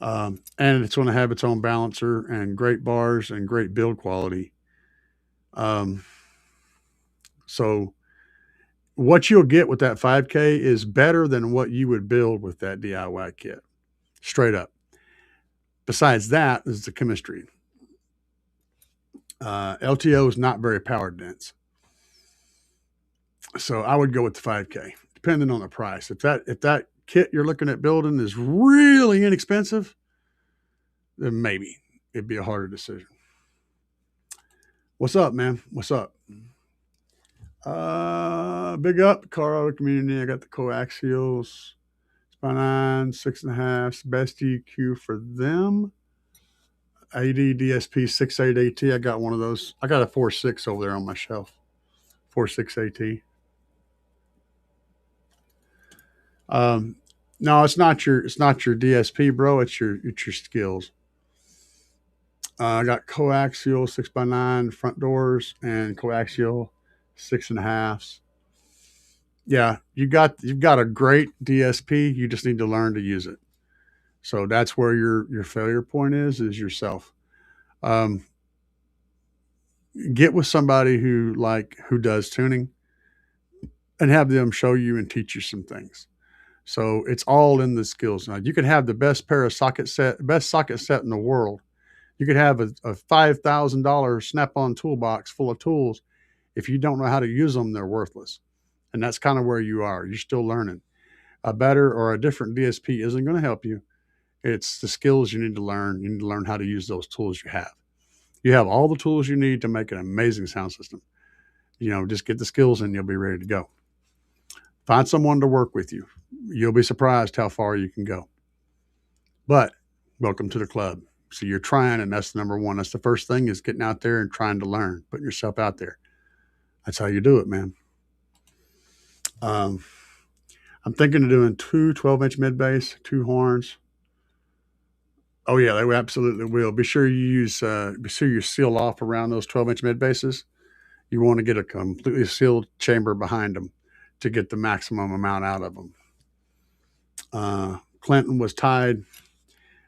And it's going to have its own balancer and great bars and great build quality. So what you'll get with that 5K is better than what you would build with that DIY kit. Straight up. Besides that is the chemistry. LTO is not very power dense. So I would go with the 5K, depending on the price. If that kit you're looking at building is really inexpensive, then maybe it'd be a harder decision. What's up, man? What's up? Big up, car auto community. I got the coaxials, Spine 6.5, best EQ for them. AD DSP 68AT. I got one of those. I got a 4.6 over there on my shelf. 4.6 AT. Um, no, it's not your DSP, bro. It's your skills. I got coaxial 6x9 front doors and coaxial 6.5s. Yeah, you've got a great DSP. You just need to learn to use it. So that's where your failure point is yourself. Um, get with somebody who does tuning and have them show you and teach you some things. So it's all in the skills. Now you can have the best socket set in the world. You could have a $5,000 Snap-on toolbox full of tools. If you don't know how to use them, they're worthless. And that's kind of where you are. You're still learning. A better or a different DSP isn't going to help you. It's the skills you need to learn. You need to learn how to use those tools you have. You have all the tools you need to make an amazing sound system. Just get the skills and you'll be ready to go. Find someone to work with you. You'll be surprised how far you can go. But welcome to the club. So you're trying, and that's number one. That's the first thing, is getting out there and trying to learn, putting yourself out there. That's how you do it, man. I'm thinking of doing two 12-inch mid bass, 2 horns. Oh yeah, they absolutely will. Be sure you seal off around those 12-inch mid basses. You want to get a completely sealed chamber behind them to get the maximum amount out of them. Clinton was tied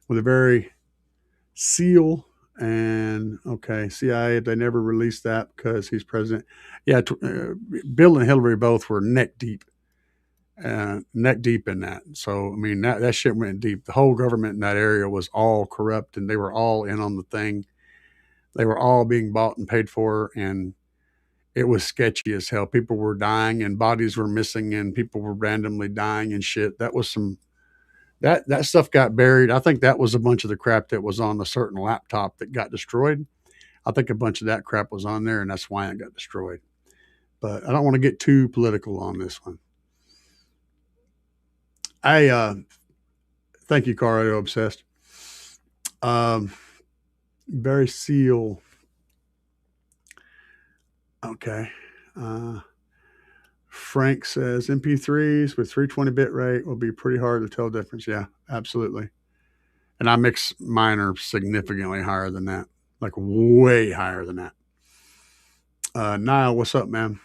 with a very seal, and CIA, they never released that because he's president. Yeah, Bill and Hillary both were neck deep in that. So I mean, that shit went deep. The whole government in that area was all corrupt, and they were all in on the thing. They were all being bought and paid for, and it was sketchy as hell. People were dying, and bodies were missing, and people were randomly dying and shit. That was that stuff got buried. I think that was a bunch of the crap that was on a certain laptop that got destroyed. I think a bunch of that crap was on there, and that's why it got destroyed. But I don't want to get too political on this one. Thank you, Cario Obsessed. Barry Seal. Okay. Frank says MP3s with 320 bit rate will be pretty hard to tell the difference. Yeah, absolutely. And I mix mine are significantly higher than that, like way higher than that. Niall, what's up, man?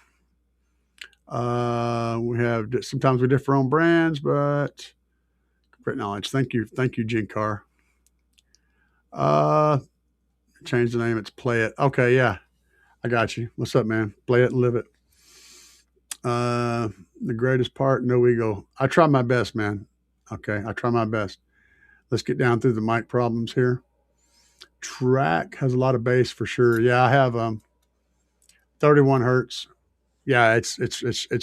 Sometimes we differ on brands, but great knowledge. Thank you, Jinkar. Change the name. It's Play It. Okay, yeah, I got you. What's up, man? Play it and live it. The greatest part, no ego. I try my best, man. Okay, I try my best. Let's get down through the mic problems here. Track has a lot of bass for sure. Yeah, I have 31 hertz. Yeah, it's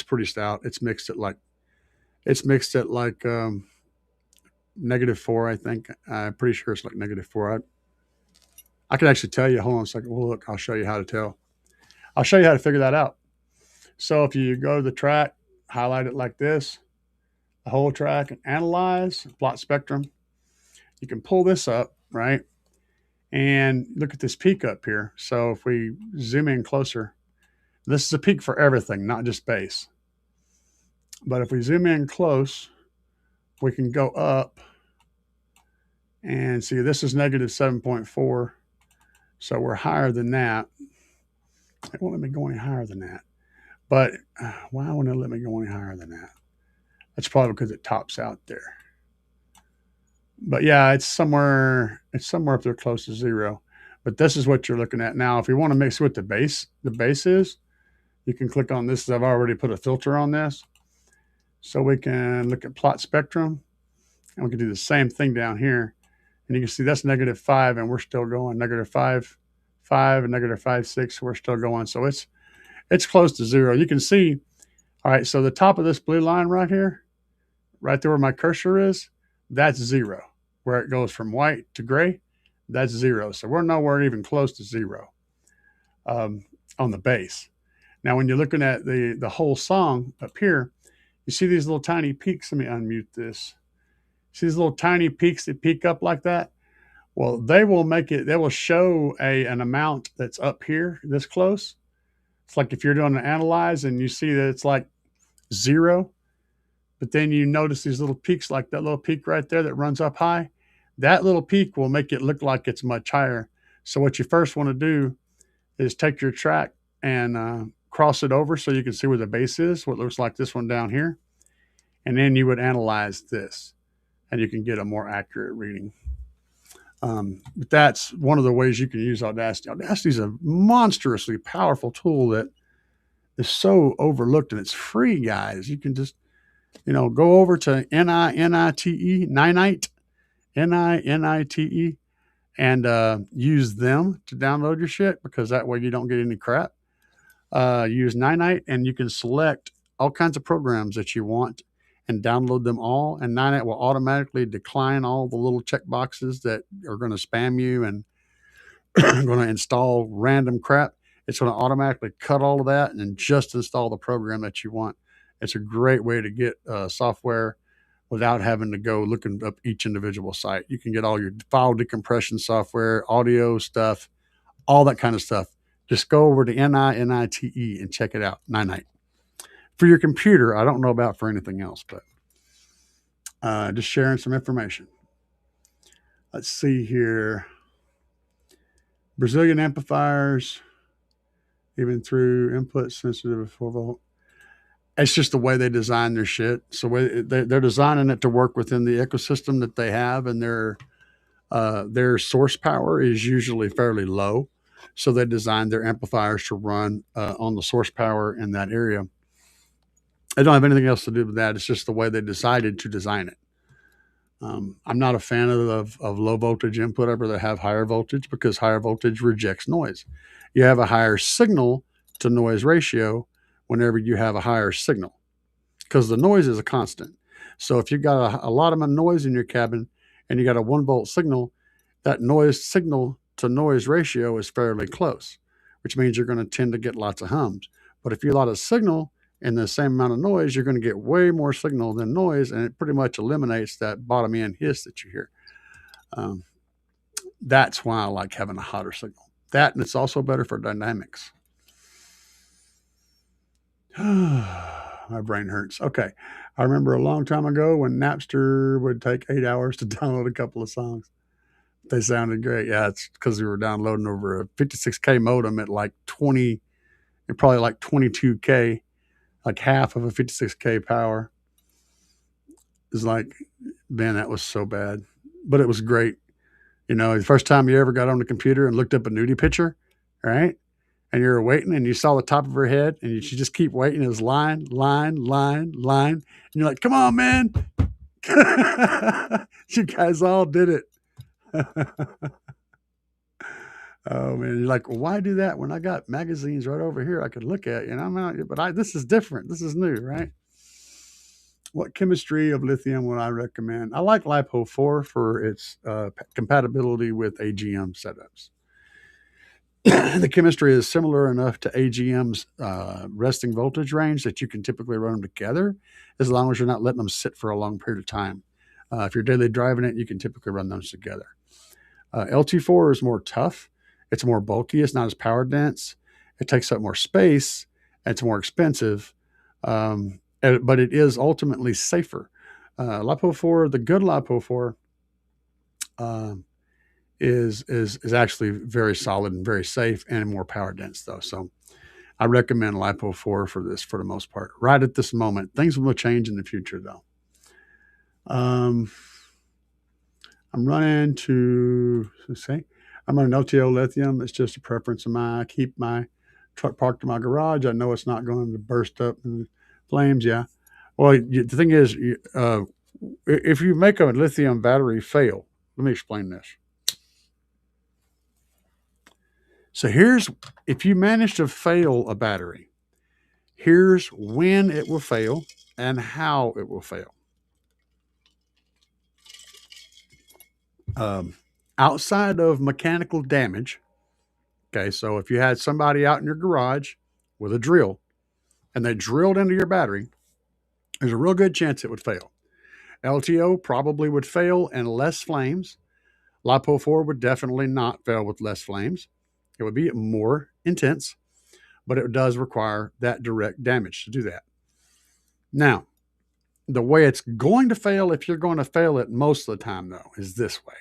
pretty stout. It's mixed at like -4, I think. I'm pretty sure it's like -4. I can actually tell you. Hold on a second. Well, look, I'll show you how to tell. I'll show you how to figure that out. So if you go to the track, highlight it like this, the whole track, and analyze, plot spectrum, you can pull this up, right? And look at this peak up here. So if we zoom in closer, this is a peak for everything, not just bass. But if we zoom in close, we can go up and see this is -7.4. So we're higher than that. It won't let me go any higher than that. But why won't it let me go any higher than that? That's probably because it tops out there. But yeah, it's somewhere up there close to 0. But this is what you're looking at now. If you want to mix with the bass is, you can click on this. I've already put a filter on this. So we can look at plot spectrum, and we can do the same thing down here. And you can see that's -5, and we're still going. -5.5 and -5.6, we're still going. So it's close to 0. You can see, all right, so the top of this blue line right here, right there where my cursor is, that's 0. Where it goes from white to gray, that's 0. So we're nowhere even close to 0 on the bass. Now, when you're looking at the whole song up here, you see these little tiny peaks. Let me unmute this. See these little tiny peaks that peak up like that? Well, they will show an amount that's up here this close. It's like if you're doing an analyze and you see that it's like 0, but then you notice these little peaks, like that little peak right there that runs up high. That little peak will make it look like it's much higher. So what you first want to do is take your track and cross it over so you can see where the base is, what looks like this one down here. And then you would analyze this and you can get a more accurate reading. But that's one of the ways you can use Audacity. Audacity is a monstrously powerful tool that is so overlooked, and it's free, guys. You can just, go over to Ninite, Ninite, and use them to download your shit, because that way you don't get any crap. Use Ninite, and you can select all kinds of programs that you want and download them all. And Ninite will automatically decline all the little check boxes that are going to spam you and going to install random crap. It's going to automatically cut all of that and then just install the program that you want. It's a great way to get software without having to go looking up each individual site. You can get all your file decompression software, audio stuff, all that kind of stuff. Just go over to Ninite and check it out. Ninite. For your computer, I don't know about for anything else, but just sharing some information. Let's see here. Brazilian amplifiers, even through input sensitive 4 volt. It's just the way they design their shit. So they're designing it to work within the ecosystem that they have, and their source power is usually fairly low. So they design their amplifiers to run on the source power in that area. I don't have anything else to do with that. It's just the way they decided to design it. I'm not a fan of low voltage input. I'd rather have higher voltage, because higher voltage rejects noise. You have a higher signal to noise ratio whenever you have a higher signal, because the noise is a constant. So if you've got a lot of noise in your cabin and you got a 1 volt signal, that noise signal to noise ratio is fairly close, which means you're going to tend to get lots of hums. But if you have a lot of signal and the same amount of noise, you're going to get way more signal than noise, and it pretty much eliminates that bottom end hiss that you hear. That's why I like having a hotter signal. That, and it's also better for dynamics. My brain hurts. Okay. I remember a long time ago when Napster would take 8 hours to download a couple of songs. They sounded great. Yeah, it's because we were downloading over a 56K modem at like 22K, like half of a 56K power. It's like, man, that was so bad. But it was great. The first time you ever got on the computer and looked up a nudie picture, right? And you were waiting and you saw the top of her head and you just keep waiting. It was line. And you're like, come on, man. You guys all did it. Oh, man. You're like, well, why do that when I got magazines right over here I could look at? But this is different. This is new, right? What chemistry of lithium would I recommend? I like LiPo4 for its compatibility with AGM setups. The chemistry is similar enough to AGM's resting voltage range that you can typically run them together, as long as you're not letting them sit for a long period of time. If you're daily driving it, you can typically run those together. LT4 is more tough. It's more bulky. It's not as power dense. It takes up more space. And it's more expensive. But it is ultimately safer. LiPo4, the good LiPo4, is actually very solid and very safe and more power dense though. So I recommend LiPo4 for this for the most part. Right at this moment, things will change in the future though. I'm running LTO lithium. It's just a preference of mine. I keep my truck parked in my garage. I know it's not going to burst up in flames. Yeah. Well, the thing is, if you make a lithium battery fail, let me explain this. So if you manage to fail a battery, here's when it will fail and how it will fail. Outside of mechanical damage, okay, so if you had somebody out in your garage with a drill and they drilled into your battery, there's a real good chance it would fail. LTO probably would fail in less flames. LiPo4 would definitely not fail with less flames. It would be more intense, but it does require that direct damage to do that. Now, The way it's going to fail, if you're going to fail it most of the time, though, is this way.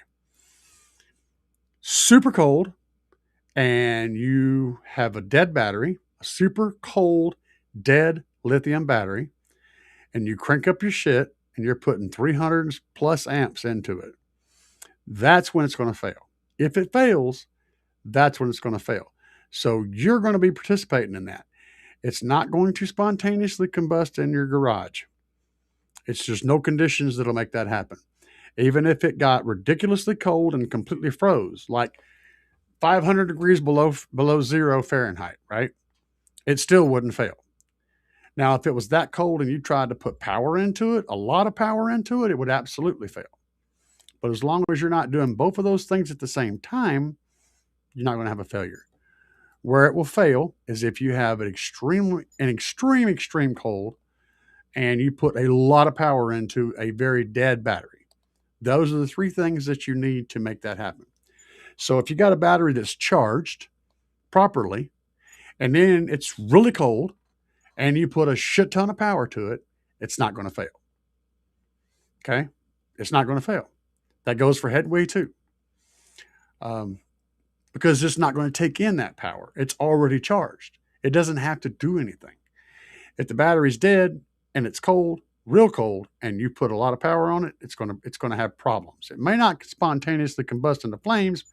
Super cold, and you have a dead battery, a super cold, dead lithium battery, and you crank up your shit, and you're putting 300 plus amps into it. That's when it's going to fail. If it fails, that's when it's going to fail. So you're going to be participating in that. It's not going to spontaneously combust in your garage. It's just no conditions that'll make that happen. Even if it got ridiculously cold and completely froze, like 500 degrees below 0 Fahrenheit, right? It still wouldn't fail. Now, if it was that cold and you tried to put power into it, a lot of power into it, it would absolutely fail. But as long as you're not doing both of those things at the same time, you're not going to have a failure. Where it will fail is if you have an extreme cold and you put a lot of power into a very dead battery. Those are the three things that you need to make that happen. So if you got a battery that's charged properly and then it's really cold and you put a shit ton of power to it, it's not going to fail. Okay? It's not going to fail. That goes for Headway too. Because it's not going to take in that power. It's already charged. It doesn't have to do anything. If the battery's dead and it's cold, real cold, and you put a lot of power on it, it's going to have problems. It may not spontaneously combust into flames,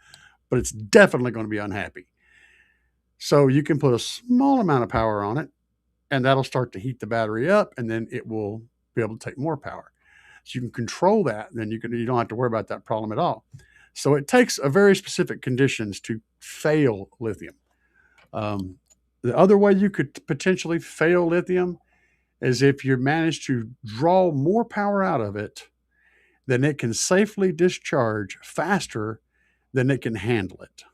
but it's definitely going to be unhappy. So you can put a small amount of power on it, and that'll start to heat the battery up, and then it will be able to take more power. So you can control that, and then you don't have to worry about that problem at all. So it takes a very specific conditions to fail lithium. The other way you could potentially fail lithium is if you manage to draw more power out of it than it can safely discharge faster than it can handle it.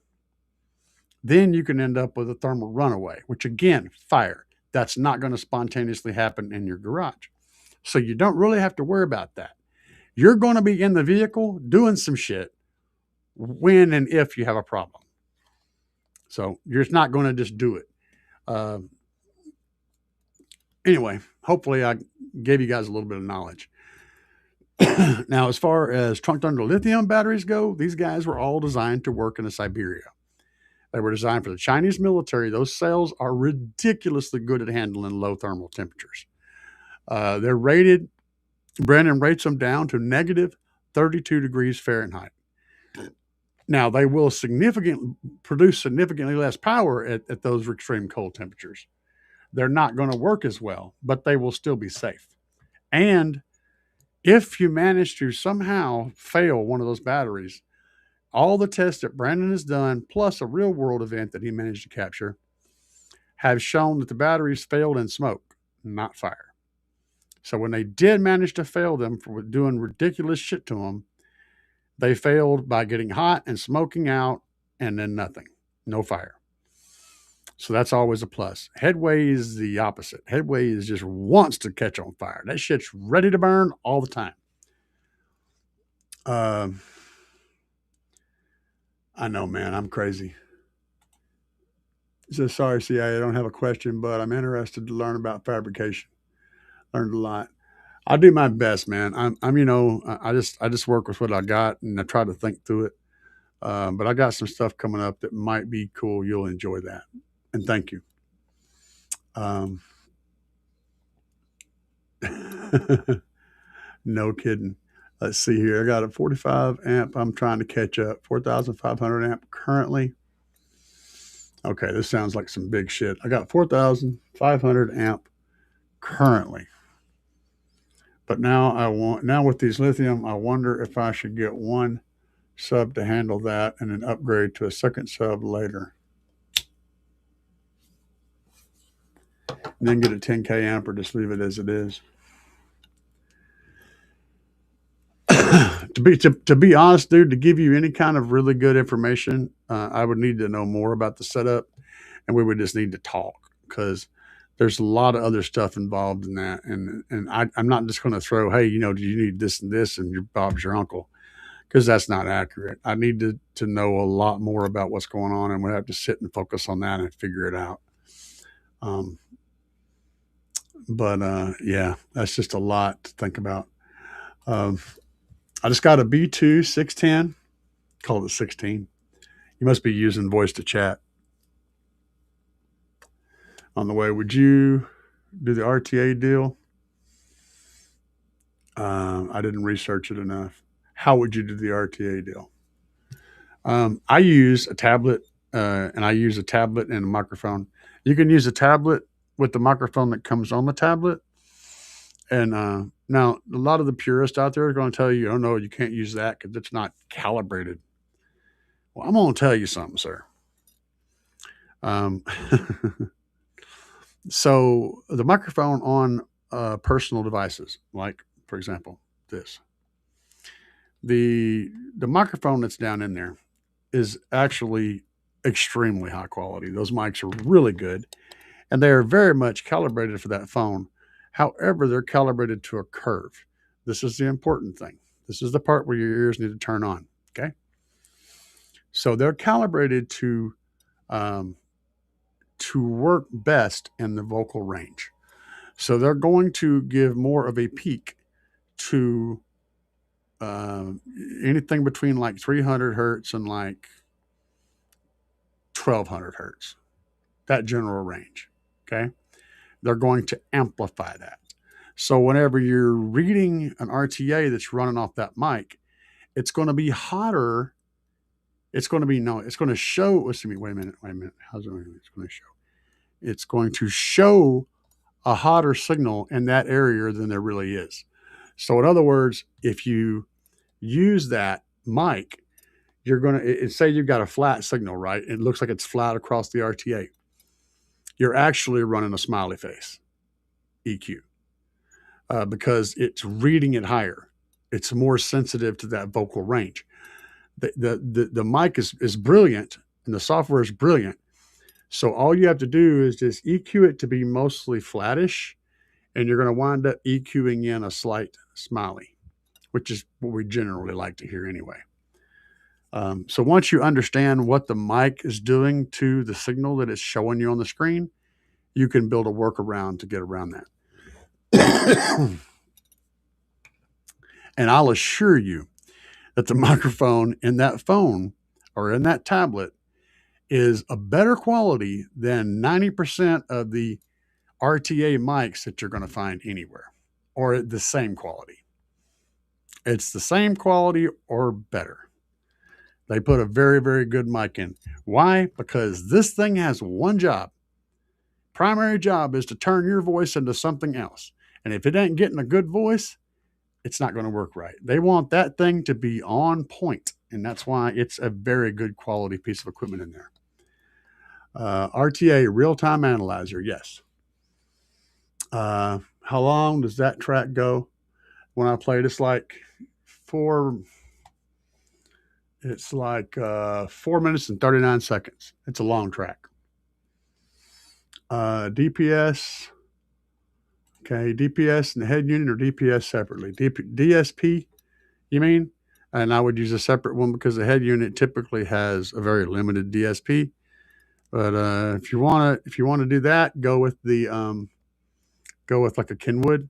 Then you can end up with a thermal runaway, which again, fire. That's not going to spontaneously happen in your garage. So you don't really have to worry about that. You're going to be in the vehicle doing some shit when and if you have a problem. So you're not going to just do it. Anyway, hopefully I gave you guys a little bit of knowledge. Now, as far as trunked under lithium batteries go, these guys were all designed to work in Siberia. They were designed for the Chinese military. Those cells are ridiculously good at handling low thermal temperatures. They're rated, Brandon rates them down to negative 32 degrees Fahrenheit. Now, they will produce significantly less power at those extreme cold temperatures. They're not going to work as well, but they will still be safe. And if you manage to somehow fail one of those batteries, all the tests that Brandon has done, plus a real world event that he managed to capture, have shown that the batteries failed in smoke, not fire. So when they did manage to fail them for doing ridiculous shit to them, they failed by getting hot and smoking out and then nothing, no fire. So that's always a plus. Headway is the opposite. Headway is just wants to catch on fire. That shit's ready to burn all the time. I know, man, I'm crazy. He says, sorry, CIA, I don't have a question, but I'm interested to learn about fabrication. Learned a lot. I do my best, man. I just work with what I got and I try to think through it. But I got some stuff coming up that might be cool. You'll enjoy that. And thank you. No kidding. Let's see here. I got a 45 amp. I'm trying to catch up. 4,500 amp currently. Okay, this sounds like some big shit. I got 4,500 amp currently. But now with these lithium, I wonder if I should get one sub to handle that and then upgrade to a second sub later. And then get a 10K amp or just leave it as it is. To be honest, dude, to give you any kind of really good information, I would need to know more about the setup, and we would just need to talk because there's a lot of other stuff involved in that. And I'm not just going to throw, hey, do you need this and this, and your Bob's your uncle, because that's not accurate. I need to know a lot more about what's going on, and we'll have to sit and focus on that and figure it out. But yeah, that's just a lot to think about. Um, I just got a B2 610. Call it 16. You must be using voice to chat on the way. Would you do the RTA deal? I didn't research it enough. How would you do the RTA deal? I use a tablet, and I use a tablet and a microphone. You can use a tablet with the microphone that comes on the tablet. And now, a lot of the purists out there are going to tell you, oh, no, you can't use that because it's not calibrated. Well, I'm going to tell you something, sir. Um, so, the microphone on personal devices, like, for example, this, the microphone that's down in there is actually extremely high quality. Those mics are really good, and they are very much calibrated for that phone. However, they're calibrated to a curve. This is the important thing. This is the part where your ears need to turn on. Okay. So they're calibrated um, to work best in the vocal range. So they're going to give more of a peak to uh, anything between like 300 hertz and like 1200 hertz, that general range. Okay. They're going to amplify that. So whenever you're reading an RTA that's running off that mic, it's going to be hotter. It's going to be no. It's going to show. Wait a minute. How's it? It's going to show. It's going to show a hotter signal in that area than there really is. So in other words, if you use that mic, you're going to say you've got a flat signal, right? It looks like it's flat across the RTA. You're actually running a smiley face EQ. Because it's reading it higher. It's more sensitive to that vocal range. The mic is brilliant and the software is brilliant. So all you have to do is just EQ it to be mostly flattish, and you're going to wind up EQing in a slight smiley, which is what we generally like to hear anyway. So once you understand what the mic is doing to the signal that it's showing you on the screen, you can build a workaround to get around that. And I'll assure you that the microphone in that phone or in that tablet is a better quality than 90% of the RTA mics that you're going to find anywhere, or the same quality. It's the same quality or better. They put a very, very good mic in. Why? Because this thing has one job. Primary job is to turn your voice into something else. And if it ain't getting a good voice, it's not going to work right. They want that thing to be on point, and that's why it's a very good quality piece of equipment in there. RTA, real-time analyzer, yes. How long does that track go? When I played, it's like 4 minutes and 39 seconds. It's a long track. DPS. Okay, DPS and the head unit or DPS separately? DSP, you mean? And I would use a separate one because the head unit typically has a very limited DSP. But if you want to do that, go with like a Kenwood.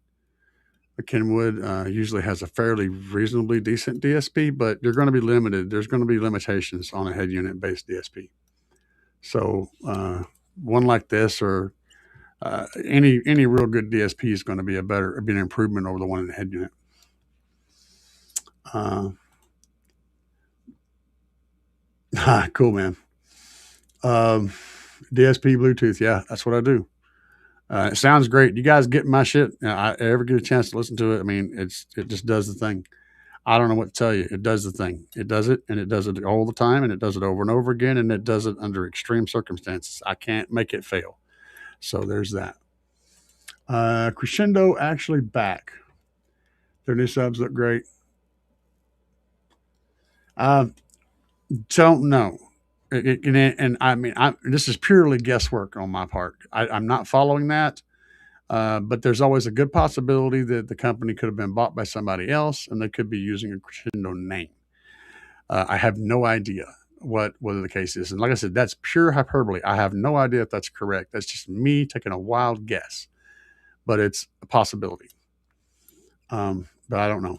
A Kenwood usually has a fairly reasonably decent DSP, but you're going to be limited. There's going to be limitations on a head unit based DSP. So one like this or any real good DSP is going to be an improvement over the one in the head unit. Cool, man. DSP Bluetooth, yeah, that's what I do. It sounds great. You guys get my shit? I ever get a chance to listen to it? I mean, it just does the thing. I don't know what to tell you. It does the thing. It does it, and it does it all the time, and it does it over and over again, and it does it under extreme circumstances. I can't make it fail. So there's that. Crescendo actually back. Their new subs look great. Don't know. And I mean, this is purely guesswork on my part. I'm not following that. But there's always a good possibility that the company could have been bought by somebody else and they could be using a Crescendo name. I have no idea whether the case is. And like I said, that's pure hyperbole. I have no idea if that's correct. That's just me taking a wild guess. but it's a possibility. But I don't know.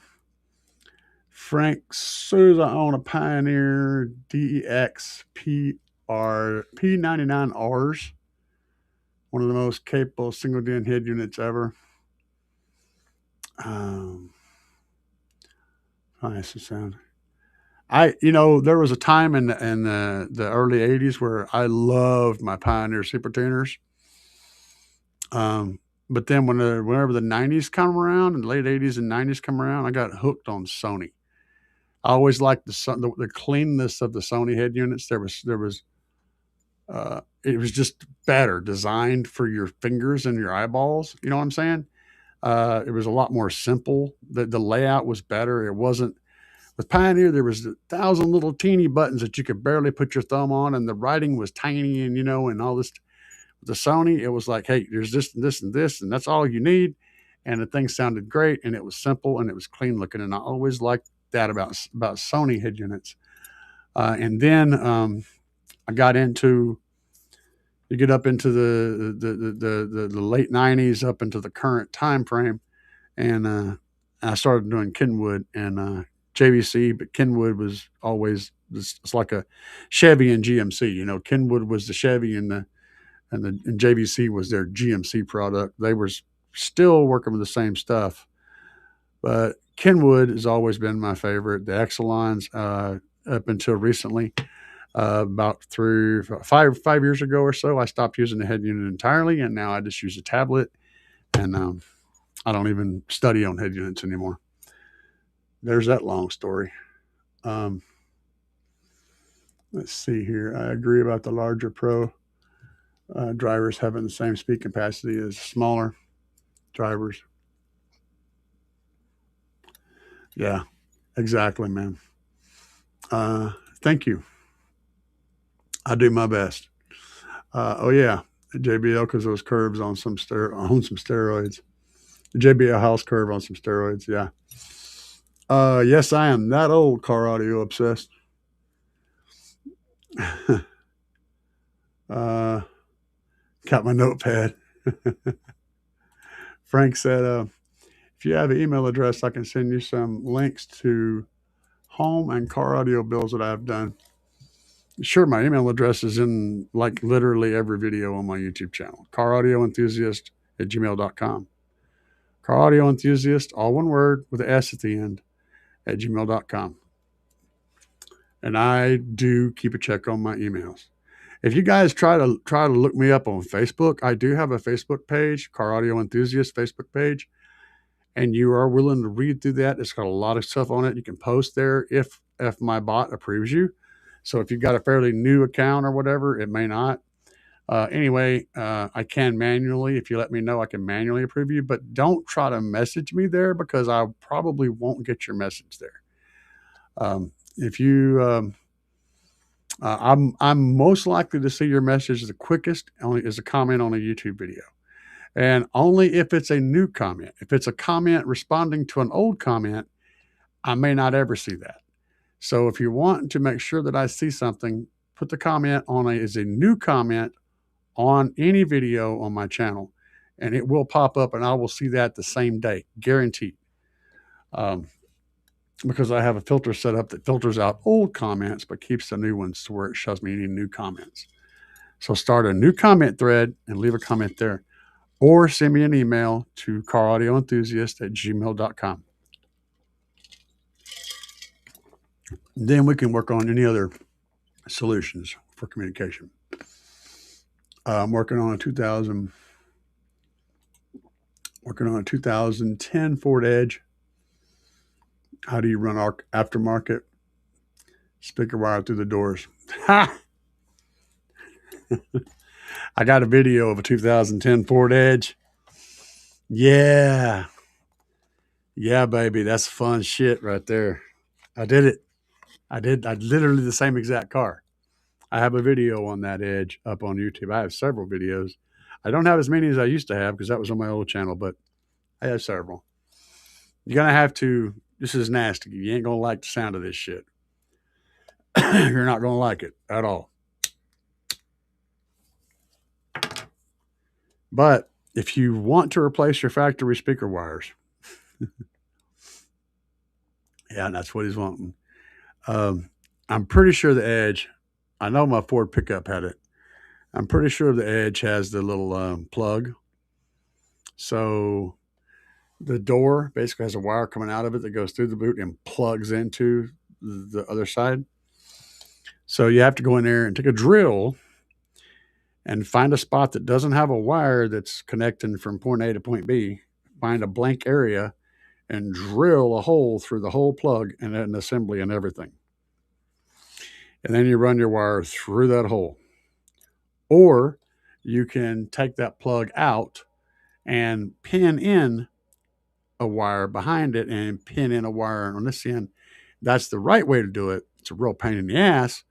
Frank Souza on a Pioneer DEX P99Rs, one of the most capable single DIN head units ever. Nice sound. There was a time in the early '80s where I loved my Pioneer Super Tuners. But then whenever the '90s come around, and the late '80s and '90s come around, I got hooked on Sony. I always liked the cleanness of the Sony head units. It was just better designed for your fingers and your eyeballs. You know what I'm saying? It was a lot more simple. The layout was better. It wasn't with Pioneer. There was 1,000 little teeny buttons that you could barely put your thumb on, and the writing was tiny, and all this. With the Sony, it was like, hey, there's this and this and this, and that's all you need. And the thing sounded great, and it was simple, and it was clean looking. And I always liked that about Sony head units. And then I got into you get up into the late '90s, up into the current time frame, and I started doing Kenwood and JVC. But Kenwood was always it's like a Chevy and GMC. Kenwood was the Chevy and JVC was their GMC product. They were still working with the same stuff, but Kenwood has always been my favorite. The Exelons, up until recently, about 5 years ago or so, I stopped using the head unit entirely, and now I just use a tablet, and I don't even study on head units anymore. There's that long story. Let's see here. I agree about the larger Pro drivers having the same speed capacity as smaller drivers. Yeah, exactly, man. Thank you. I do my best. Oh yeah, JBL, because those curves on some steroids. The JBL house curve on some steroids. Yeah. Yes, I am that old car audio obsessed. Got my notepad. Frank said, if you have an email address, I can send you some links to home and car audio builds that I've done. Sure, my email address is in like literally every video on my YouTube channel, caraudioenthusiast@gmail.com. Car audio enthusiast, all one word with an S at the end, @gmail.com. And I do keep a check on my emails. If you guys try to look me up on Facebook, I do have a Facebook page, Car Audio Enthusiast Facebook page, and you are willing to read through that. It's got a lot of stuff on it. You can post there if my bot approves you. So if you've got a fairly new account or whatever, it may not. Anyway, I can manually, if you let me know, I can manually approve you, but don't try to message me there because I probably won't get your message there. If you, I'm most likely to see your message the quickest only as a comment on a YouTube video, and only if it's a new comment. If it's a comment responding to an old comment, I may not ever see that. So if you want to make sure that I see something, put the comment on as a new comment on any video on my channel, and it will pop up, and I will see that the same day, guaranteed. Because I have a filter set up that filters out old comments but keeps the new ones to where it shows me any new comments. So start a new comment thread and leave a comment there, or send me an email to caraudioenthusiast@gmail.com. Then we can work on any other solutions for communication. I'm working on a 2010 Ford Edge. How do you run our aftermarket speaker wire through the doors? Ha! I got a video of a 2010 Ford Edge. Yeah. Yeah, baby. That's fun shit right there. I did it. I literally the same exact car. I have a video on that Edge up on YouTube. I have several videos. I don't have as many as I used to have because that was on my old channel, but I have several. You're going to have to, this is nasty. You ain't going to like the sound of this shit. You're not going to like it at all. But if you want to replace your factory speaker wires, yeah, that's what he's wanting. I'm pretty sure the Edge, I know my Ford pickup had it. I'm pretty sure the Edge has the little plug. So the door basically has a wire coming out of it that goes through the boot and plugs into the other side. So you have to go in there and take a drill and find a spot that doesn't have a wire that's connecting from point A to point B. Find a blank area and drill a hole through the whole plug and an assembly and everything. And then you run your wire through that hole. Or you can take that plug out and pin in a wire behind it and pin in a wire on this end. That's the right way to do it. It's a real pain in the ass.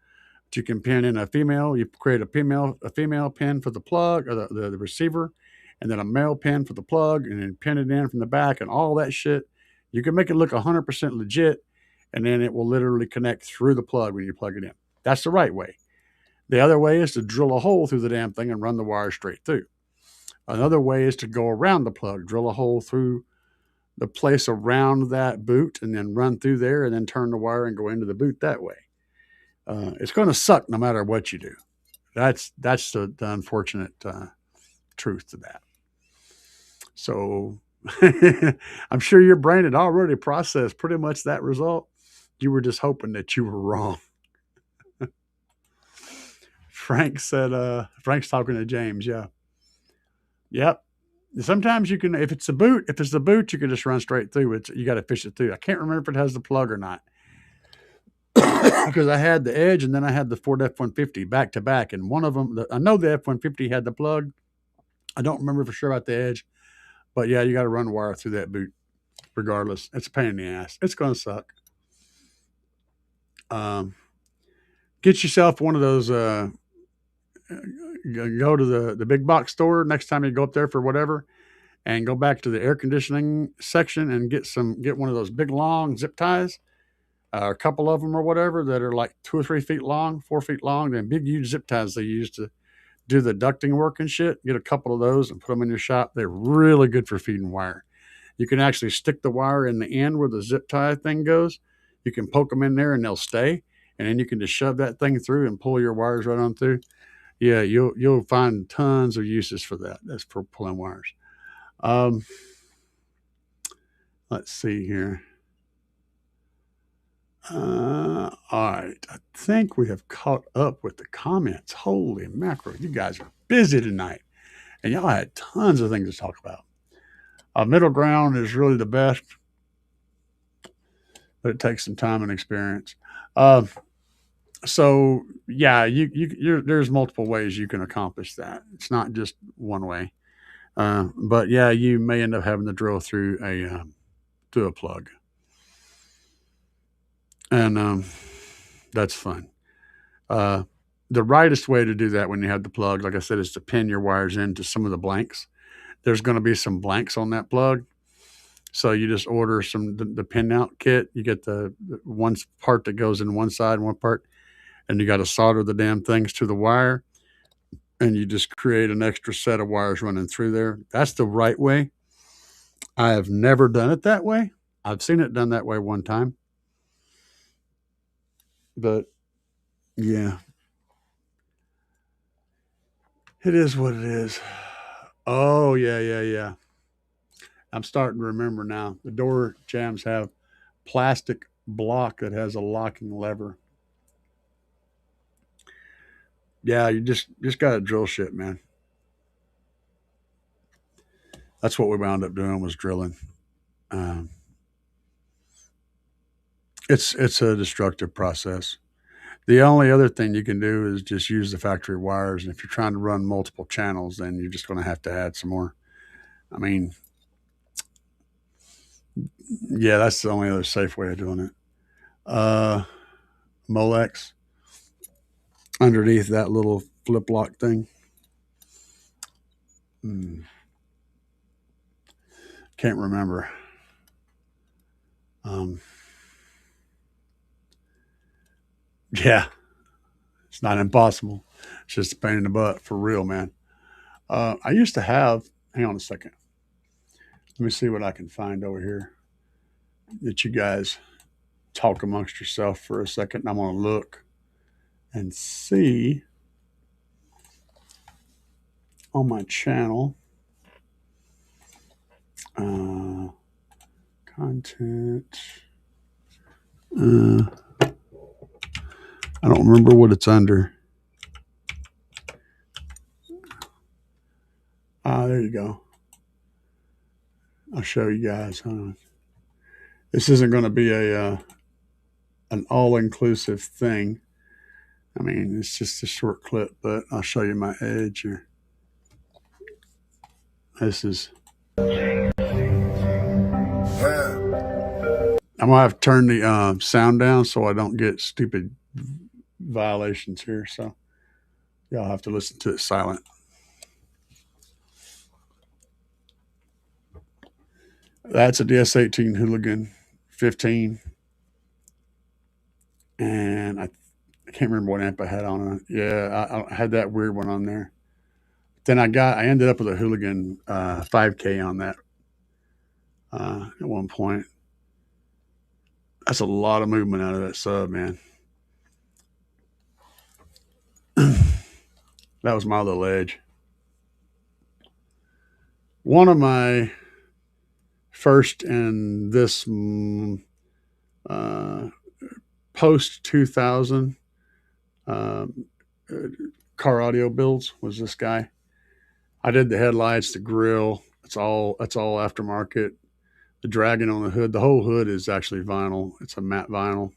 But you can pin in a female. You create a female pin for the plug or the receiver, and then a male pin for the plug, and then pin it in from the back and all that shit. You can make it look 100% legit, and then it will literally connect through the plug when you plug it in. That's the right way. The other way is to drill a hole through the damn thing and run the wire straight through. Another way is to go around the plug, drill a hole through the place around that boot and then run through there and then turn the wire and go into the boot that way. It's going to suck no matter what you do. That's the unfortunate truth to that. So I'm sure your brain had already processed pretty much that result. You were just hoping that you were wrong. Frank said, Frank's talking to James. Yeah. Yep. Sometimes you can, if it's the boot, you can just run straight through it. You got to fish it through. I can't remember if it has the plug or not. Because I had the Edge and then I had the Ford F-150 back to back. And one of them, I know the F-150 had the plug. I don't remember for sure about the Edge. But yeah, you got to run wire through that boot regardless. It's a pain in the ass. It's going to suck. Get yourself one of those, go to the big box store next time you go up there for whatever, and go back to the air conditioning section and get one of those big long zip ties, a couple of them or whatever that are like 2 or 3 feet long, 4 feet long, and big huge zip ties they use to do the ducting work and shit. Get a couple of those and put them in your shop. They're really good for feeding wire. You can actually stick the wire in the end where the zip tie thing goes. You can poke them in there and they'll stay. And then you can just shove that thing through and pull your wires right on through. Yeah, you'll find tons of uses for that. That's for pulling wires. Let's see here. All right. I think we have caught up with the comments. Holy mackerel. You guys are busy tonight. And y'all had tons of things to talk about. Middle ground is really the best, but it takes some time and experience. So yeah, there's multiple ways you can accomplish that. It's not just one way. But yeah, you may end up having to drill through a plug, and that's fun. The rightest way to do that when you have the plug, like I said, is to pin your wires into some of the blanks. There's going to be some blanks on that plug. So you just order the pin out kit. You get the one part that goes in one side, one part, and you got to solder the damn things to the wire. And you just create an extra set of wires running through there. That's the right way. I have never done it that way. I've seen it done that way one time. But yeah, it is what it is. Oh, yeah. I'm starting to remember now. The door jambs have plastic block that has a locking lever. Yeah, you just got to drill shit, man. That's what we wound up doing, was drilling. It's a destructive process. The only other thing you can do is just use the factory wires. And if you're trying to run multiple channels, then you're just going to have to add some more. I mean, yeah, that's the only other safe way of doing it. Molex underneath that little flip lock thing. Can't remember. Yeah, it's not impossible. It's just a pain in the butt for real, man. I used to have hang on a second. Let me see what I can find over here that you guys talk amongst yourself for a second. I'm going to look and see on my channel. Content. I don't remember what it's under. There you go. I'll show you guys. This isn't going to be an all-inclusive thing. I mean, it's just a short clip, but I'll show you my edge here. This is. I'm going to have to turn the sound down so I don't get stupid violations here. So y'all have to listen to it silent. That's a DS18 Hooligan 15. And I can't remember what amp I had on it. Yeah, I had that weird one on there. Then I ended up with a Hooligan 5K on that at one point. That's a lot of movement out of that sub, man. That was my little edge. One of my first in this post 2000 car audio builds was this guy. I did the headlights, the grill. It's all aftermarket. The dragon on the hood. The whole hood is actually vinyl. It's a matte vinyl.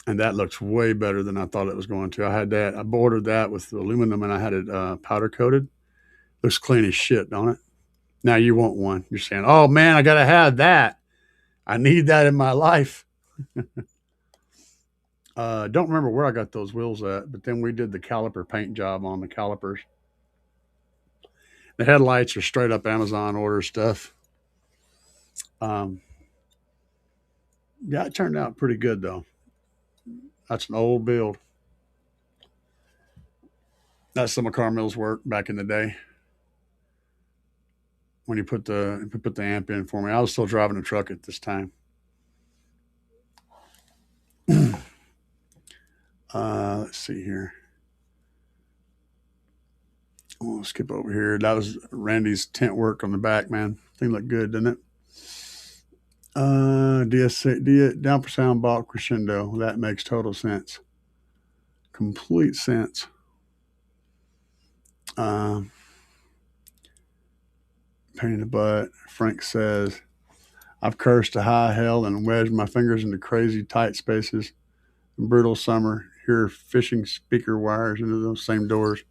And that looks way better than I thought it was going to. I had that. I bordered that with aluminum and I had it powder coated. Looks clean as shit, don't it? Now you want one. You're saying, oh man, I got to have that. I need that in my life. Don't remember where I got those wheels at, but then we did the caliper paint job on the calipers. The headlights are straight up Amazon order stuff. Yeah, it turned out pretty good though. That's an old build. That's some of Carmel's work back in the day. When he put the amp in for me, I was still driving a truck at this time. Let's see here. I'll skip over here. That was Randy's tent work on the back, man. Thing looked good, didn't it? Down for sound bought Crescendo. That makes total sense. Complete sense. Pain in the butt. Frank says, I've cursed to high hell and wedged my fingers into crazy tight spaces. Brutal summer. Here fishing speaker wires into those same doors.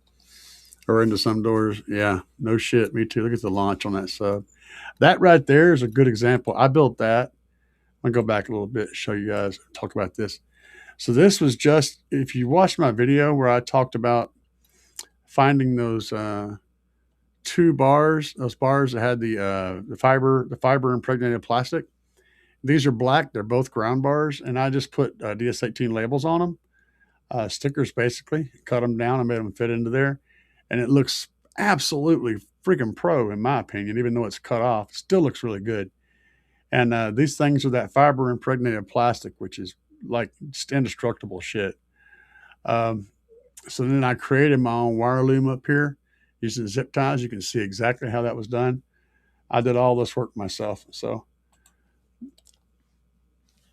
Or into some doors. Yeah, no shit. Me too. Look at the launch on that sub. That right there is a good example. I built that. I'm going to go back a little bit, show you guys, talk about this. So this was just, if you watched my video where I talked about finding those two bars, those bars that had the fiber impregnated plastic. These are black. They're both ground bars. And I just put DS18 labels on them. Stickers, basically. Cut them down and made them fit into there. And it looks absolutely freaking pro, in my opinion, even though it's cut off. It still looks really good. And these things are that fiber impregnated plastic, which is like indestructible shit. So then I created my own wire loom up here using zip ties. You can see exactly how that was done. I did all this work myself. So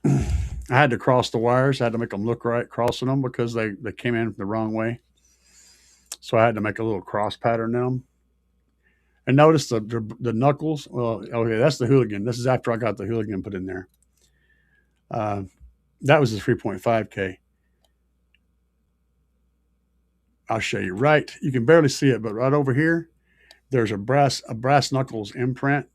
I had to cross the wires. I had to make them look right crossing them because they came in the wrong way. So I had to make a little cross pattern in them. And notice the knuckles. Well, okay, that's the Hooligan. This is after I got the Hooligan put in there. That was the 3.5K. I'll show you right. You can barely see it, but right over here, there's a brass knuckles imprint.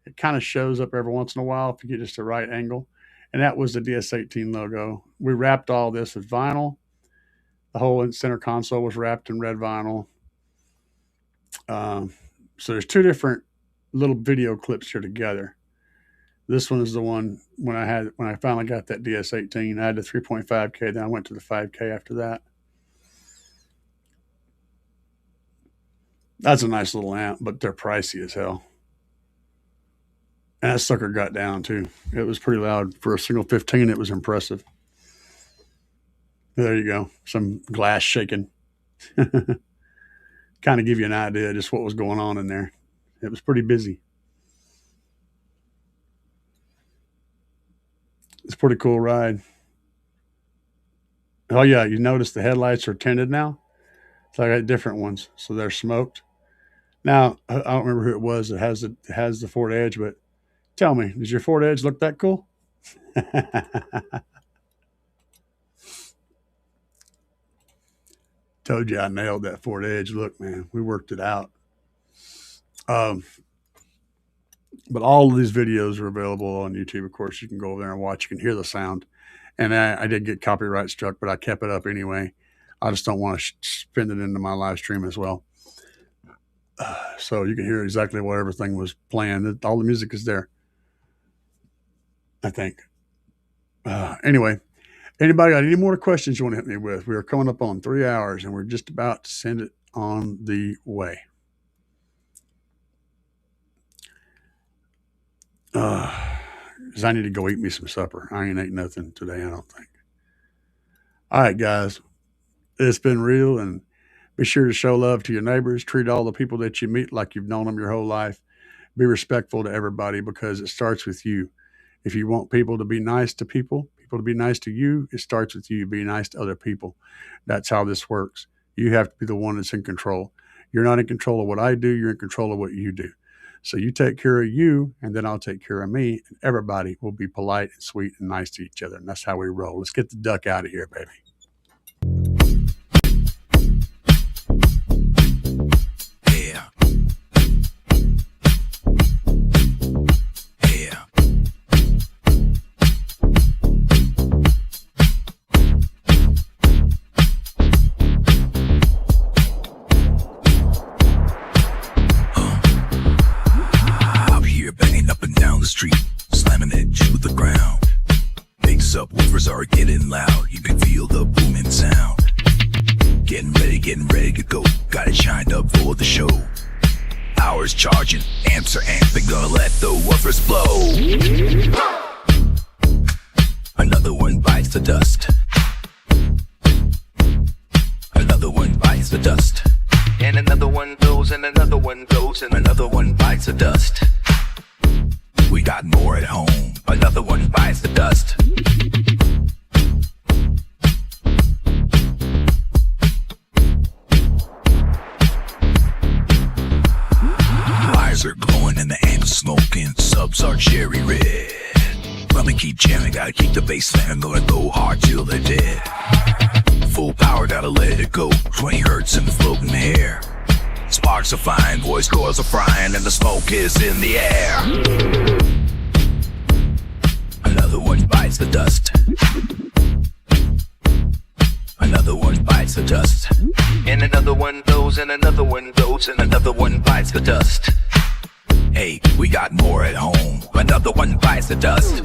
It kind of shows up every once in a while if you get just the right angle. And that was the DS18 logo. We wrapped all this with vinyl. The whole center console was wrapped in red vinyl. So there's two different little video clips here together. This one is the one when I finally got that DS18. I had the 3.5K, then I went to the 5K after that. That's a nice little amp, but they're pricey as hell. And that sucker got down too. It was pretty loud for a single 15. It was impressive. There you go. Some glass shaking. Kind of give you an idea just what was going on in there. It was pretty busy. It's a pretty cool ride. Oh yeah, you notice the headlights are tinted now. So I got different ones, so they're smoked. Now I don't remember who it was that has the Ford Edge, but tell me, does your Ford Edge look that cool? Told you I nailed that Ford Edge. Look, man, we worked it out. But all of these videos are available on YouTube. Of course, you can go over there and watch. You can hear the sound. And I did get copyright struck, but I kept it up anyway. I just don't want to spin it into my live stream as well. So you can hear exactly what everything was playing. All the music is there, I think. Anyway, anybody got any more questions you want to hit me with? We are coming up on 3 hours, and we're just about to send it on the way. Because I need to go eat me some supper. I ain't ate nothing today, I don't think. All right, guys. It's been real, and be sure to show love to your neighbors. Treat all the people that you meet like you've known them your whole life. Be respectful to everybody because it starts with you. If you want people to be nice to people to be nice to you, it starts with you. Be nice to other people. That's how this works. You have to be the one that's in control. You're not in control of what I do. You're in control of what you do. So you take care of you, and then I'll take care of me, and everybody will be polite and sweet and nice to each other. And that's how we roll. Let's get the duck out of here, baby. Subwoofers are getting loud, you can feel the booming sound. Getting ready to go, got it shined up for the show. Hours charging, amps are amping, gonna let the woofers blow. Another one bites the dust. Another one bites the dust. And another one goes, and another one goes, and another one bites the dust. We got more at home, another one bites the dust. Wires are glowing and the amps smoking, subs are cherry red. Let me keep jamming, gotta keep the bass slamming, gonna go hard till they're dead. Full power, gotta let it go, 20 hertz in the floating air. Sparks are flying, voice cords are frying, and the smoke is in the air. Another one bites the dust. Another one bites the dust. And another one goes, and another one goes, and another one bites the dust. Hey, we got more at home. Another one bites the dust.